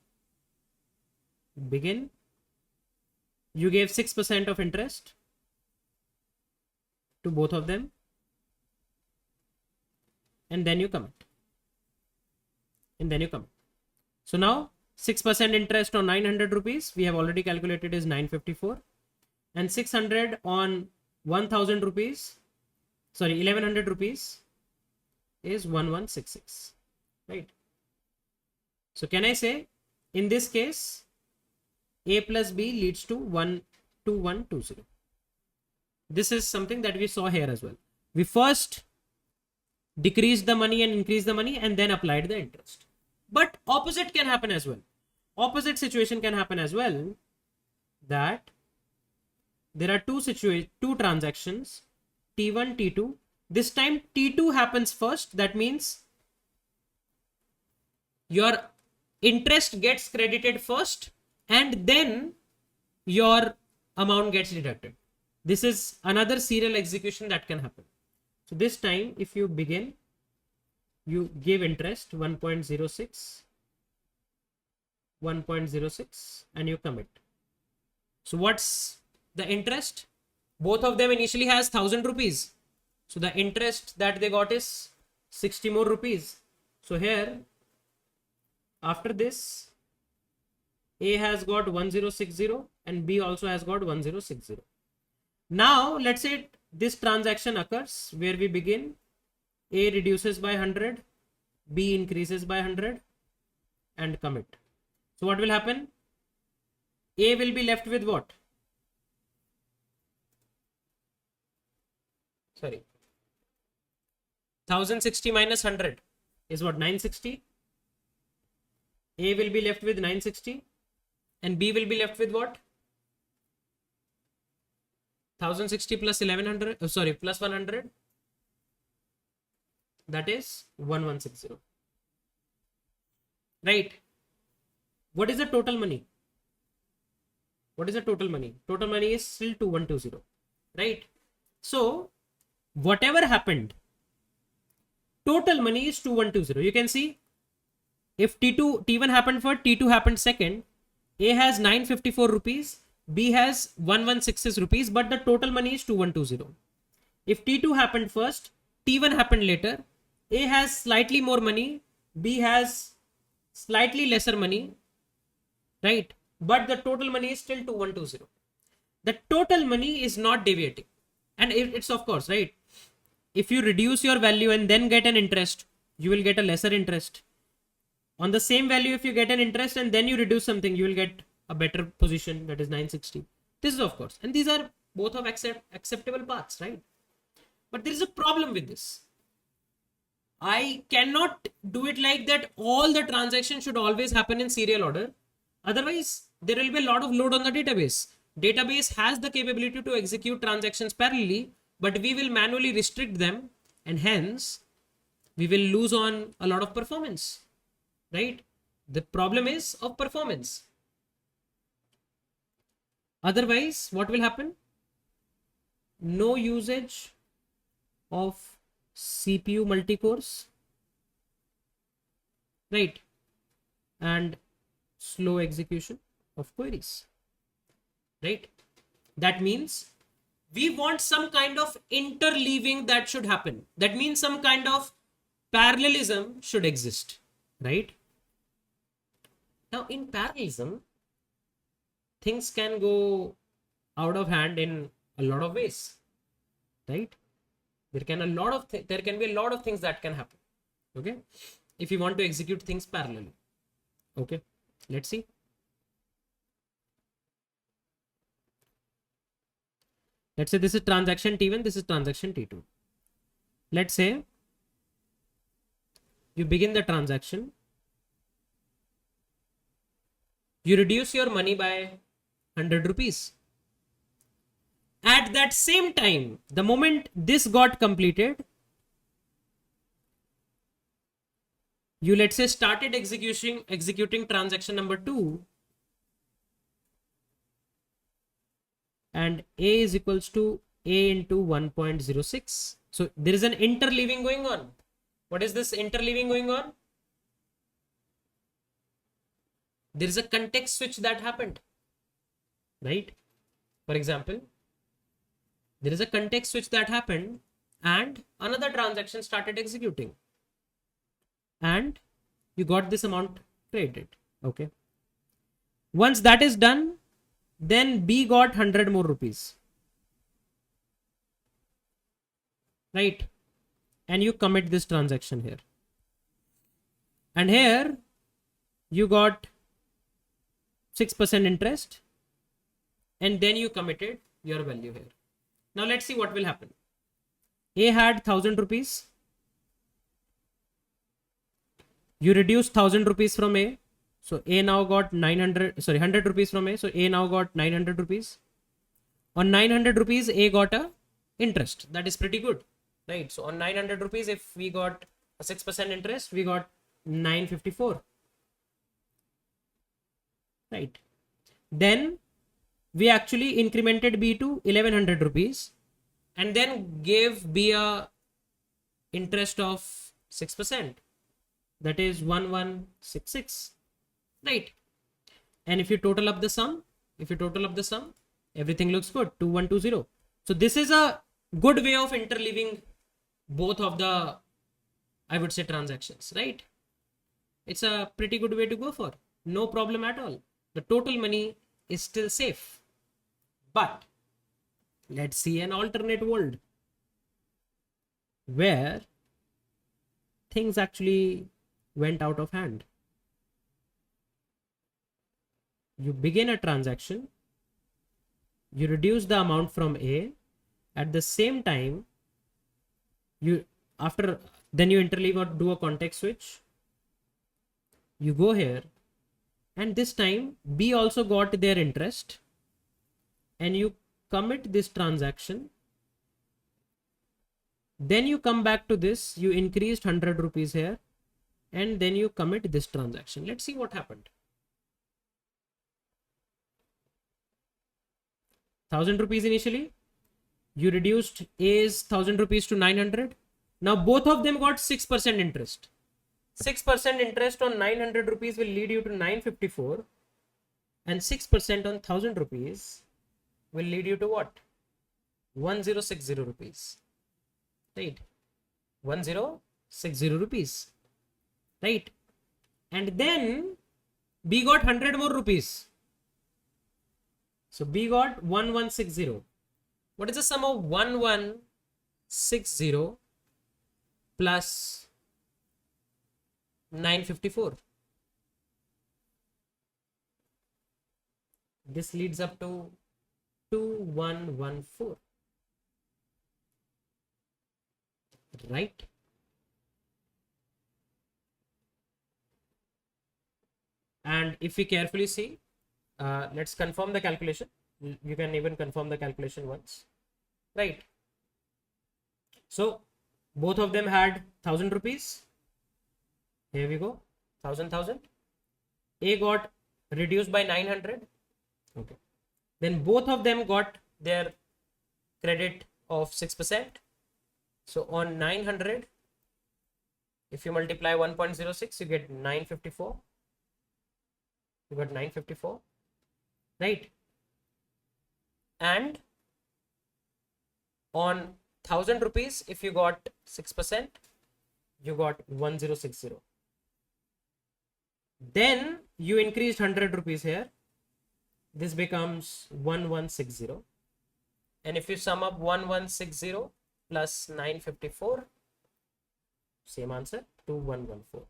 Begin. You gave 6% of interest to both of them. And then you commit. So now 6% interest on 900 rupees, we have already calculated is 954. And 600 on 1000 rupees, sorry, 1100 rupees is 1166, right? So can I say in this case, A plus B leads to 12120. This is something that we saw here as well. We first decreased the money and increased the money and then applied the interest. But opposite can happen as well. Opposite situation can happen as well, that there are two transactions, T1, T2. This time T2 happens first. That means your interest gets credited first and then your amount gets deducted. This is another serial execution that can happen. So this time, if you begin, you give interest 1.06, 1.06, and you commit. So what's the interest? Both of them initially has 1000 rupees. So the interest that they got is 60 more rupees. So here, after this, A has got 1060 and B also has got 1060. Now, let's say this transaction occurs where we begin, A reduces by 100, B increases by 100, and commit. So what will happen? A will be left with what? Sorry. 1060 minus 100 is what? 960. A will be left with 960 and B will be left with what? 1060 plus 1100, plus 100. That is 1160. Right. What is the total money? What is the total money? Total money is still 2120. Right. So whatever happened, total money is 2120. You can see if T1 happened first, T2 happened second, A has 954 rupees, B has 116 rupees, but the total money is 2120. If T2 happened first, T1 happened later, A has slightly more money, B has slightly lesser money, right? But the total money is still 2120. The total money is not deviating. And it's of course, right? If you reduce your value and then get an interest, you will get a lesser interest. On the same value, if you get an interest and then you reduce something, you will get a better position, that is 960. This is of course, and these are both of acceptable paths, right? But there is a problem with this. I cannot do it like that. All the transactions should always happen in serial order. Otherwise, there will be a lot of load on the database. Database has the capability to execute transactions parallelly, but we will manually restrict them, and hence we will lose on a lot of performance, right? The problem is of performance. Otherwise, what will happen? No usage of CPU multi-cores, right? And slow execution of queries, right? That means we want some kind of interleaving that should happen. That means some kind of parallelism should exist, right? Now, in parallelism, things can go out of hand in a lot of ways, right? There can be a lot of things that can happen, okay, if you want to execute things parallelly. Okay, let's see. Let's say this is transaction T1, this is transaction T2. Let's say you begin the transaction, you reduce your money by 100 rupees. At that same time, the moment this got completed, you, let's say, started executing transaction number 2, and A is equals to A into 1.06. So there is an interleaving going on. What is this interleaving going on? There is a context switch that happened, right? For example, there is a context switch that happened and another transaction started executing and you got this amount credited. Okay. Once that is done, then B got 100 more rupees, right? And you commit this transaction here. And here you got 6% interest, and then you committed your value here. Now let's see what will happen. A had 1000 rupees. You reduce 1000 rupees from A. So A now got 100 rupees from A. So A now got 900 rupees. On 900 rupees, A got a interest. That is pretty good, right? So on 900 rupees, if we got a 6% interest, we got 954, right? Then we actually incremented B to 1100 rupees and then gave B a interest of 6%. That is 1166, right? And if you total up the sum, everything looks good, 2120. So this is a good way of interleaving both of the, I would say, transactions, right? It's a pretty good way to go for. No problem at all. The total money is still safe. But let's see an alternate world where things actually went out of hand. You begin a transaction, you reduce the amount from A, at the same time, you interleave or do a context switch. You go here, and this time B also got their interest, and you commit this transaction. Then you come back to this, you increased 100 rupees here, and then you commit this transaction. Let's see what happened. 1000 rupees initially. You reduced A's 1000 rupees to 900. Now both of them got 6% interest. 6% interest on 900 rupees will lead you to 954. And 6% on 1000 rupees will lead you to what? 1060 rupees. Right? 1060 rupees. Right? And then B got 100 more rupees. So B got 1160. What is the sum of 1160 plus 954? This leads up to 2114. Right? And if we carefully see, let's confirm the calculation. You can even confirm the calculation once, right? So both of them had 1000 rupees. Here we go, 1000. A got reduced by 900. Okay. Then both of them got their credit of 6%. So on 900, if you multiply 1.06, you get 954. You got 954, right? And on 1000 rupees, if you got 6%, you got 1060. Then you increased 100 rupees here. This becomes 1160. And if you sum up 1160 plus 954, same answer, 2114.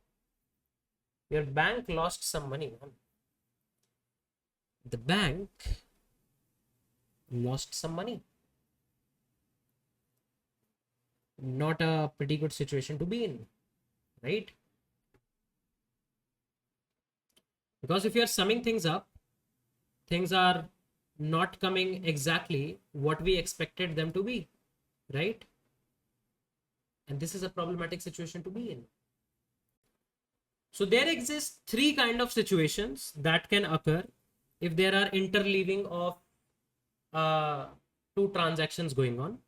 Your bank lost some money. The bank lost some money. Not a pretty good situation to be in, right? Because if you're summing things up, things are not coming exactly what we expected them to be, right? And this is a problematic situation to be in. So there exist three kind of situations that can occur if there are interleaving of two transactions going on.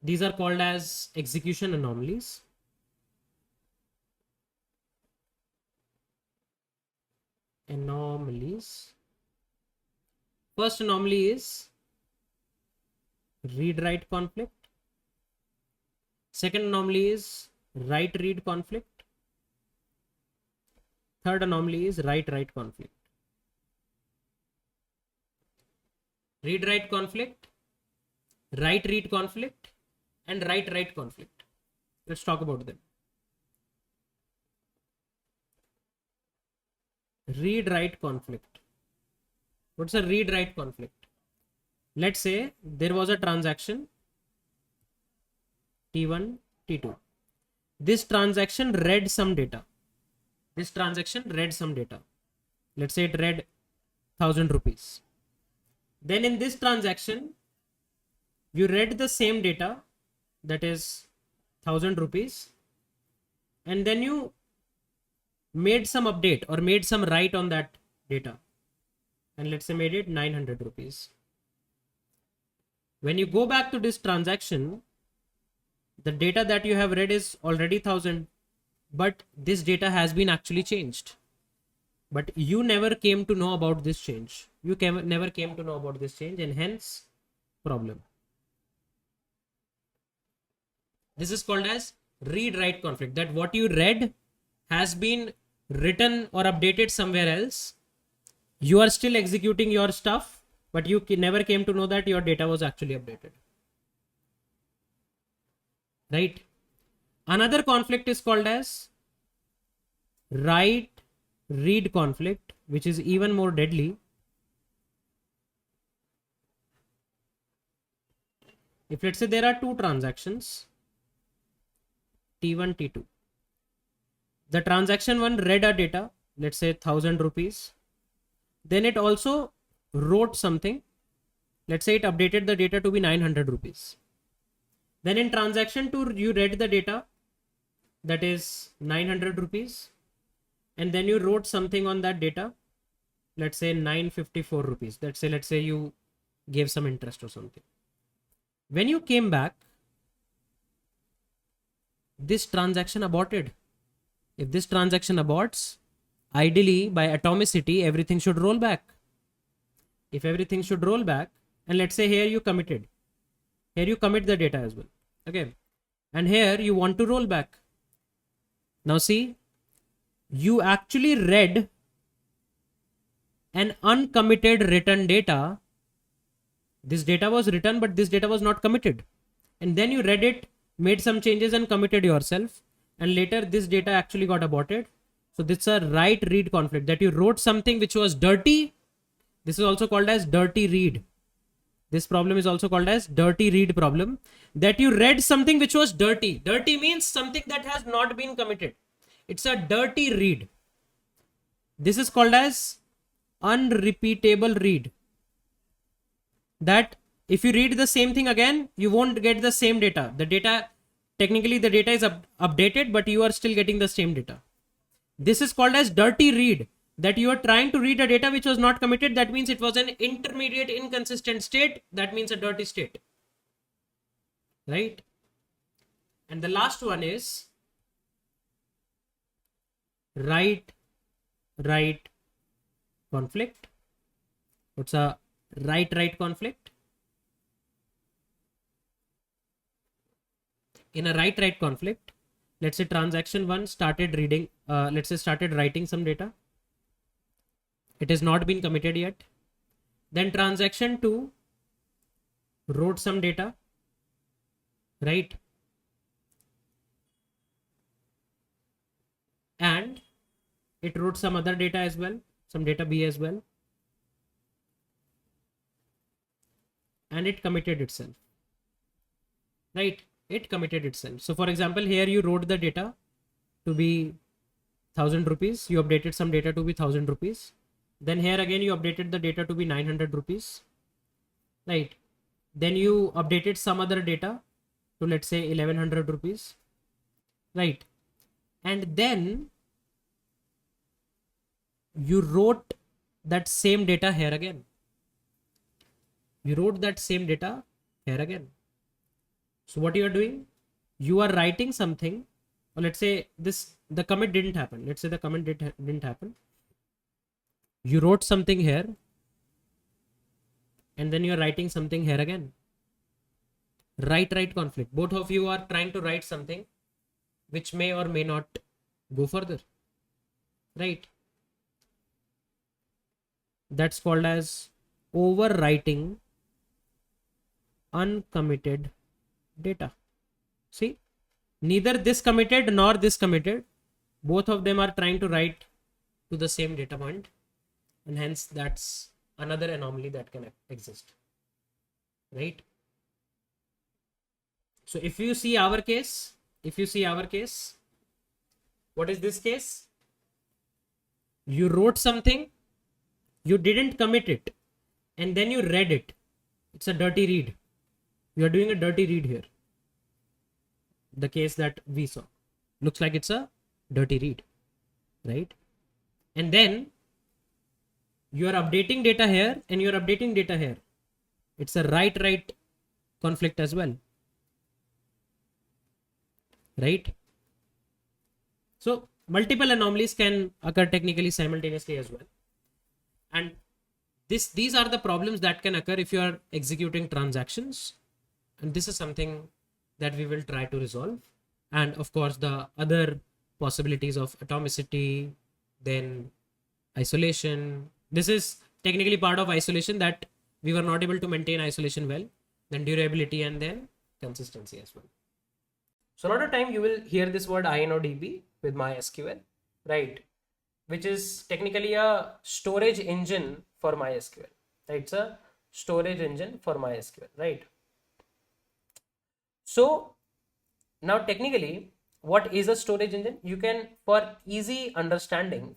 These are called as execution anomalies. First anomaly is read-write conflict. Second anomaly is write-read conflict. Third anomaly is write-write conflict. Read-write conflict, write-read conflict, and write-write conflict. Let's talk about them. read write conflict. What's a read write conflict? Let's say there was a transaction T1, T2. This transaction read some data. Let's say it read 1,000 rupees. Then in this transaction, you read the same data, that is 1,000 rupees, and then you made some update or made some write on that data, and let's say made it 900 rupees. When you go back to this transaction, the data that you have read is already 1,000, but this data has been actually changed. But you never came to know about this change. Never came to know about this change, and hence problem. This is called as read write conflict, that what you read has been written or updated somewhere else. You are still executing your stuff, but you never came to know that your data was actually updated. Right? Another conflict is called as write read conflict, which is even more deadly. If let's say there are two transactions, T1, T2. The transaction one read a data, let's say 1,000 rupees. Then it also wrote something. Let's say it updated the data to be 900 rupees. Then in transaction 2, you read the data, that is 900 rupees. And then you wrote something on that data, let's say 954 rupees. Let's say you gave some interest or something. When you came back, this transaction aborted. If this transaction aborts, ideally by atomicity, everything should roll back. If everything should roll back, and let's say here you committed, here you commit the data as well. Okay. And here you want to roll back. Now see, you actually read an uncommitted written data. This data was written, but this data was not committed. And then you read it, made some changes and committed yourself. And later this data actually got aborted. So this is a write read conflict, that you wrote something which was dirty. This is also called as dirty read. This problem is also called as dirty read problem, that you read something which was dirty. Dirty means something that has not been committed. It's a dirty read. This is called as unrepeatable read. That if you read the same thing again, you won't get the same data. Technically the data is updated, but you are still getting the same data. This is called as dirty read, that you are trying to read a data which was not committed. That means it was an intermediate inconsistent state. That means a dirty state. Right? And the last one is write conflict. What's a write conflict? In a write conflict, let's say transaction 1 started reading, started writing some data. It has not been committed yet. Then transaction 2 wrote some data, right? And it wrote some other data as well, some data B as well. And it committed itself, right? It committed itself. So for example, here you wrote the data to be 1,000 rupees. You updated some data to be 1,000 rupees. Then here again, you updated the data to be 900 rupees, right? Then you updated some other data to, let's say, 1,100 rupees, right? And then you wrote that same data here again. You wrote that same data here again. So what you are doing, you are writing something, or let's say the commit didn't happen. Let's say the commit didn't happen. You wrote something here, and then you're writing something here again. Write conflict. Both of you are trying to write something which may or may not go further, right? That's called as overwriting uncommitted data. See, neither this committed nor this committed. Both of them are trying to write to the same data point, and hence that's another anomaly that can exist, right? So if you see our case, what is this case? You wrote something, you didn't commit it, and then you read it. It's a dirty read. You are doing a dirty read here. The case that we saw looks like it's a dirty read, right? And then you are updating data here and you're updating data here. It's a write conflict as well, right? So multiple anomalies can occur technically simultaneously as well. And these are the problems that can occur if you are executing transactions. And this is something that we will try to resolve. And of course, the other possibilities of atomicity, then isolation. This is technically part of isolation, that we were not able to maintain isolation well, then durability, and then consistency as well. So a lot of time you will hear this word InnoDB with MySQL, right? Which is technically a storage engine for MySQL. It's a storage engine for MySQL, right? So now technically, what is a storage engine? You can, for easy understanding,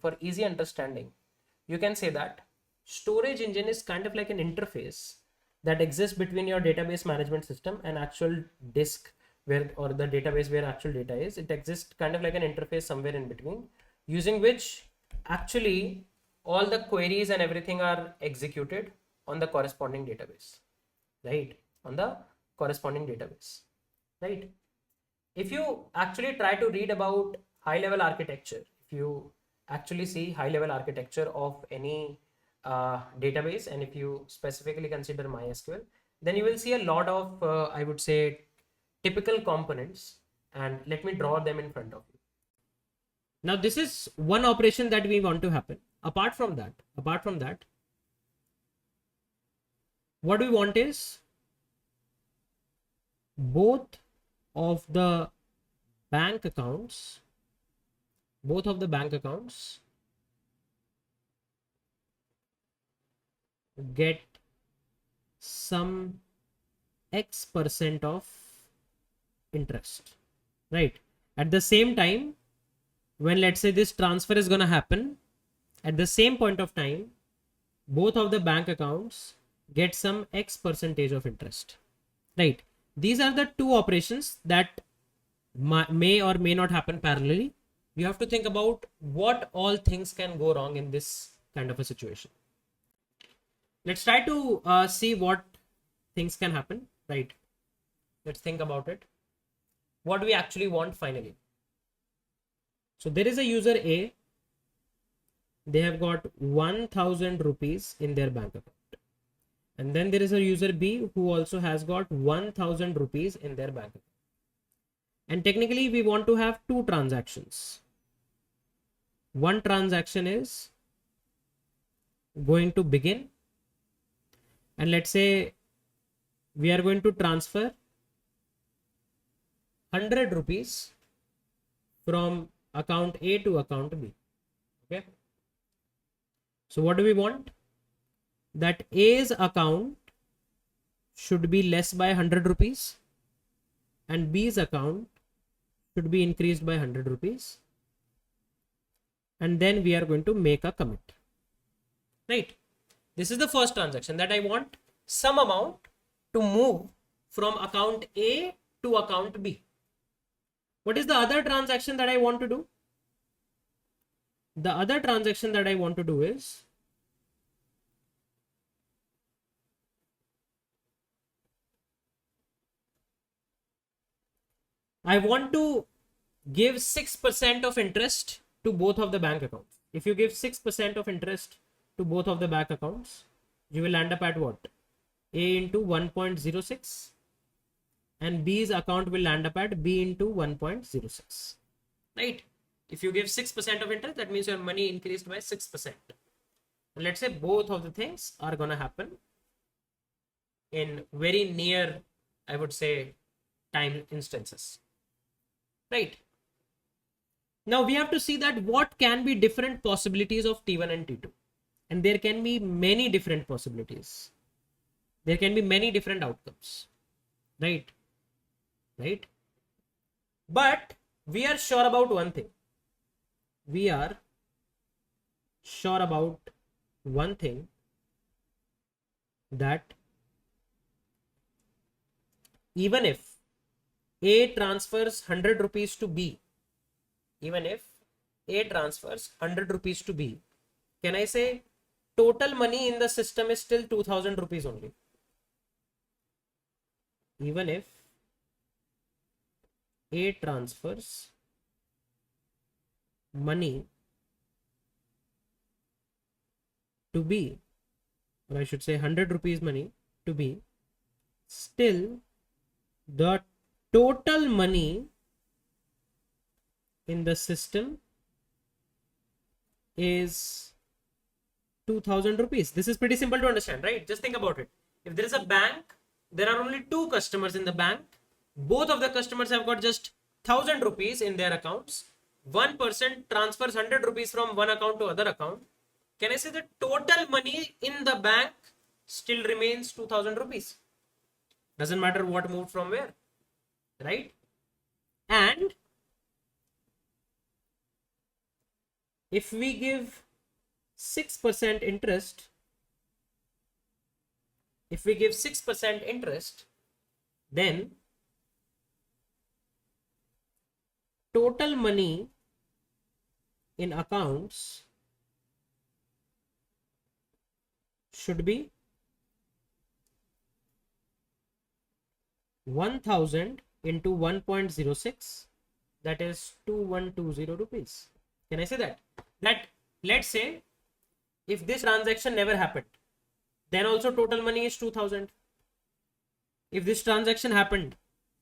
you can say that storage engine is kind of like an interface that exists between your database management system and actual disk where, or the database where actual data is. It exists kind of like an interface somewhere in between, using which actually all the queries and everything are executed on the corresponding database, right? On the corresponding database, right? If you actually try to read about high level architecture, if you actually see high level architecture of any database, and if you specifically consider MySQL, then you will see a lot of, I would say, typical components. And let me draw them in front of you. Now, this is one operation that we want to happen. Apart from that, what we want is both of the bank accounts get some X% of interest, right? At the same time, when let's say this transfer is going to happen, at the same point of time, both of the bank accounts get some X percentage of interest, right? These are the two operations that may or may not happen parallelly. You have to think about what all things can go wrong in this kind of a situation. Let's try to see what things can happen, right? Let's think about it. What we actually want finally. So there is a user A. They have got 1000 rupees in their bank account. And then there is a user B who also has got 1000 rupees in their bank account. And technically we want to have two transactions. One transaction is going to begin, and let's say we are going to transfer 100 rupees from account A to account B. Okay. So what do we want? That A's account should be less by 100 rupees and B's account should be increased by 100 rupees. And then we are going to make a commit, right? This is the first transaction, that I want some amount to move from account A to account B. What is the other transaction that I want to do? The other transaction that I want to do is I want to give 6% of interest to both of the bank accounts. If you give 6% of interest to both of the bank accounts, you will end up at what? A into 1.06, and B's account will land up at B into 1.06, right? If you give 6% of interest, that means your money increased by 6%. And let's say both of the things are going to happen in very near, I would say, time instances, right? Now we have to see that what can be different possibilities of T1 and T2. And there can be many different possibilities. There can be many different outcomes. Right? Right? But we are sure about one thing. We are sure about one thing, that even if A transfers 100 rupees to B, even if A transfers 100 rupees to B, can I say total money in the system is still 2000 rupees only? Even if A transfers money to B, or I should say 100 rupees money to B, still the total money in the system is 2000 rupees. This is pretty simple to understand, right? Just think about it. If there is a bank, there are only two customers in the bank. Both of the customers have got just 1000 rupees in their accounts. One person transfers 100 rupees from one account to other account. Can I say the total money in the bank still remains 2000 rupees? Doesn't matter what moved from where, right? And if we give 6% interest, then total money in accounts should be 1000 into 1.06, that is 2120 rupees. Can I say that? That let's say if this transaction never happened, then also total money is 2000. If this transaction happened,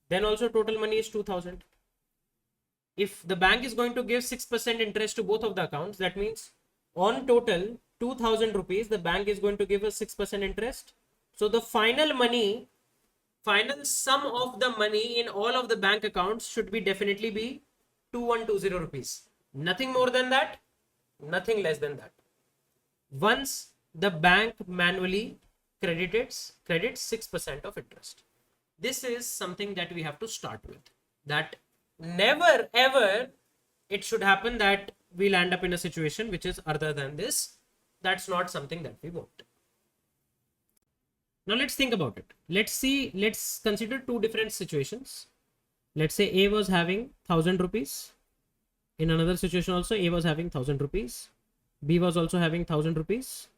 then also total money is 2000. If the bank is going to give 6% interest to both of the accounts, that means on total 2000 rupees, the bank is going to give us 6% interest. So the final sum of the money in all of the bank accounts should be definitely be 2120 rupees. Nothing more than that, nothing less than that. Once the bank manually credits 6% of interest. This is something that we have to start with. That never ever it should happen that we'll end up in a situation which is other than this. That's not something that we want. Now let's think about it. Let's consider two different situations. Let's say A was having 1000 rupees. In another situation also, A was having 1000 rupees. B was also having 1000 rupees.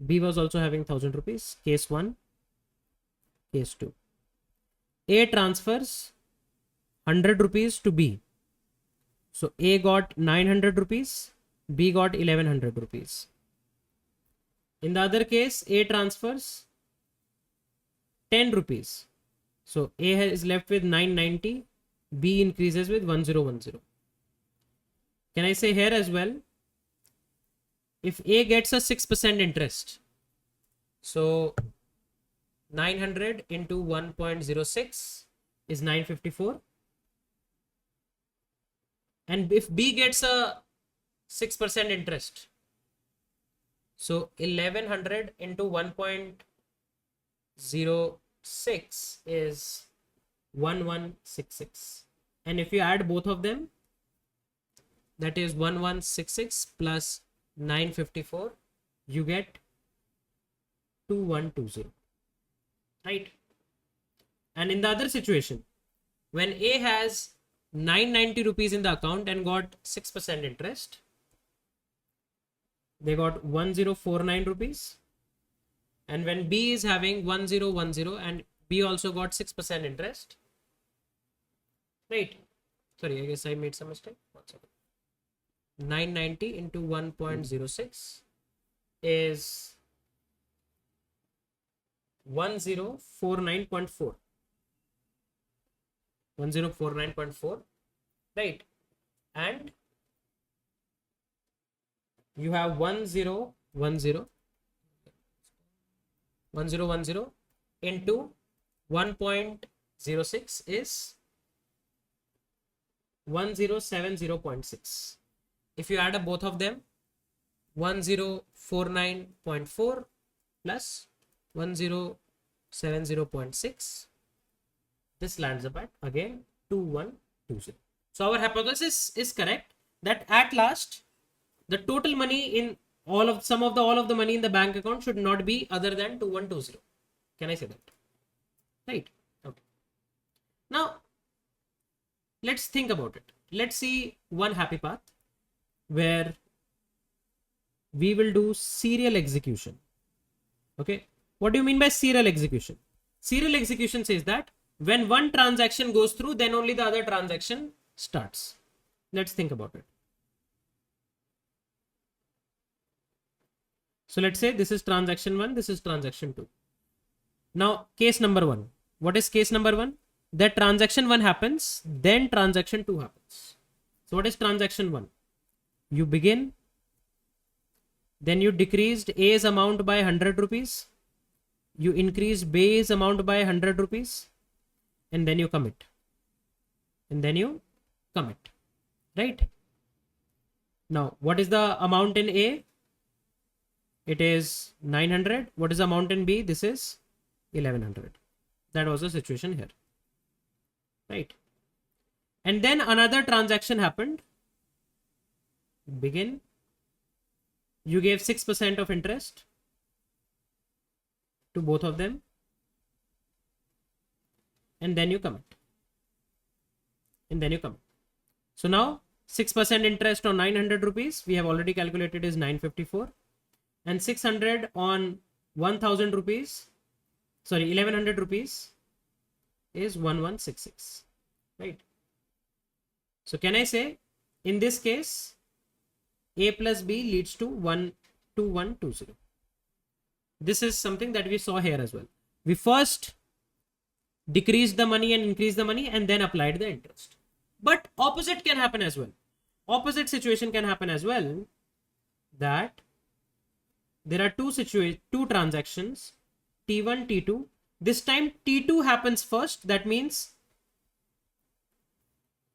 B was also having 1000 rupees. Case 1, case 2. A transfers 100 rupees to B. So A got 900 rupees. B got 1100 rupees. In the other case, A transfers 10 rupees. So A is left with 990. B increases with 1010. Can I say here as well? If A gets a 6% interest, so 900 into 1.06 is 954. And if B gets a 6% interest, so 1100 into 1.06 is 1166. And if you add both of them, that is 1166 plus 954, you get 2120, right? And in the other situation, when A has 990 rupees in the account and got 6% interest, they got 1049 rupees. And when B is having 1010 and B also got 6% interest, right? Sorry, I guess I made some mistake. 1 second. 990 into 1.06 is 1049.4. 1049.4, right? And you have 1010 into 1.06 is 1070.6. If you add up both of them, 1049.4 plus 1070.6, this lands up at again 2120. So our hypothesis is correct that at last the total money in all of the money in the bank account should not be other than 2120. Can I say that? Right. Okay. Now let's think about it. Let's see one happy path where we will do serial execution. Okay. What do you mean by serial execution? Serial execution says that when one transaction goes through, then only the other transaction starts. Let's think about it. So let's say this is transaction 1, this is transaction 2. Now case number 1. What is case number 1? That transaction 1 happens, then transaction 2 happens. So what is transaction 1? You begin, then you decreased A's amount by 100 rupees. You increase B's amount by 100 rupees. And then you commit. Right? Now, what is the amount in A? It is 900. What is the amount in B? This is 1100. That was the situation here. Right? And then another transaction happened. Begin. You gave 6% of interest to both of them. And then you commit. So now 6% interest on 900 rupees, we have already calculated is 954. And 600 on 1000 rupees, 1100 rupees is 1166. Right? So can I say in this case, A plus B leads to 12120. This is something that we saw here as well. We first decreased the money and increased the money and then applied the interest. But opposite can happen as well. Opposite situation can happen as well, that there are two transactions, T1, T2. This time T2 happens first. That means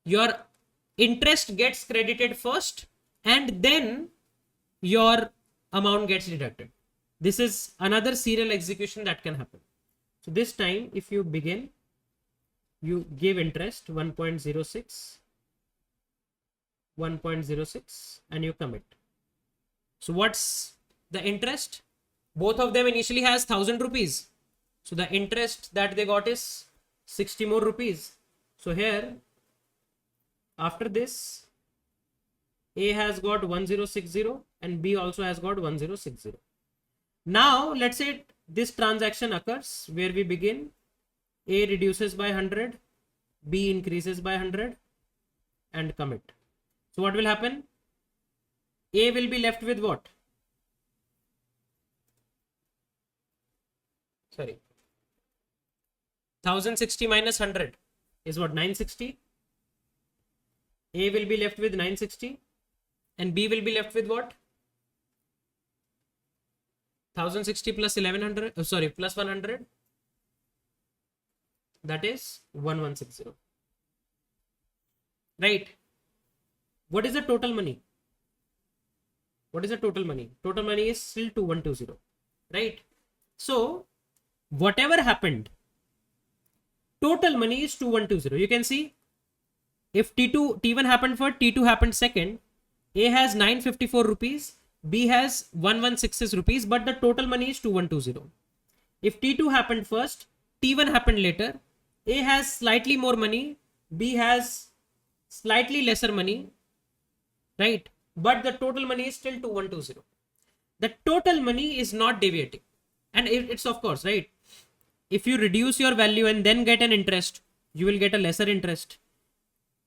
your interest gets credited first and then your amount gets deducted. This is another serial execution that can happen. So this time, if you begin, you give interest 1.06 and you commit. So what's the interest? Both of them initially has 1000 rupees. So the interest that they got is 60 more rupees. So here, after this, A has got 1060 and B also has got 1060. Now let's say this transaction occurs where we begin, A reduces by 100, B increases by 100 and commit. So what will happen? A will be left with what? 1060 minus 100 is what? 960. A will be left with 960 and B will be left with what? 1060 plus 1100, plus 100. That is 1160. Right? What is the total money? Total money is still 2120. Right? So, whatever happened, total money is 2120. You can see if T1 happened first, T2 happened second, A has 954 rupees, B has 1166 rupees, but the total money is 2120. If T2 happened first, T1 happened later, A has slightly more money, B has slightly lesser money, right? But the total money is still 2120. The total money is not deviating. And it's of course, right? If you reduce your value and then get an interest, you will get a lesser interest.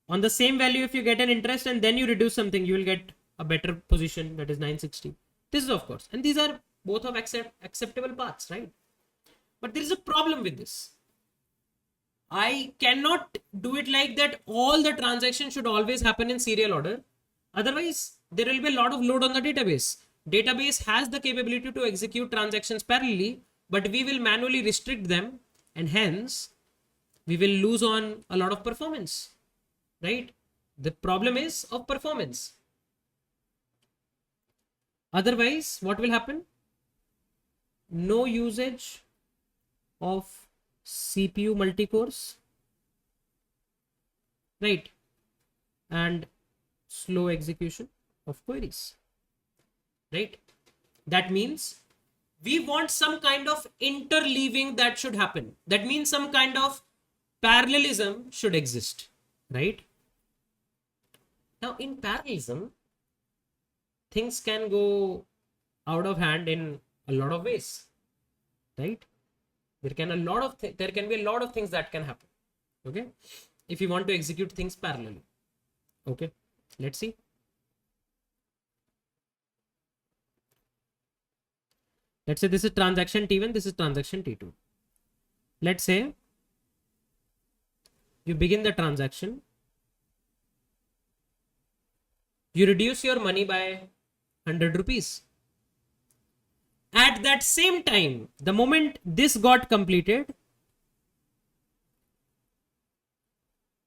On the same value, if you get an interest and then you reduce something, you will get a better position, that is 960. This is of course, and these are both of acceptable paths, right? But there is a problem with this. I cannot do it like that all the transactions should always happen in serial order. Otherwise, there will be a lot of load on the database. Database has the capability to execute transactions parallelly, but we will manually restrict them and hence we will lose on a lot of performance, right? The problem is of performance. Otherwise, what will happen? No usage of CPU multicores, right? And slow execution of queries, right? That means we want some kind of interleaving that should happen. That means some kind of parallelism should exist, right? Now, in parallelism, things can go out of hand in a lot of ways, right? There can be a lot of things that can happen. Okay, if you want to execute things parallelly. Okay, let's see. Let's say this is transaction T1, this is transaction T2. Let's say you begin the transaction, you reduce your money by 100 rupees. At that same time, the moment this got completed,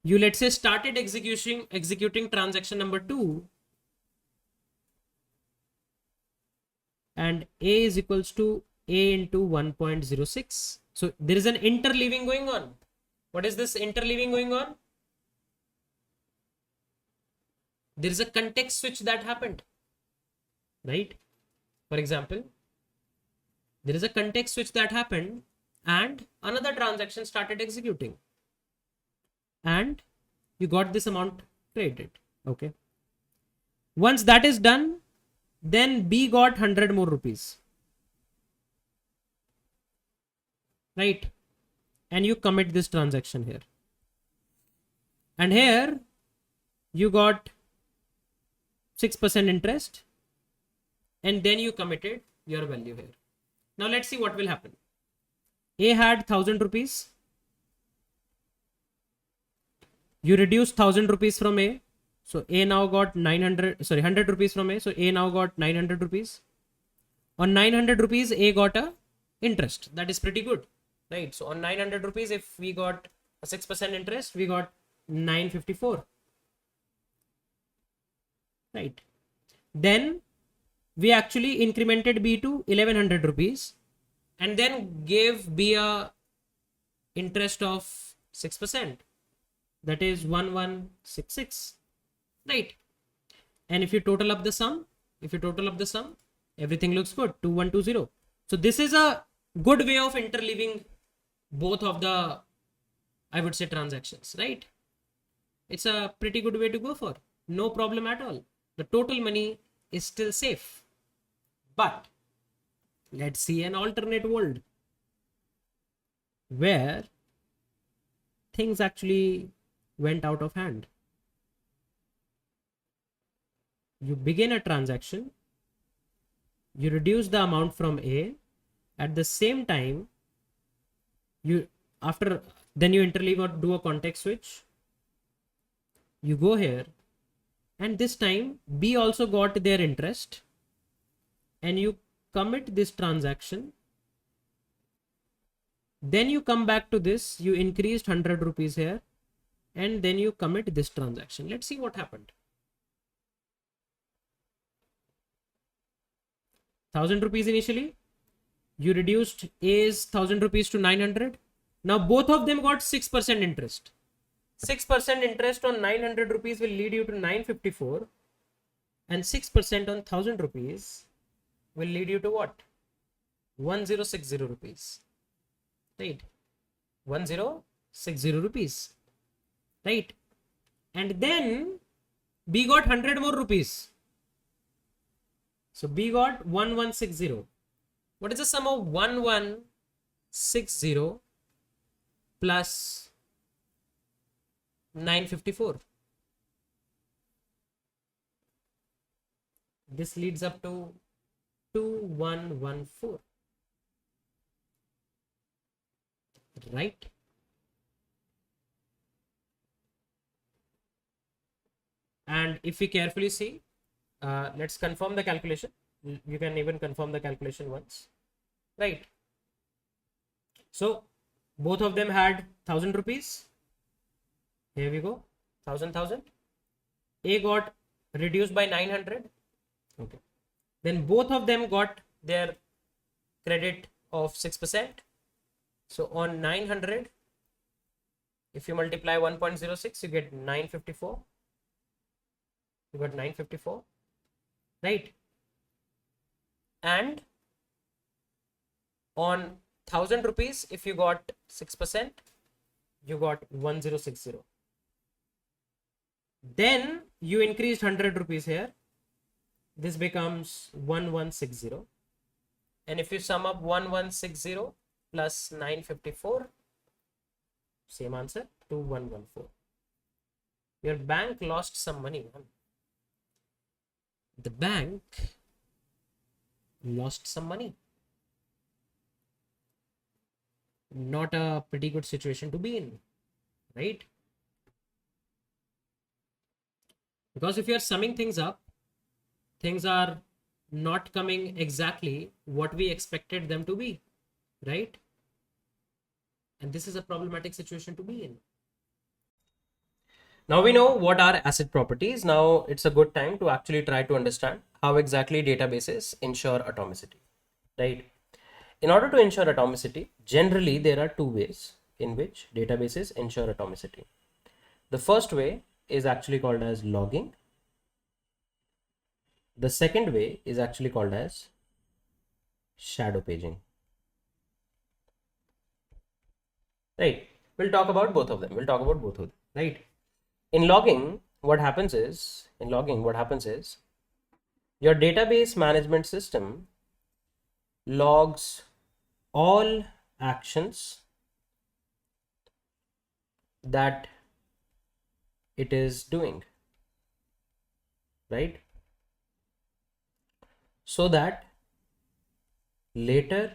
you, let's say, started executing transaction number 2, and A is equals to A into 1.06. So there is an interleaving going on. What is this interleaving going on? There is a context switch that happened, right? For example, there is a context switch that happened and another transaction started executing and you got this amount credited. Okay. Once that is done, then B got 100 more rupees, right? And you commit this transaction here. And here you got 6% interest and then you committed your value here. Now let's see what will happen. A had 1000 rupees. You reduced 1000 rupees from A. So A now got 100 rupees from A. So A now got 900 rupees. On 900 rupees, A got a interest. That is pretty good, right? So on 900 rupees, if we got a 6% interest, we got 954, right? Then we actually incremented B to 1100 rupees and then gave B a interest of 6%. That is 1166, right? And if you total up the sum, everything looks good, 2120. So this is a good way of interleaving both of the, I would say, transactions, right? It's a pretty good way to go for. No problem at all. The total money is still safe. But let's see an alternate world where things actually went out of hand. You begin a transaction, you reduce the amount from A, at the same time, then you interleave or do a context switch. You go here, and this time B also got their interest, and you commit this transaction. Then you come back to this, you increased 100 rupees here, and then you commit this transaction. Let's see what happened. 1000 rupees initially, you reduced A's 1000 rupees to 900. Now both of them got 6% interest. 6% interest on 900 rupees will lead you to 954, and 6% on 1000 rupees will lead you to what? 1060 rupees, right? 1060 rupees, right? And then B got 100 more rupees. So B got 1160. What is the sum of 1160 plus 954? This leads up to 2114, right? And if we carefully see, let's confirm the calculation. You can even confirm the calculation once, right? So both of them had 1000 rupees. Here we go, 1000. A got reduced by 900. Okay. Then both of them got their credit of 6%. So on 900, if you multiply 1.06, you get 954. You got 954, right? And on 1000 rupees, if you got 6%, you got 1060. Then you increased 100 rupees here. This becomes 1160. And if you sum up 1160 plus 954, same answer, 2114. Your bank lost some money. The bank lost some money. Not a pretty good situation to be in, right? Because if you're summing things up, things are not coming exactly what we expected them to be, right? And this is a problematic situation to be in. Now we know what are asset properties. Now it's a good time to actually try to understand how exactly databases ensure atomicity, right? In order to ensure atomicity, generally there are two ways in which databases ensure atomicity. The first way is actually called as logging. The second way is actually called as shadow paging. Right? We'll talk about both of them. Right? In logging, what happens is your database management system logs all actions that it is doing, right? So that later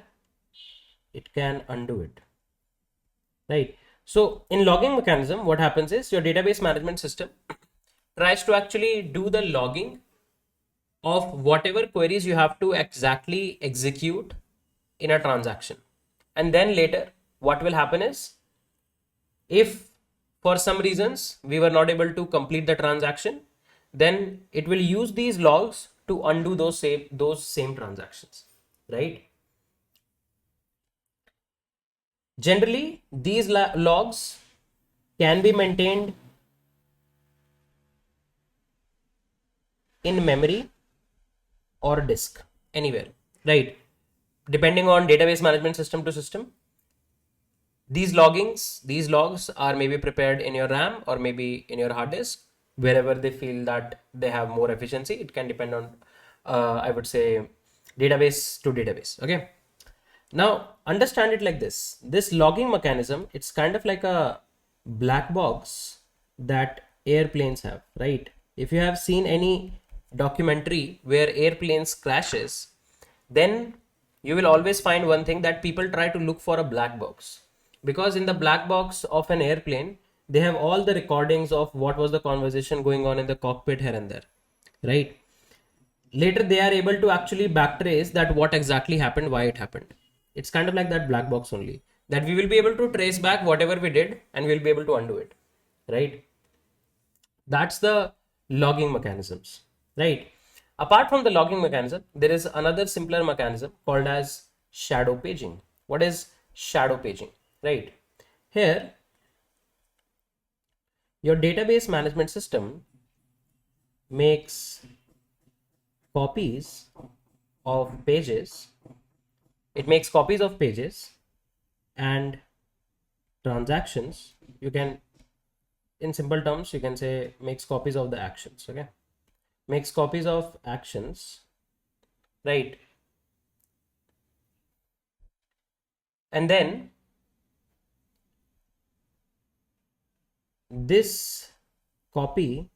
it can undo it, right? So in logging mechanism, what happens is your database management system tries to actually do the logging of whatever queries you have to exactly execute in a transaction. And then later, what will happen is, if for some reasons we were not able to complete the transaction, then it will use these logs to undo those same transactions, right? Generally, these logs can be maintained in memory or disk, anywhere, right? Depending on database management system to system, these logs are maybe prepared in your RAM or maybe in your hard disk, wherever they feel that they have more efficiency. It can depend on, I would say, database to database. Okay. Now understand it like this. This logging mechanism, it's kind of like a black box that airplanes have, right? If you have seen any documentary where airplanes crashes, then you will always find one thing, that people try to look for a black box, because in the black box of an airplane they have all the recordings of what was the conversation going on in the cockpit here and there, right? Later they are able to actually backtrace that what exactly happened, why it happened. It's kind of like that black box only, that we will be able to trace back whatever we did and we'll be able to undo it, right? That's the logging mechanisms, right? Apart from the logging mechanism, there is another simpler mechanism called as shadow paging. What is shadow paging, right? Here, your database management system makes copies of pages. It makes copies of pages and transactions. You can, in simple terms, you can say makes copies of the actions. Okay, makes copies of actions, right? And then this copy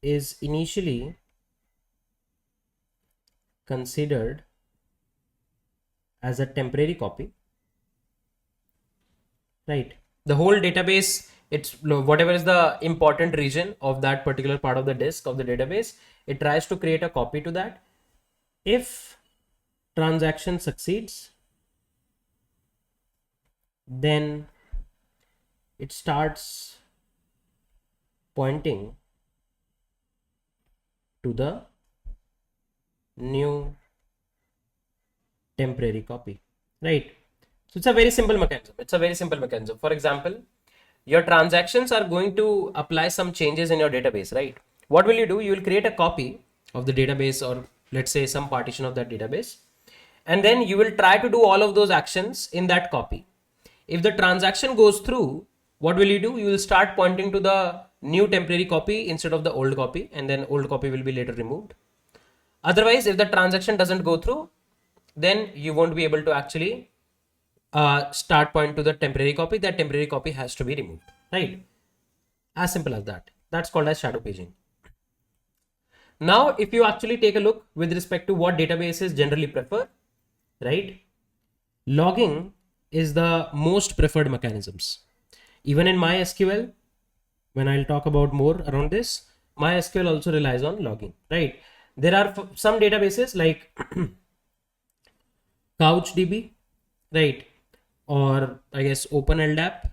is initially considered as a temporary copy, right? The whole database, it's whatever is the important region of that particular part of the disk of the database, it tries to create a copy to that. If transaction succeeds, then it starts pointing to the new temporary copy, right? So it's a very simple mechanism. For example, your transactions are going to apply some changes in your database, right? What will you do? You will create a copy of the database, or let's say some partition of that database, and then you will try to do all of those actions in that copy. If the transaction goes through, what will you do? You will start pointing to the new temporary copy instead of the old copy, and then old copy will be later removed. Otherwise, if the transaction doesn't go through, then you won't be able to actually start point to the temporary copy. That temporary copy has to be removed, right? As simple as that. That's called as shadow paging. Now, if you actually take a look with respect to what databases generally prefer, right? Logging is the most preferred mechanisms. Even in MySQL, when I'll talk about more around this, MySQL also relies on logging, right? There are some databases like CouchDB, right? Or I guess OpenLDAP,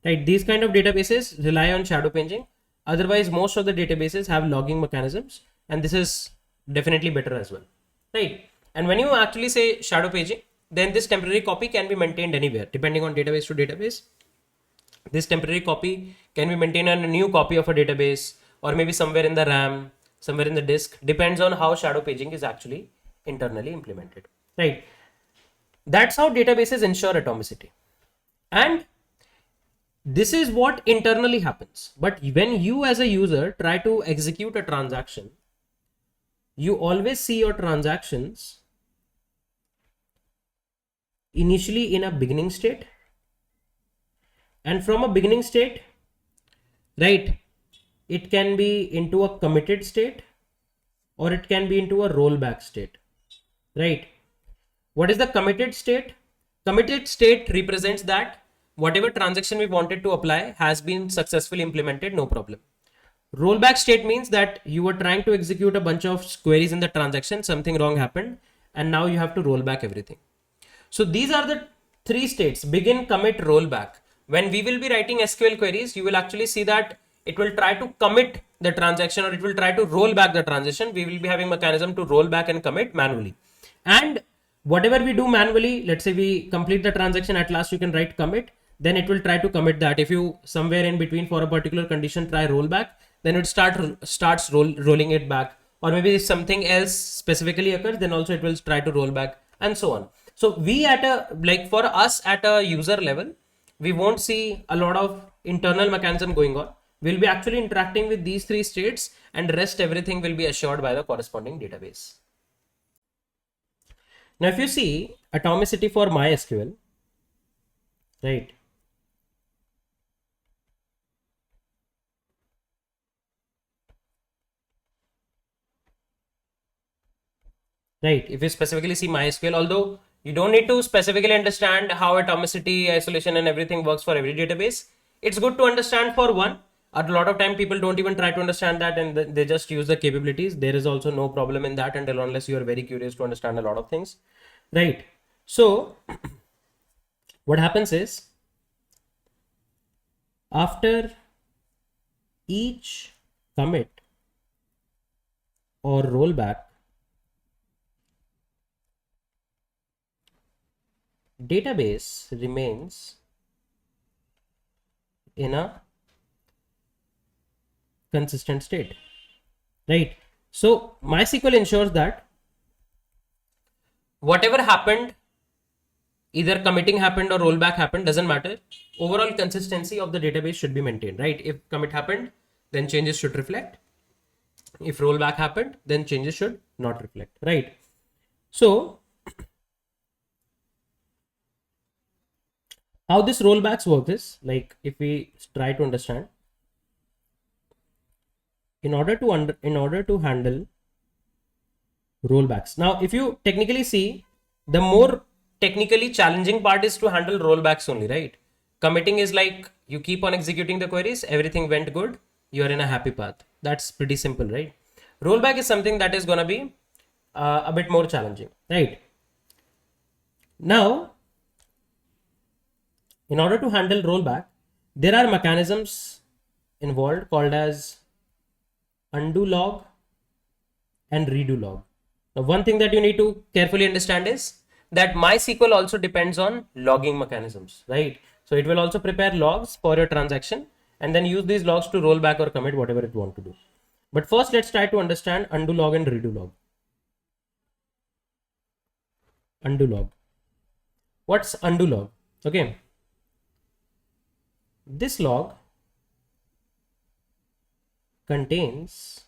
right? These kind of databases rely on shadow paging. Otherwise, most of the databases have logging mechanisms, and this is definitely better as well, right? And when you actually say shadow paging, then this temporary copy can be maintained anywhere depending on database to database. This temporary copy can be maintained on a new copy of a database, or maybe somewhere in the RAM, somewhere in the disk, depends on how shadow paging is actually internally implemented, right? That's how databases ensure atomicity. And this is what internally happens. But when you as a user try to execute a transaction, you always see your transactions initially in a beginning state, and from a beginning state, right, it can be into a committed state, or it can be into a rollback state, right? What is the committed state? Committed state represents that whatever transaction we wanted to apply has been successfully implemented, no problem. Rollback state means that you were trying to execute a bunch of queries in the transaction, something wrong happened, and now you have to roll back everything. So these are the three states: begin, commit, rollback. When we will be writing SQL queries, you will actually see that it will try to commit the transaction, or it will try to roll back the transaction. We will be having mechanism to roll back and commit manually. And whatever we do manually, let's say we complete the transaction, at last you can write commit, then it will try to commit that. If you somewhere in between for a particular condition try rollback, then it starts rolling it back. Or maybe if something else specifically occurs, then also it will try to roll back, and so on. So we for us at a user level, we won't see a lot of internal mechanism going on. We'll be actually interacting with these three states, and rest everything will be assured by the corresponding database. Now, if you see Atomicity for MySQL, right? Right. If you specifically see MySQL, although you don't need to specifically understand how atomicity, isolation, and everything works for every database, it's good to understand for one. A lot of time people don't even try to understand that, and they just use the capabilities. There is also no problem in that until unless you are very curious to understand a lot of things, right? So what happens is, after each commit or rollback, database remains in a consistent state, right? So MySQL ensures that whatever happened, either committing happened or rollback happened, doesn't matter. Overall consistency of the database should be maintained, right? If commit happened, then changes should reflect. If rollback happened, then changes should not reflect, right? So how this rollbacks work is, like, if we try to understand, in order to handle rollbacks. Now, if you technically see, the more technically challenging part is to handle rollbacks only, right? Committing is like you keep on executing the queries, everything went good, you are in a happy path. That's pretty simple, right? Rollback is something that is gonna be a bit more challenging, right? Now, in order to handle rollback, there are mechanisms involved called as undo log and redo log. Now, one thing that you need to carefully understand is that MySQL also depends on logging mechanisms, right? So it will also prepare logs for your transaction and then use these logs to roll back or commit whatever it want to do. But first, let's try to understand undo log and redo log. Undo log. What's undo log? Okay. This log contains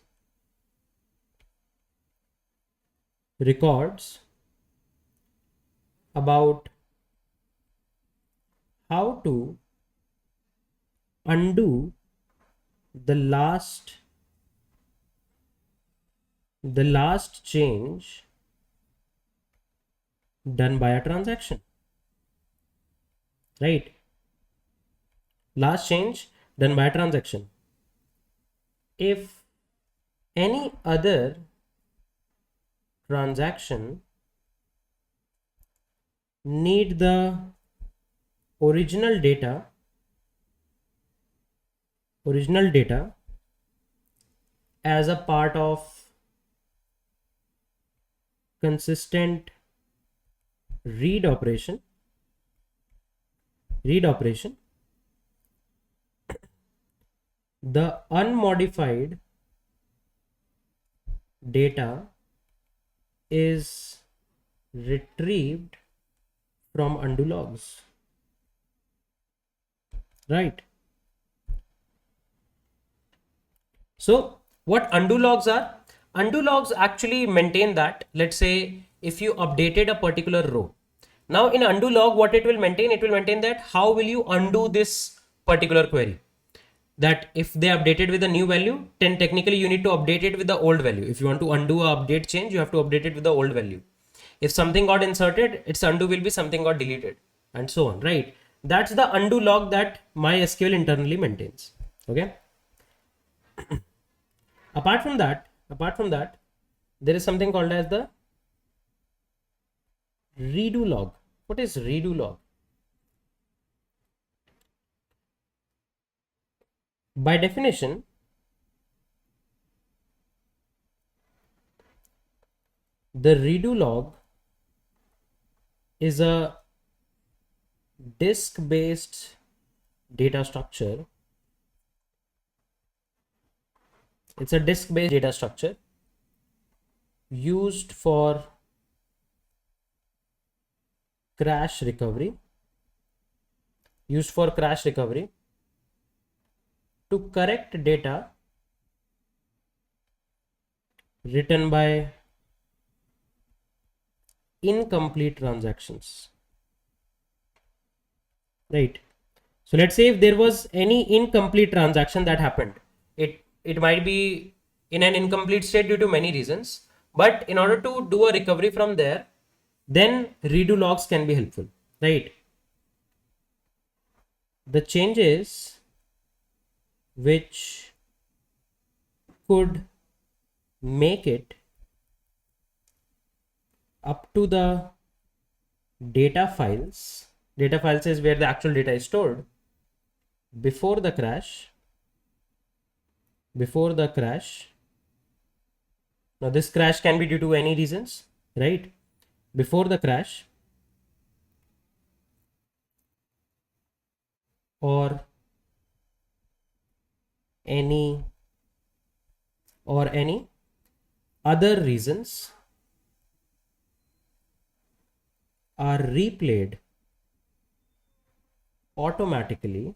records about how to undo the last change done by a transaction, right? Last change done by a transaction. If any other transaction need the original data as a part of consistent read operation, the unmodified data is retrieved from undo logs, right? So what undo logs are? Undo logs actually maintain that, let's say if you updated a particular row. Now in undo log, what it will maintain that how will you undo this particular query. That if they updated with a new value, then technically you need to update it with the old value. If you want to undo a update change, you have to update it with the old value. If something got inserted, its undo will be something got deleted and so on, right? That's the undo log that MySQL internally maintains. Okay. Apart from that, there is something called as the redo log. What is redo log? By definition, the redo log is a disk-based data structure. It's a disk-based data structure used for crash recovery. To correct data written by incomplete transactions, right? So let's say if there was any incomplete transaction that happened, it might be in an incomplete state due to many reasons, but in order to do a recovery from there, then redo logs can be helpful, right? The changes which could make it up to the data files is where the actual data is stored before the crash. Now this crash can be due to any reasons, right? Before the crash or any other reasons are replayed automatically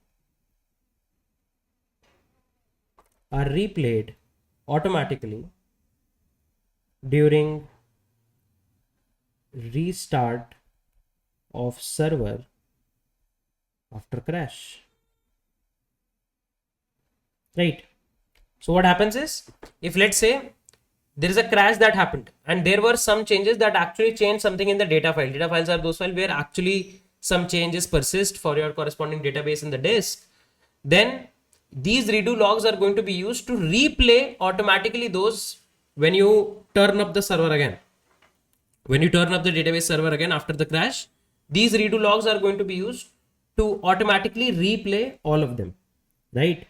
during restart of server after crash, right? So what happens is, if let's say there is a crash that happened and there were some changes that actually changed something in the data file. Data files are those files where actually some changes persist for your corresponding database in the disk. Then these redo logs are going to be used to replay automatically those when you turn up the server again. When you turn up the database server again after the crash, these redo logs are going to be used to automatically replay all of them, right?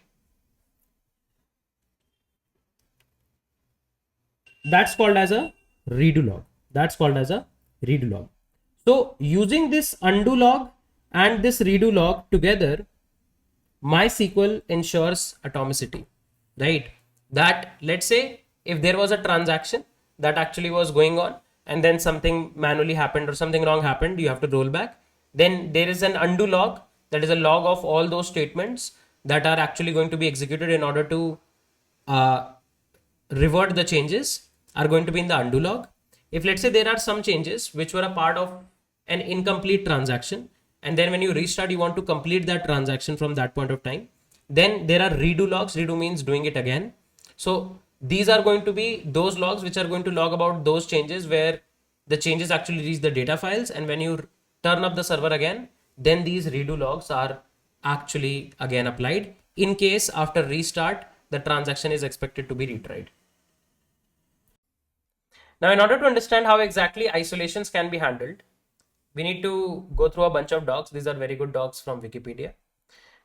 That's called as a redo log. That's called as a redo log. So using this undo log and this redo log together, MySQL ensures atomicity, right? That let's say if there was a transaction that actually was going on and then something manually happened or something wrong happened, you have to roll back. Then there is an undo log, that is a log of all those statements that are actually going to be executed in order to uh, revert the changes are going to be in the undo log. If let's say there are some changes which were a part of an incomplete transaction, and then when you restart, you want to complete that transaction from that point of time, then there are redo logs. Redo means doing it again. So these are going to be those logs which are going to log about those changes where the changes actually reach the data files, and when you turn up the server again, then these redo logs are actually again applied in case after restart the transaction is expected to be retried. Now, in order to understand how exactly isolations can be handled, we need to go through a bunch of docs. These are very good docs from Wikipedia.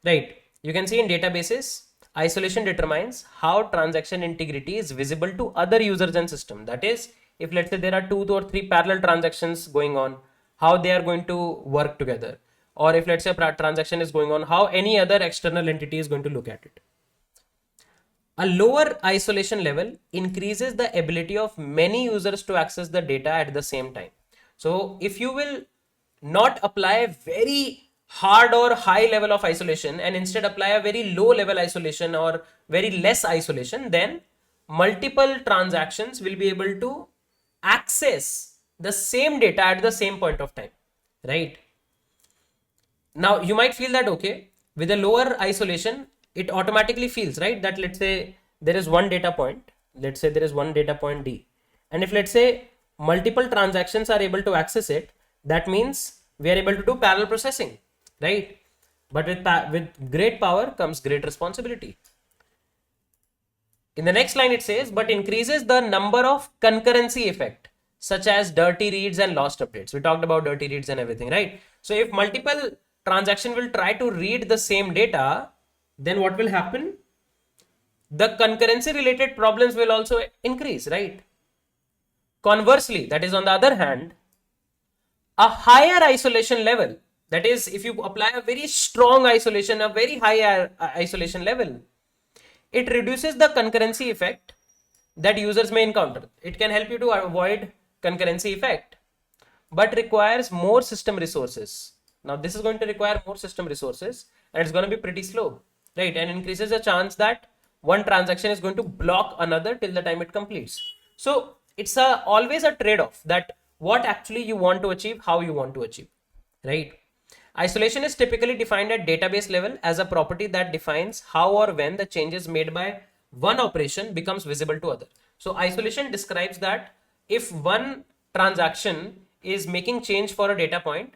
Right. You can see in databases, isolation determines how transaction integrity is visible to other users and system. That is, if let's say there are 2 or 3 parallel transactions going on, how they are going to work together. Or if let's say a transaction is going on, how any other external entity is going to look at it. A lower isolation level increases the ability of many users to access the data at the same time. So if you will not apply very hard or high level of isolation and instead apply a very low level isolation or very less isolation, then multiple transactions will be able to access the same data at the same point of time, right? Now you might feel that okay, with a lower isolation it automatically feels right that let's say there is one data point, let's say there is one data point D, and if let's say multiple transactions are able to access it, that means we are able to do parallel processing, right? But with great power comes great responsibility. In the next line it says, but increases the number of concurrency effect such as dirty reads and lost updates. We talked about dirty reads and everything, right? So if multiple transaction will try to read the same data, then what will happen? The concurrency related problems will also increase, right? Conversely, that is on the other hand, a higher isolation level, that is if you apply a very strong isolation, a very high isolation level, it reduces the concurrency effect that users may encounter. It can help you to avoid concurrency effect, but requires more system resources. Now this is going to require more system resources and it's going to be pretty slow, right? And increases the chance that one transaction is going to block another till the time it completes. So it's always a trade-off that what actually you want to achieve, how you want to achieve, right? Isolation is typically defined at database level as a property that defines how or when the changes made by one operation becomes visible to other. So isolation describes that if one transaction is making change for a data point,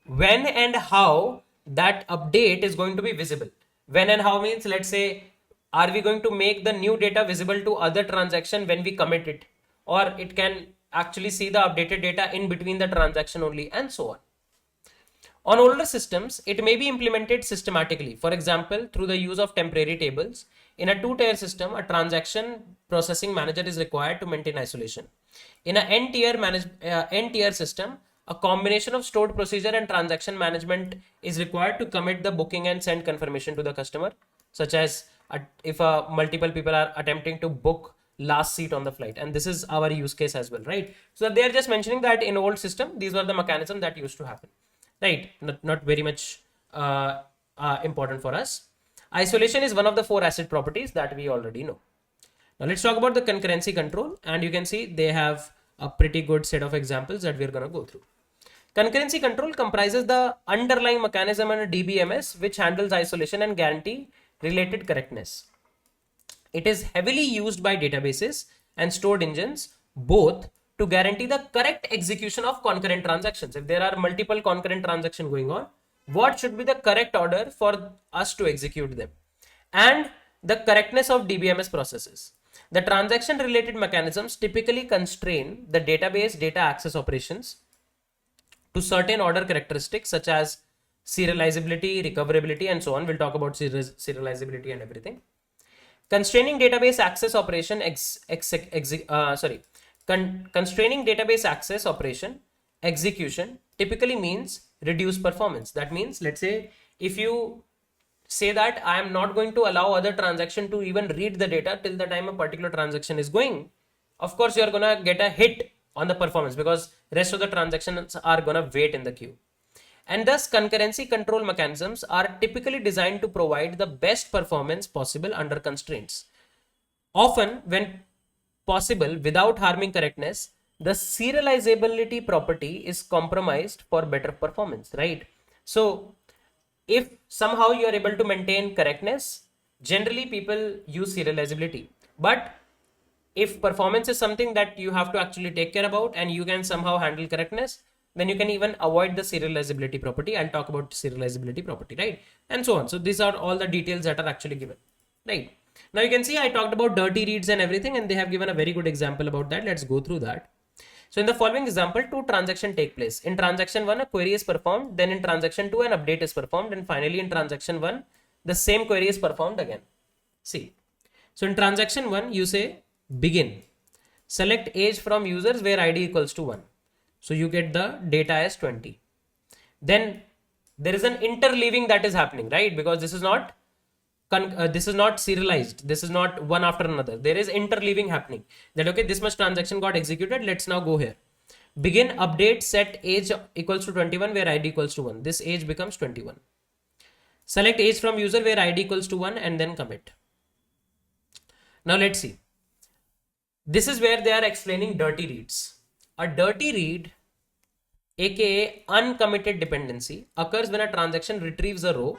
when and how that update is going to be visible. When and how means, let's say, are we going to make the new data visible to other transaction when we commit it, or it can actually see the updated data in between the transaction only, and so on. On older systems, it may be implemented systematically. For example, through the use of temporary tables. In a two-tier system, a transaction processing manager is required to maintain isolation. In an n-tier system, a combination of stored procedure and transaction management is required to commit the booking and send confirmation to the customer, such as if multiple people are attempting to book last seat on the flight. And this is our use case as well, right? So they are just mentioning that in old system, these were the mechanisms that used to happen. Right, not very much important for us. Isolation is one of the 4 ACID properties that we already know. Now let's talk about the concurrency control, and you can see they have a pretty good set of examples that we're going to go through. Concurrency control comprises the underlying mechanism in a DBMS which handles isolation and guarantee related correctness. It is heavily used by databases and stored engines both to guarantee the correct execution of concurrent transactions. If there are multiple concurrent transactions going on, what should be the correct order for us to execute them, and the correctness of DBMS processes. The transaction related mechanisms typically constrain the database data access operations to certain order characteristics such as serializability, recoverability, and so on. We'll talk about serializability and everything. Constraining database access operation constraining database access operation execution typically means reduce performance. That means, let's say if you say that I am not going to allow other transaction to even read the data till the time a particular transaction is going, of course you are gonna get a hit on the performance because rest of the transactions are gonna wait in the queue. And thus concurrency control mechanisms are typically designed to provide the best performance possible under constraints. Often when possible without harming correctness, the serializability property is compromised for better performance, right? So if somehow you are able to maintain correctness, generally people use serializability. But if performance is something that you have to actually take care about and you can somehow handle correctness, then you can even avoid the serializability property. I'll talk about serializability property, right? And so on. So these are all the details that are actually given, right? Now you can see I talked about dirty reads and everything, and they have given a very good example about that. Let's go through that. So in the following example, two transactions take place. In transaction 1, a query is performed. Then in transaction 2, an update is performed. And finally in transaction 1, the same query is performed again. See. So in transaction 1, you say begin. Select age from users where ID equals to 1. So you get the data as 20. Then there is an interleaving that is happening, right? Because this is not serialized. This is not one after another. There is interleaving happening. That okay, this much transaction got executed. Let's now go here. Begin update set age equals to 21 where ID equals to 1. This age becomes 21. Select age from user where ID equals to 1 and then commit. Now let's see. This is where they are explaining dirty reads. A dirty read, aka uncommitted dependency, occurs when a transaction retrieves a row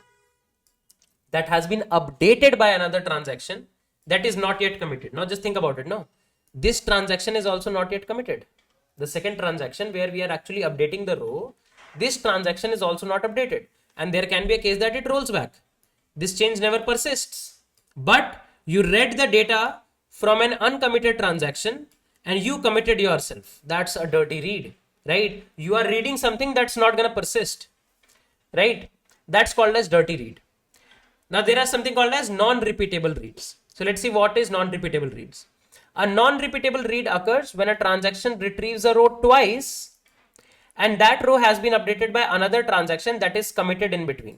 that has been updated by another transaction that is not yet committed. Now just think about it. No, this transaction is also not yet committed. The second transaction where we are actually updating the row, this transaction is also not updated. And there can be a case that it rolls back. This change never persists. But you read the data from an uncommitted transaction and you committed yourself. That's a dirty read, right? You are reading something that's not going to persist, right? That's called as dirty read. Now there are something called as non-repeatable reads. So let's see what is non-repeatable reads. A non-repeatable read occurs when a transaction retrieves a row twice and that row has been updated by another transaction that is committed in between.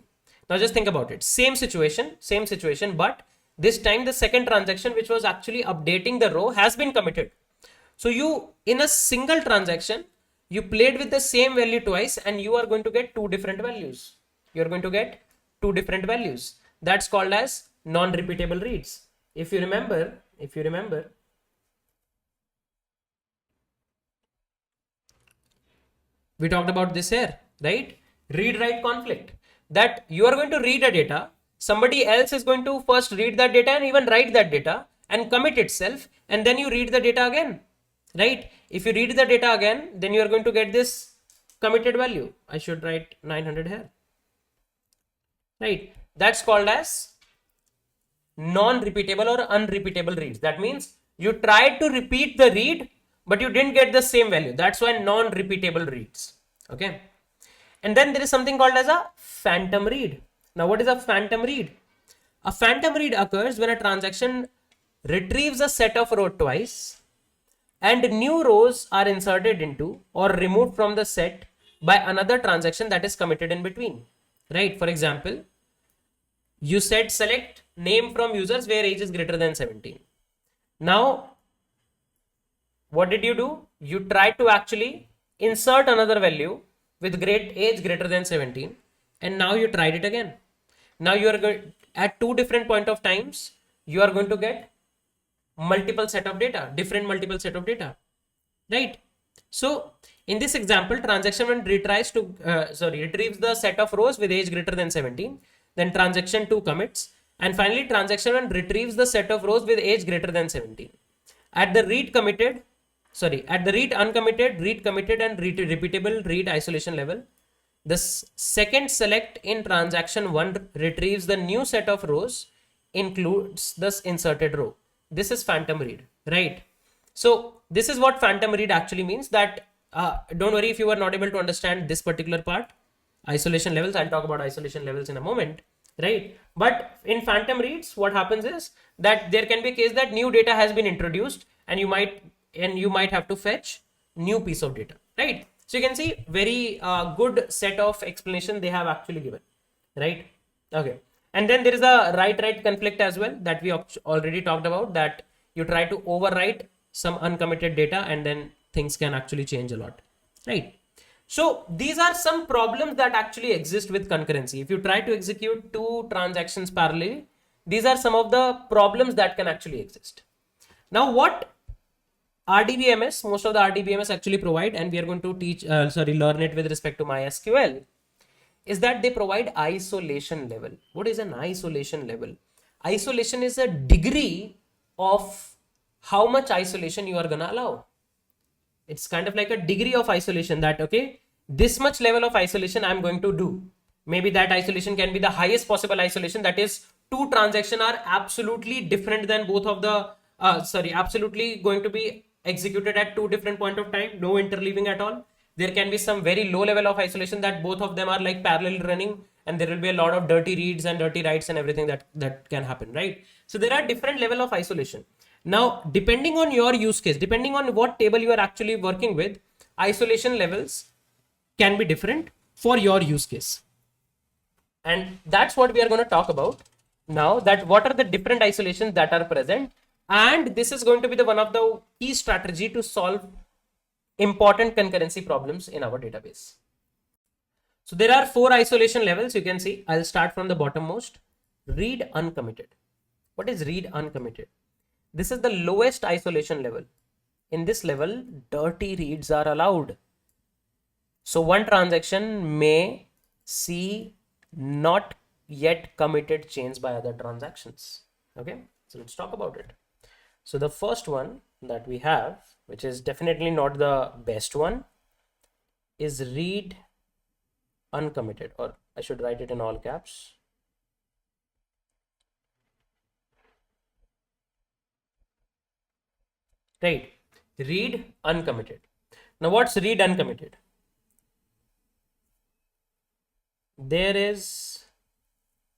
Now just think about it. Same situation, but this time the second transaction which was actually updating the row has been committed. So you, in a single transaction, you played with the same value twice and you are going to get two different values. You're going to get two different values. That's called as non-repeatable reads. If you remember, we talked about this here, right? Read-write conflict. That you are going to read a data, somebody else is going to first read that data and even write that data and commit itself, and then you read the data again, right? If you read the data again, then you are going to get this committed value. I should write 900 here, right? That's called as non-repeatable or unrepeatable reads. That means you tried to repeat the read, but you didn't get the same value. That's why non-repeatable reads. Okay. And then there is something called as a phantom read. Now, what is a phantom read? A phantom read occurs when a transaction retrieves a set of rows twice and new rows are inserted into or removed from the set by another transaction that is committed in between, right? For example, you said select name from users where age is greater than 17. Now, what did you do? You tried to actually insert another value with age greater than 17, and now you tried it again. Now you are going at two different point of times, you are going to get multiple set of data, multiple set of data, right? So in this example, transaction 1 retrieves the set of rows with age greater than 17. Then transaction 2 commits, and finally transaction 1 retrieves the set of rows with age greater than 17. At the read uncommitted, read committed, and repeatable read isolation level, the second select in transaction 1 retrieves the new set of rows, includes this inserted row. This is phantom read, right? So this is what phantom read actually means. That don't worry if you were not able to understand this particular part. Isolation levels, I'll talk about isolation levels in a moment. right? But in phantom reads, what happens is that there can be a case that new data has been introduced, and you might have to fetch new piece of data, right? So you can see very good set of explanation they have actually given, right? Okay. And then there is a write conflict as well that we already talked about, that you try to overwrite some uncommitted data and then things can actually change a lot, right? So these are some problems that actually exist with concurrency. If you try to execute two transactions parallelly, these are some of the problems that can actually exist. Now, what RDBMS, most of the RDBMS actually provide, and we are going to learn it with respect to MySQL, is that they provide isolation level. What is an isolation level? Isolation is a degree of how much isolation you are going to allow. It's kind of like a degree of isolation, that okay, this much level of isolation I'm going to do. Maybe that isolation can be the highest possible isolation, that is two transactions are absolutely different than both of the absolutely going to be executed at two different point of time, no interleaving at all. There can be some very low level of isolation that both of them are like parallel running, and there will be a lot of dirty reads and dirty writes and everything that can happen, right? So there are different level of isolation. Now, depending on your use case, depending on what table you are actually working with, isolation levels can be different for your use case. And that's what we are going to talk about now, that what are the different isolations that are present. And this is going to be the one of the key strategy to solve important concurrency problems in our database. So there are 4 isolation levels. You can see, I'll start from the bottommost. Read uncommitted. What is read uncommitted? This is the lowest isolation level. In this level, dirty reads are allowed. So one transaction may see not yet committed change by other transactions. Okay, so let's talk about it. So the first one that we have, which is definitely not the best one, is read uncommitted, or I should write it in all caps. Right, read uncommitted. Now what's read uncommitted? There is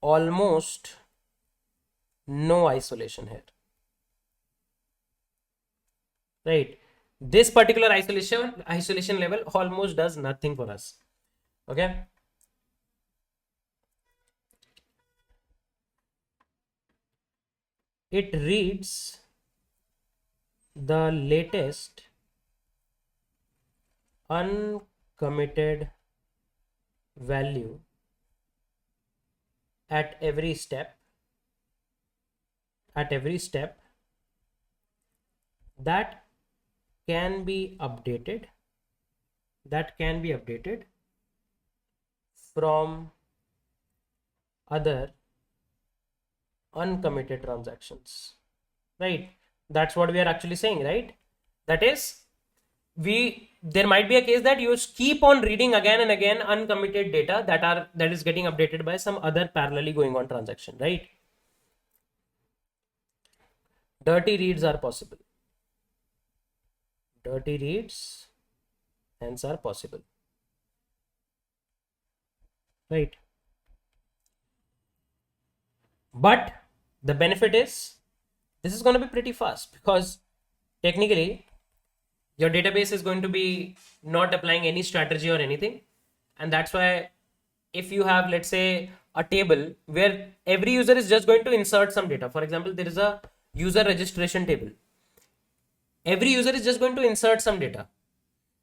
almost no isolation here, right? This particular isolation level almost does nothing for us. Okay, it reads the latest uncommitted value at every step that can be updated from other uncommitted transactions, right? That's what we are actually saying, right? That is, there might be a case that you keep on reading again and again uncommitted data that is getting updated by some other parallelly going on transaction, right? Dirty reads are possible. Dirty reads hence are possible, right? But the benefit is this is going to be pretty fast, because technically your database is going to be not applying any strategy or anything. And that's why if you have, let's say, a table where every user is just going to insert some data, for example, there is a user registration table, every user is just going to insert some data,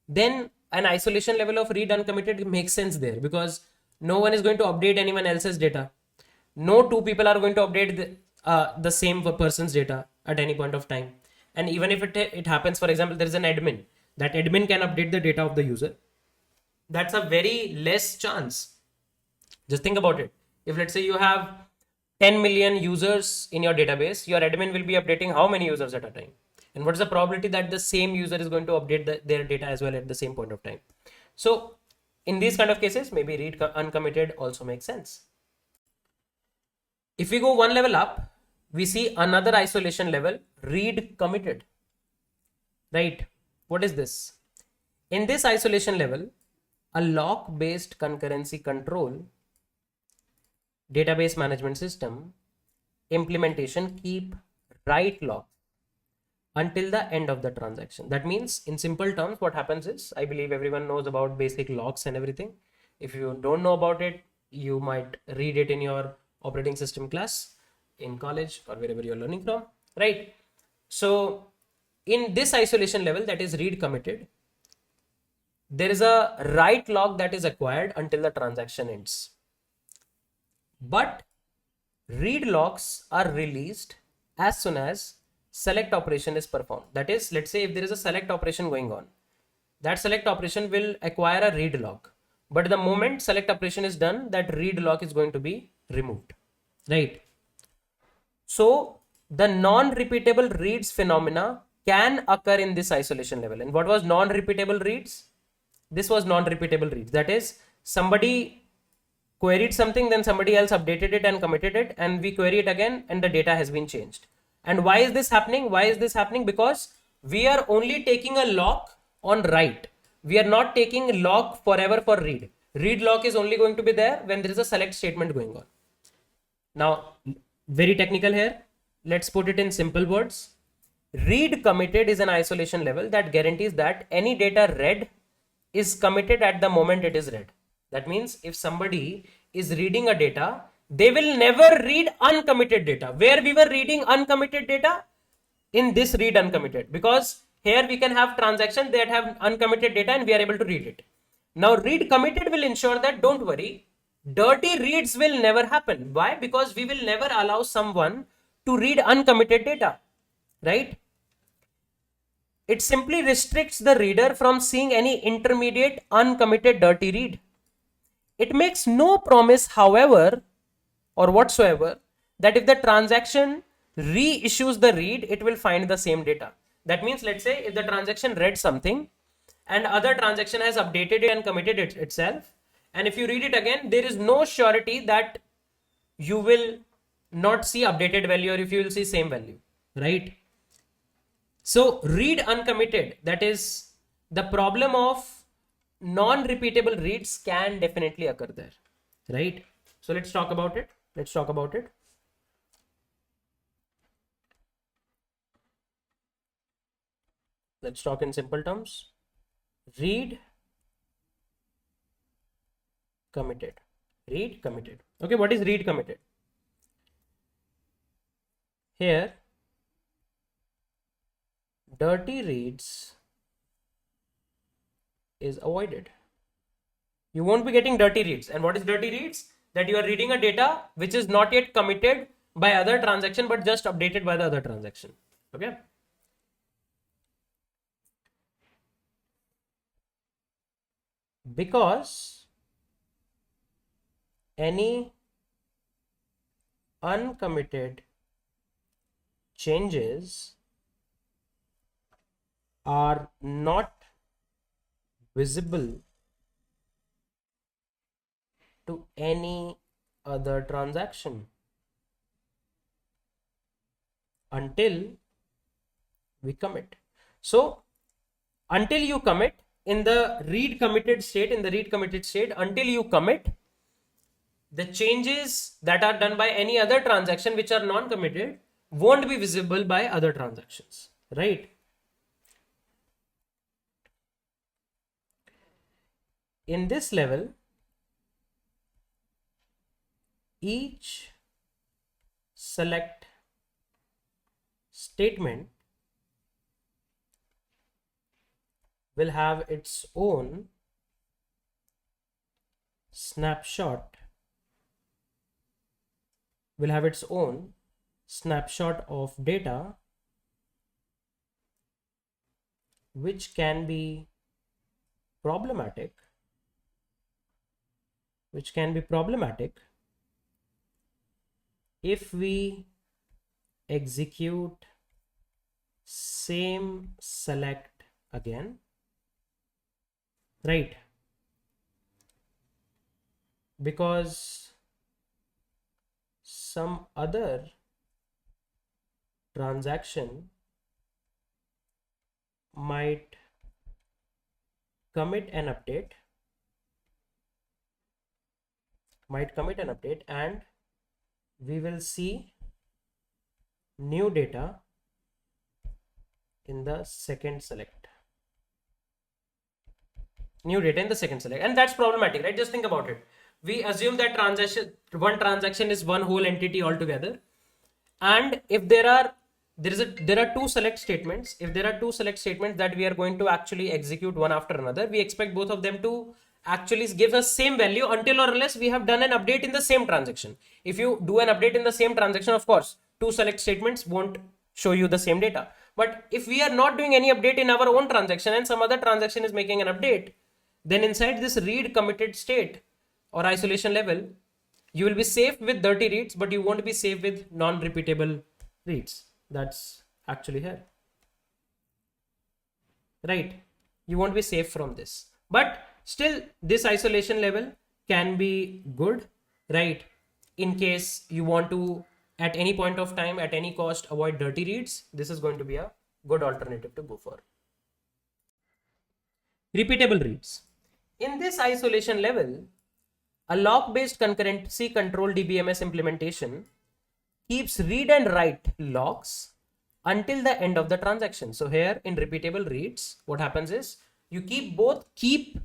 then an isolation level of read uncommitted makes sense there, because no one is going to update anyone else's data. No two people are going to update the same person's data at any point of time. And even if it happens, for example, there is an admin, that admin can update the data of the user. That's a very less chance. Just think about it. If let's say you have 10 million users in your database, your admin will be updating how many users at a time? And what's the probability that the same user is going to update their data as well at the same point of time? So in these kind of cases, maybe read uncommitted also makes sense. If we go one level up, we see another isolation level, read committed, right? What is this? In this isolation level, a lock based concurrency control database management system implementation keep write log until the end of the transaction. That means in simple terms, what happens is, I believe everyone knows about basic logs and everything. If you don't know about it, you might read it in your operating system class in college or wherever you're learning from, right? So in this isolation level, that is read committed, there is a write log that is acquired until the transaction ends. But read logs are released as soon as select operation is performed. That is, let's say if there is a select operation going on, that select operation will acquire a read log. But the moment select operation is done, that read log is going to be removed, right? So the non-repeatable reads phenomena can occur in this isolation level. And what was non-repeatable reads? This was non-repeatable reads. That is, somebody queried something, then somebody else updated it and committed it, and we query it again, and the data has been changed. And why is this happening? Why is this happening? Because we are only taking a lock on write. We are not taking lock forever for read. Read lock is only going to be there when there is a select statement going on. Now, very technical here. Let's put it in simple words. Read committed is an isolation level that guarantees that any data read is committed at the moment it is read. That means if somebody is reading a data, they will never read uncommitted data. Where we were reading uncommitted data? In this read uncommitted, because here we can have transactions that have uncommitted data and we are able to read it. Now read committed will ensure that, don't worry, dirty reads will never happen. Why? Because we will never allow someone to read uncommitted data, right? It simply restricts the reader from seeing any intermediate uncommitted dirty read. It makes no promise, however, or whatsoever, that if the transaction reissues the read, it will find the same data. That means, let's say if the transaction read something and other transaction has updated it and committed it itself, and if you read it again, there is no surety that you will not see updated value or if you will see same value, right? So read uncommitted, that is the problem of non-repeatable reads, can definitely occur there, right? So let's talk about it. Let's talk about it. Let's talk in simple terms. Read committed. Read committed. Okay, what is read committed? Here, dirty reads is avoided. You won't be getting dirty reads. And what is dirty reads? That you are reading a data which is not yet committed by other transaction but just updated by the other transaction. Okay. Because any uncommitted changes are not visible to any other transaction until we commit. So until you commit, in the read committed state, until you commit, the changes that are done by any other transaction which are non-committed won't be visible by other transactions, right? In this level, each select statement will have its own snapshot, of data which can be problematic, if we execute same select again, right? Because some other transaction might commit an update, and we will see new data in the second select. New data in the second select, and that's problematic, right? Just think about it. We assume that one transaction is one whole entity altogether, and if there are two select statements, if there are two select statements that we are going to actually execute one after another, we expect both of them to actually give us same value until or unless we have done an update in the same transaction. If you do an update in the same transaction, of course two select statements won't show you the same data. But if we are not doing any update in our own transaction and some other transaction is making an update, then inside this read committed state or isolation level, you will be safe with dirty reads, but you won't be safe with non-repeatable reads. That's actually here, right? You won't be safe from this, but still this isolation level can be good, right? In case you want to, at any point of time, at any cost, avoid dirty reads, this is going to be a good alternative to go for. Repeatable reads. In this isolation level, a lock-based concurrency control DBMS implementation keeps read and write locks until the end of the transaction. So here in repeatable reads, what happens is you keep both read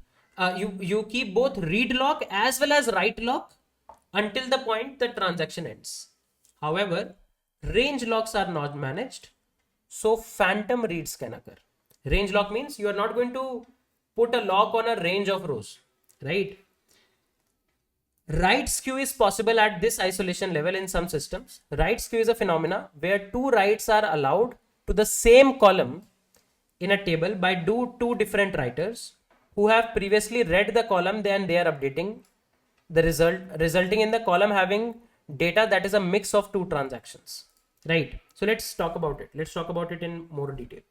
lock as well as write lock until the point the transaction ends. However, range locks are not managed, so phantom reads can occur. Range lock means you are not going to put a lock on a range of rows, right? Write skew is possible at this isolation level in some systems. Write skew is a phenomena where two writes are allowed to the same column in a table by two different writers who have previously read the column, then they are updating the result, resulting in the column having data that is a mix of two transactions, right? So let's talk about it. Let's talk about it in more detail.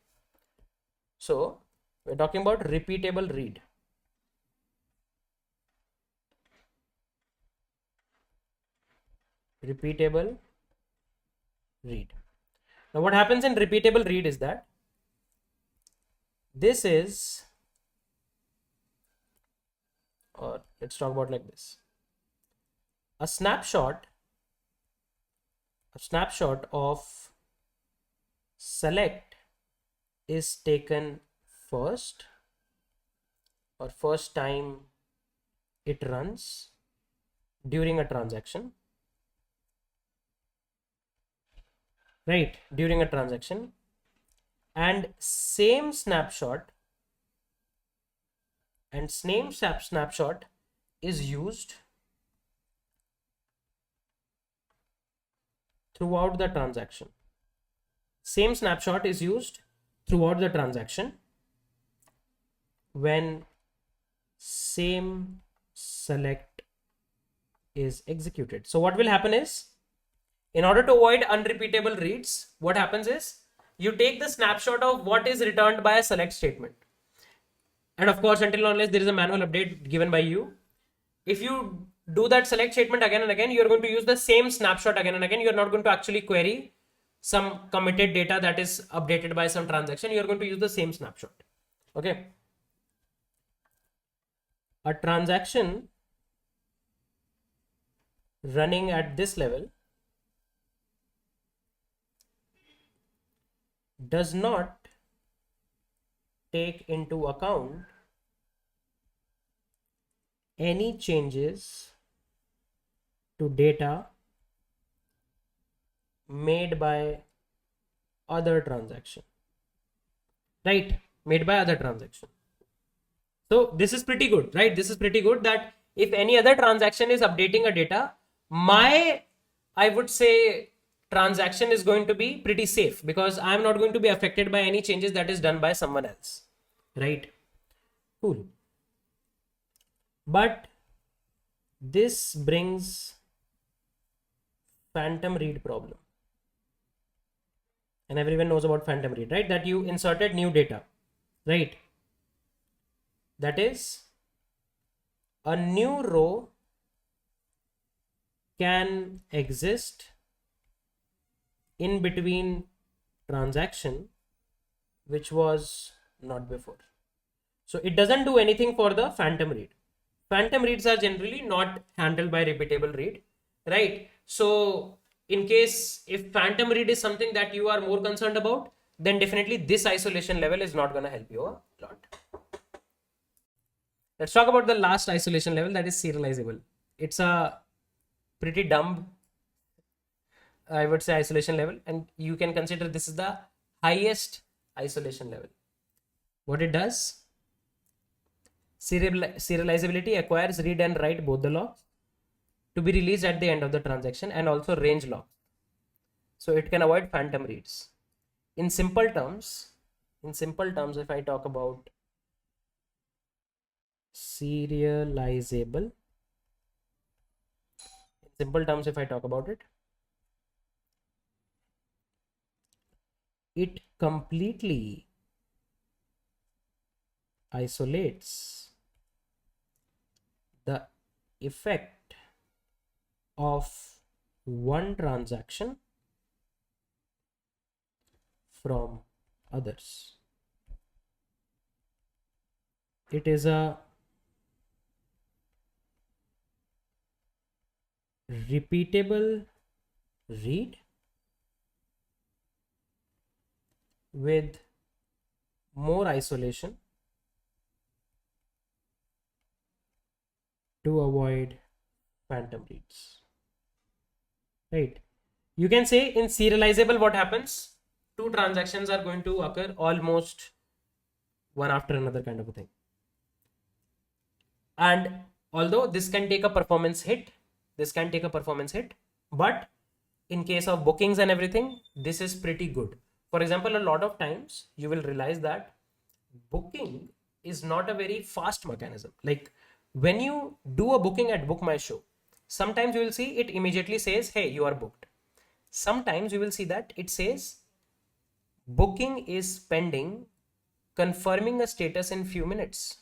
So we're talking about repeatable read. Repeatable read. Now what happens in repeatable read is that this is, or let's talk about like this, a snapshot of select is taken first, or first time it runs during a transaction, right? During a transaction, and same snapshot is used throughout the transaction. Same snapshot is used throughout the transaction when same select is executed. So what will happen is, in order to avoid unrepeatable reads, what happens is you take the snapshot of what is returned by a select statement. And of course, until unless there is a manual update given by you, if you do that select statement again and again, you're going to use the same snapshot again and again. You're not going to actually query some committed data that is updated by some transaction. You're going to use the same snapshot. Okay. A transaction running at this level does not take into account any changes to data made by other transaction, right? Made by other transaction. So this is pretty good, right? This is pretty good that if any other transaction is updating a data, I would say transaction is going to be pretty safe because I'm not going to be affected by any changes that is done by someone else, right? Cool. But this brings phantom read problem. And everyone knows about phantom read, right? That you inserted new data, right? That is, a new row can exist in between transaction which was not before. So it doesn't do anything for the phantom read. Phantom reads are generally not handled by repeatable read, right? So in case if phantom read is something that you are more concerned about, then definitely this isolation level is not going to help you a lot. Let's talk about the last isolation level, that is serializable. It's a pretty dumb, I would say, isolation level, and you can consider this is the highest isolation level. What it does, serializability acquires read and write both the logs to be released at the end of the transaction, and also range logs. So it can avoid phantom reads. In simple terms, if I talk about serializable, in simple terms, if I talk about it, it completely isolates the effect of one transaction from others. It is a repeatable read with more isolation to avoid phantom reads. Right? You can say in serializable what happens, two transactions are going to occur almost one after another kind of a thing. And although this can take a performance hit, but in case of bookings and everything, this is pretty good. For example, a lot of times you will realize that booking is not a very fast mechanism. Like when you do a booking at Book My Show, sometimes you will see it immediately says, hey, you are booked. Sometimes you will see that it says booking is pending, confirming a status in few minutes.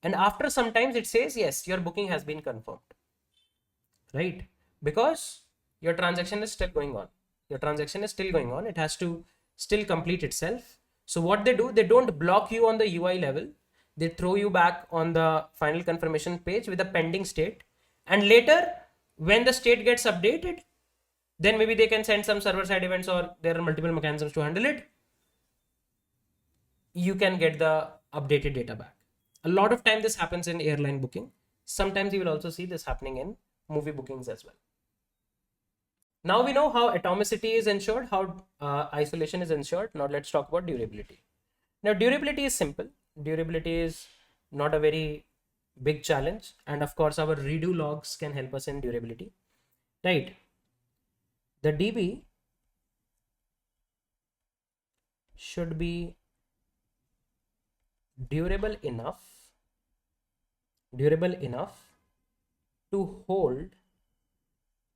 And after sometimes it says, yes, your booking has been confirmed. Right? Because your transaction is still going on. It has to still complete itself. So what they do, they don't block you on the UI level. They throw you back on the final confirmation page with a pending state. And later, when the state gets updated, then maybe they can send some server side events, or there are multiple mechanisms to handle it. You can get the updated data back. A lot of time this happens in airline booking. Sometimes you will also see this happening in movie bookings as well. Now we know how atomicity is ensured, how isolation is ensured. Now let's talk about durability. Now durability is simple. Durability is not a very big challenge. And of course our redo logs can help us in durability. Right? The DB should be durable enough to hold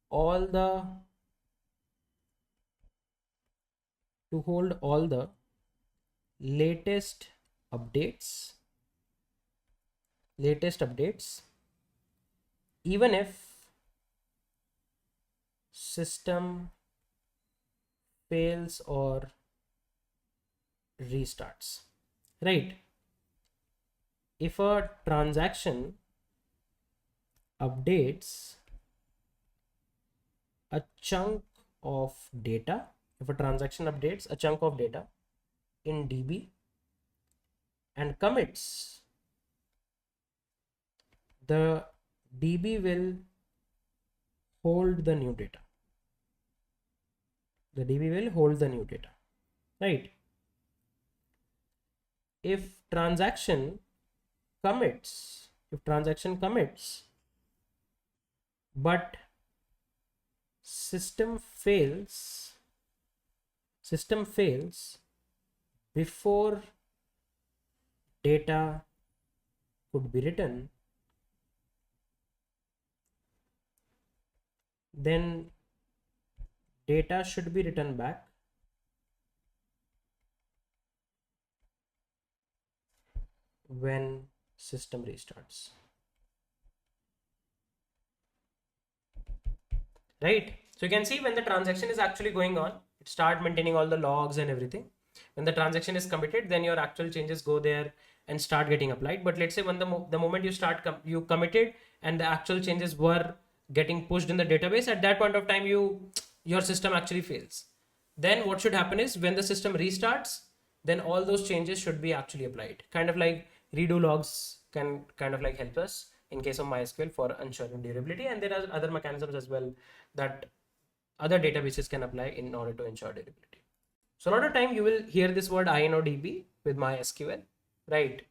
all the latest updates, even if system fails or restarts. Right? If a transaction updates a chunk of data, in DB and commits, the DB will hold the new data. Right? If transaction commits, but system fails before data could be written, then data should be written back when system restarts. Right? So you can see when the transaction is actually going on, it start maintaining all the logs and everything. When the transaction is committed, then your actual changes go there and start getting applied. But let's say when the moment you committed and the actual changes were getting pushed in the database, at that point of time your system actually fails. Then what should happen is when the system restarts, then all those changes should be actually applied. Kind of like redo logs can kind of like help us in case of MySQL for ensuring durability, and there are other mechanisms as well that other databases can apply in order to ensure durability. So a lot of time you will hear this word InnoDB with MySQL, right?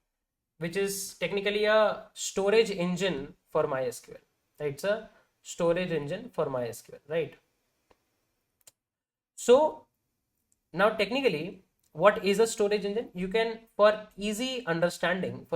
Which is technically a storage engine for MySQL. It's a storage engine for MySQL, right? So now technically, what is a storage engine? You can, for easy understanding,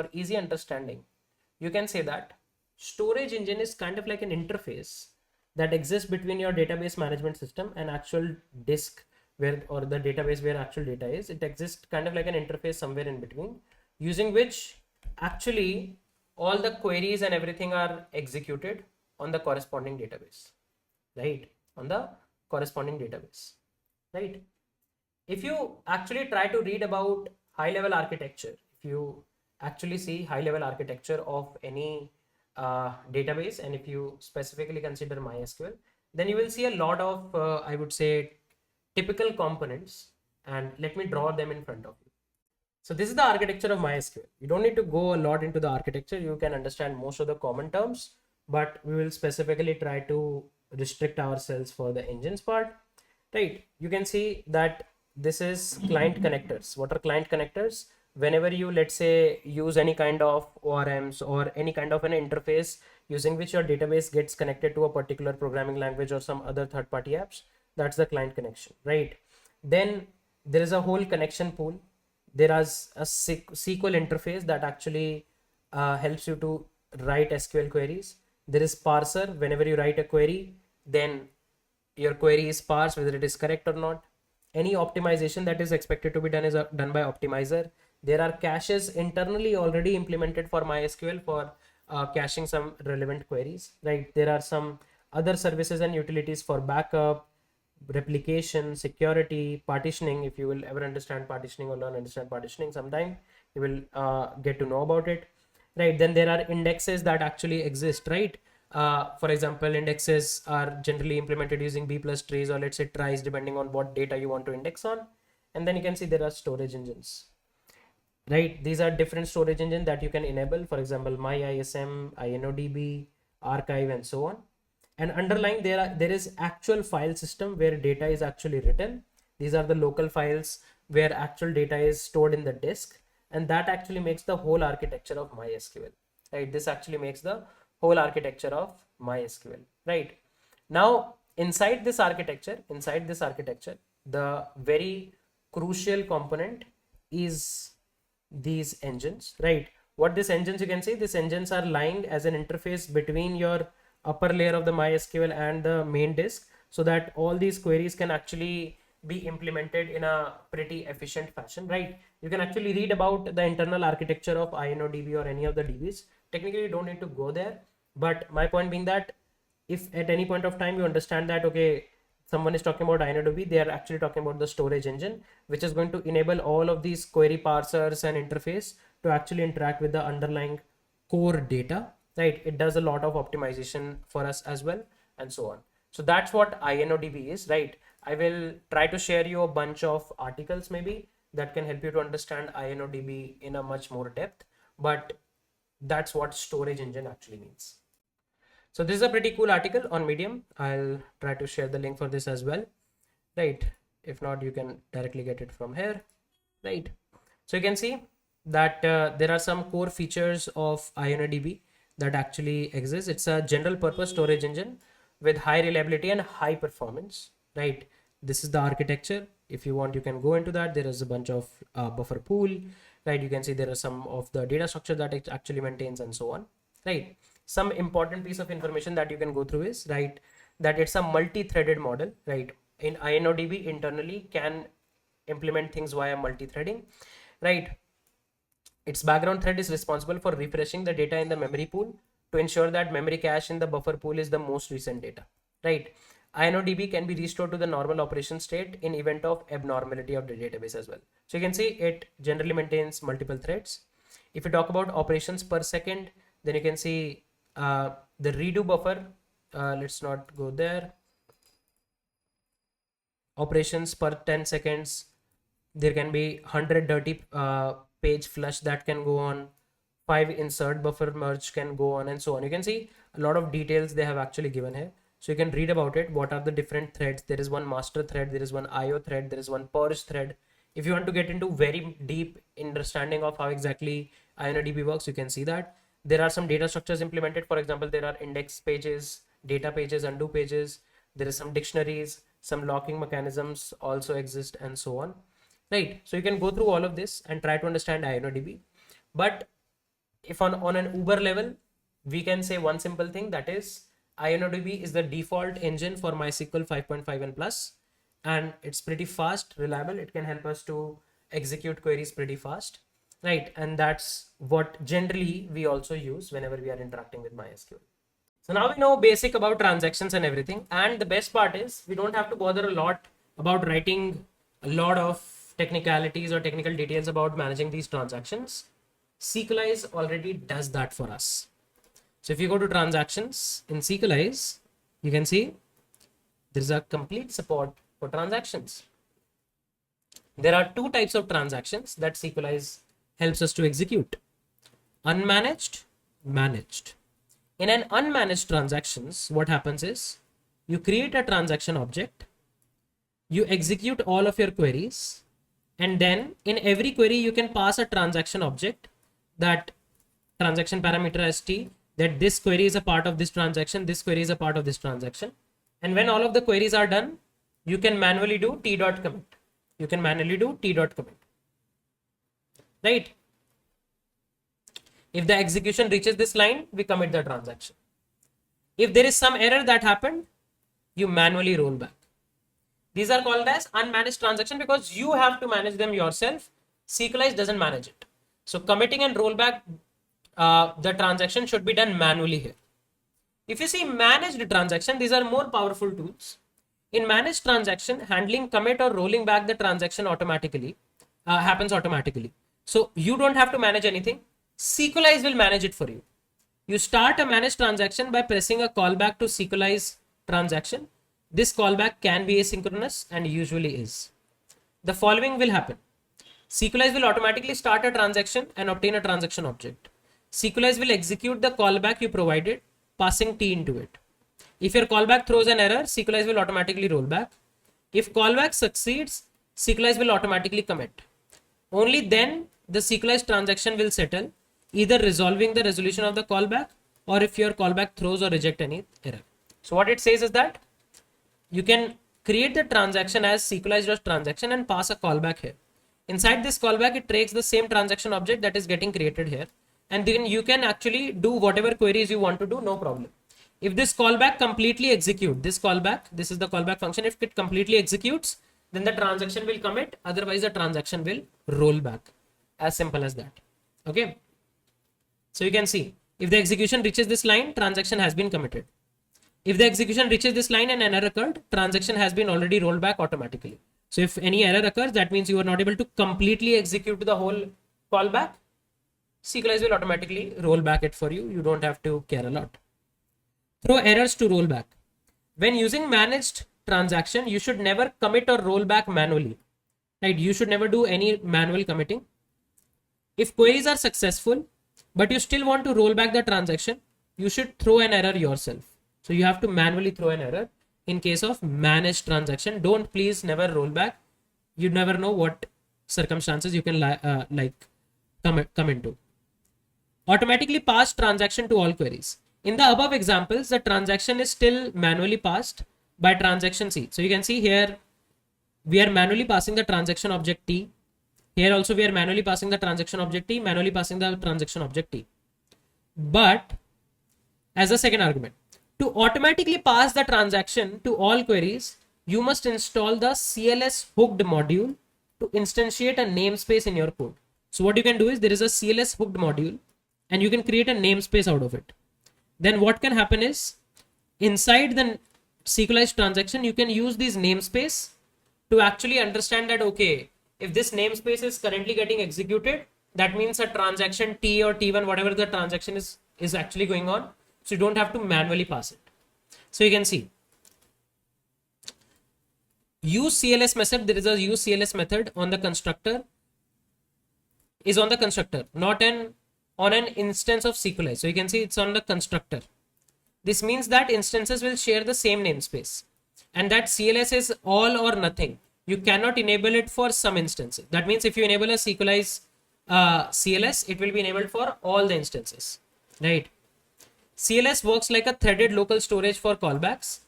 you can say that storage engine is kind of like an interface that exists between your database management system and actual disk where, or the database where actual data is. It exists kind of like an interface somewhere in between, using which actually all the queries and everything are executed on the corresponding database, right? On the corresponding database, right? If you actually try to read about high level architecture, if you actually see high level architecture of any database, and if you specifically consider MySQL, then you will see a lot of, I would say, typical components. And let me draw them in front of you. So this is the architecture of MySQL. You don't need to go a lot into the architecture. You can understand most of the common terms, but we will specifically try to restrict ourselves for the engines part, right? You can see that this is client connectors. What are client connectors? Whenever you, let's say, use any kind of ORMs or any kind of an interface using which your database gets connected to a particular programming language or some other third-party apps, that's the client connection, right? Then there is a whole connection pool. There is a SQL interface that actually helps you to write SQL queries. There is parser. Whenever you write a query, then your query is parsed whether it is correct or not. Any optimization that is expected to be done is done by optimizer. There are caches internally already implemented for MySQL for caching some relevant queries, right? There are some other services and utilities for backup, replication, security, partitioning. If you will ever understand partitioning or learn understand partitioning sometime, you will get to know about it, right? Then there are indexes that actually exist, right? For example, indexes are generally implemented using B plus trees, or let's say tries, depending on what data you want to index on. And then you can see there are storage engines, right? These are different storage engines that you can enable. For example, MyISM, InnoDB, Archive, and so on. And underlying there is actual file system where data is actually written. These are the local files where actual data is stored in the disk, and that actually makes the whole architecture of MySQL, right? This actually makes the whole architecture of MySQL, right? Now inside this architecture, the very crucial component is these engines, right? What these engines, you can see these engines are lying as an interface between your upper layer of the MySQL and the main disk, so that all these queries can actually be implemented in a pretty efficient fashion, right? You can actually read about the internal architecture of InnoDB or any of the DBs. Technically, you don't need to go there, but my point being that if at any point of time you understand that, okay, someone is talking about InnoDB, they are actually talking about the storage engine, which is going to enable all of these query parsers and interface to actually interact with the underlying core data, right? It does a lot of optimization for us as well, and so on. So that's what InnoDB is, right? I will try to share you a bunch of articles maybe that can help you to understand InnoDB in a much more depth, but that's what storage engine actually means. So this is a pretty cool article on Medium. I'll try to share the link for this as well, right? If not, you can directly get it from here, right? So you can see that there are some core features of InnoDB that actually exist. It's a general purpose storage engine with high reliability and high performance, right? This is the architecture. If you want, you can go into that. There is a bunch of buffer pool, right? You can see there are some of the data structure that it actually maintains and so on, right? Some important piece of information that you can go through is, right, that it's a multi-threaded model, right? In InnoDB internally can implement things via multi-threading, right? Its background thread is responsible for refreshing the data in the memory pool to ensure that memory cache in the buffer pool is the most recent data, right? InnoDB can be restored to the normal operation state in event of abnormality of the database as well. So you can see it generally maintains multiple threads. If you talk about operations per second, then you can see the redo buffer let's not go there. Operations per 10 seconds. There can be 100 dirty page flush that can go on. 5 insert buffer merge can go on, and so on. You can see a lot of details they have actually given here. So you can read about it. What are the different threads? There is one master thread, there is one IO thread, there is one purge thread. If you want to get into very deep understanding of how exactly InnoDB works, you can see that. There are some data structures implemented. For example, there are index pages, data pages, undo pages. There is some dictionaries, some locking mechanisms also exist, and so on. Right. So you can go through all of this and try to understand InnoDB. But if on an Uber level, we can say one simple thing, that is InnoDB is the default engine for MySQL 5.5 and plus, and it's pretty fast, reliable. It can help us to execute queries pretty fast, right? And that's what generally we also use whenever we are interacting with MySQL. So now we know basic about transactions and everything. And the best part is we don't have to bother a lot about writing a lot of technicalities or technical details about managing these transactions. Sequelize already does that for us. So if you go to transactions in Sequelize, you can see there's a complete support for transactions. There are two types of transactions that Sequelize helps us to execute: unmanaged, managed. In an unmanaged transactions, what happens is you create a transaction object, you execute all of your queries, and then in every query you can pass a transaction object, that transaction parameter as t, that this query is a part of this transaction, this query is a part of this transaction. And when all of the queries are done, you can manually do t.commit. You can manually do t.commit, right? If the execution reaches this line, we commit the transaction. If there is some error that happened, you manually roll back. These are called as unmanaged transaction because you have to manage them yourself. Sequelize doesn't manage it. So committing and rollback, the transaction should be done manually here. If you see managed transaction, these are more powerful tools. In managed transaction, handling commit or rolling back the transaction automatically happens automatically. So you don't have to manage anything. Sequelize will manage it for you. You start a managed transaction by pressing a callback to Sequelize transaction. This callback can be asynchronous and usually is. The following will happen. Sequelize will automatically start a transaction and obtain a transaction object. Sequelize will execute the callback you provided, passing t into it. If your callback throws an error, Sequelize will automatically roll back. If callback succeeds, Sequelize will automatically commit. Only then the Sequelize transaction will settle, either resolving the resolution of the callback or if your callback throws or reject any error. So what it says is that you can create the transaction as Sequelize.transaction and pass a callback here. Inside this callback, it takes the same transaction object that is getting created here. And then you can actually do whatever queries you want to do, no problem. If this callback completely execute, this callback, this is the callback function. If it completely executes, then the transaction will commit. Otherwise, the transaction will roll back. As simple as that. Okay. So you can see if the execution reaches this line, transaction has been committed. If the execution reaches this line and an error occurred, transaction has been already rolled back automatically. So if any error occurs, that means you are not able to completely execute the whole callback. Sequelize will automatically roll back it for you. You don't have to care a lot. Throw errors to roll back. When using managed transaction, you should never commit or roll back manually. Right? You should never do any manual committing. If queries are successful, but you still want to roll back the transaction, you should throw an error yourself. So you have to manually throw an error in case of managed transaction. Don't please never roll back. You never know what circumstances you can come into. Automatically pass transaction to all queries. In the above examples, the transaction is still manually passed by transaction C. So you can see here, we are manually passing the transaction object T. Here also we are manually passing the transaction object T, manually passing the transaction object T. But as a second argument, to automatically pass the transaction to all queries, you must install the CLS hooked module to instantiate a namespace in your code. So what you can do is there is a CLS hooked module and you can create a namespace out of it. Then what can happen is inside the Sequelize transaction, you can use this namespace to actually understand that, okay, if this namespace is currently getting executed, that means a transaction T or T1, whatever the transaction is actually going on. So you don't have to manually pass it. So you can see use CLS method. There is a use CLS method on the constructor, is on the constructor, not on an instance of Sequelize. So you can see it's on the constructor. This means that instances will share the same namespace, and that CLS is all or nothing. You cannot enable it for some instances. That means if you enable a Sequelize CLS, it will be enabled for all the instances, right? CLS works like a threaded local storage for callbacks.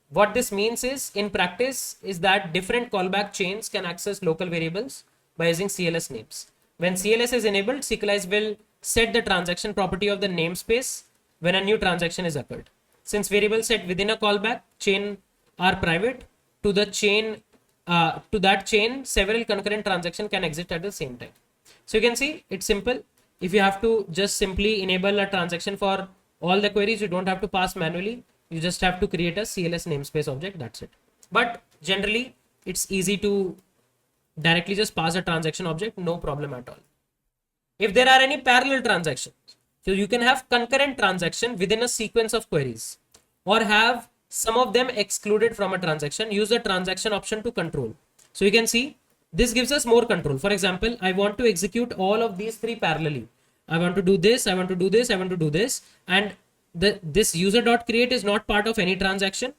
What this means is, in practice, is that different callback chains can access local variables by using CLS names. When CLS is enabled, Sequelize will set the transaction property of the namespace when a new transaction is occurred. Since variables set within a callback chain are private, to the chain to that chain, several concurrent transactions can exist at the same time. So you can see it's simple. If you have to just simply enable a transaction for all the queries, you don't have to pass manually. You just have to create a CLS namespace object. That's it. But generally, it's easy to directly just pass a transaction object, no problem at all. If there are any parallel transactions, so you can have concurrent transaction within a sequence of queries, or have some of them excluded from a transaction. Use the transaction option to control. So you can see this gives us more control. For example, I want to execute all of these three parallelly. I want to do this, I want to do this, I want to do this, and this user.create is not part of any transaction.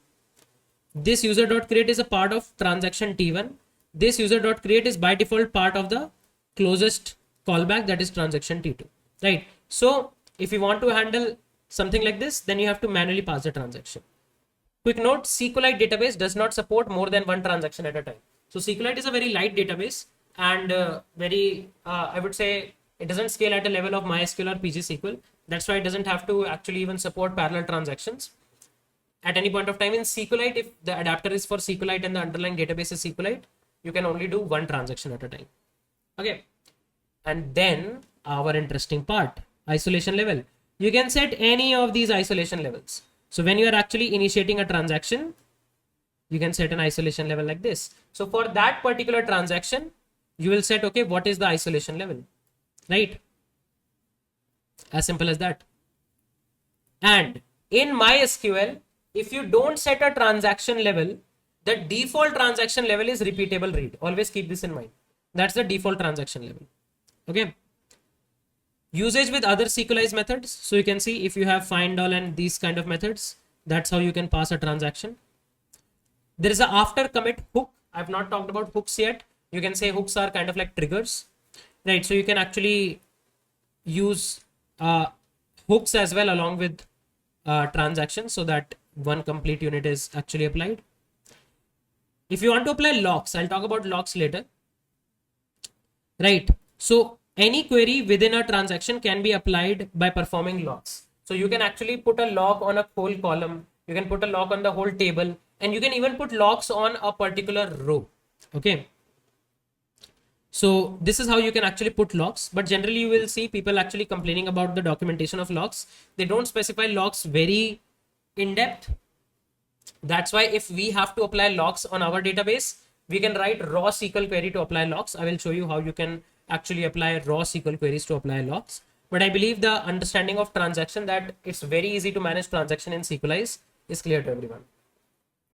This user.create is a part of transaction T1. This user.create is by default part of the closest callback, that is transaction T2, right? So if you want to handle something like this, then you have to manually pass the transaction. Quick note, SQLite database does not support more than one transaction at a time. So SQLite is a very light database, and I would say it doesn't scale at a level of MySQL or PG-SQL. That's why it doesn't have to actually even support parallel transactions at any point of time. In SQLite, if the adapter is for SQLite and the underlying database is SQLite, you can only do one transaction at a time. Okay. And then our interesting part, isolation level. You can set any of these isolation levels. So when you are actually initiating a transaction, you can set an isolation level like this. So for that particular transaction, you will set, okay, what is the isolation level, right? As simple as that. And in MySQL, if you don't set a transaction level, the default transaction level is repeatable read. Always keep this in mind. That's the default transaction level. Okay. Usage with other Sequelize methods. So you can see if you have find all and these kind of methods, that's how you can pass a transaction. There is a after commit hook. I've not talked about hooks yet. You can say hooks are kind of like triggers, right? So you can actually use hooks as well along with transactions, so that one complete unit is actually applied. If you want to apply locks, I'll talk about locks later, right? So any query within a transaction can be applied by performing locks. So you can actually put a lock on a whole column, you can put a lock on the whole table, and you can even put locks on a particular row. Okay. So this is how you can actually put locks, but generally you will see people actually complaining about the documentation of locks. They don't specify locks very in depth. That's why if we have to apply locks on our database, we can write raw SQL query to apply locks. I will show you how you can actually apply raw SQL queries to apply locks. But I believe the understanding of transaction, that it's very easy to manage transaction in Sequelize, is clear to everyone.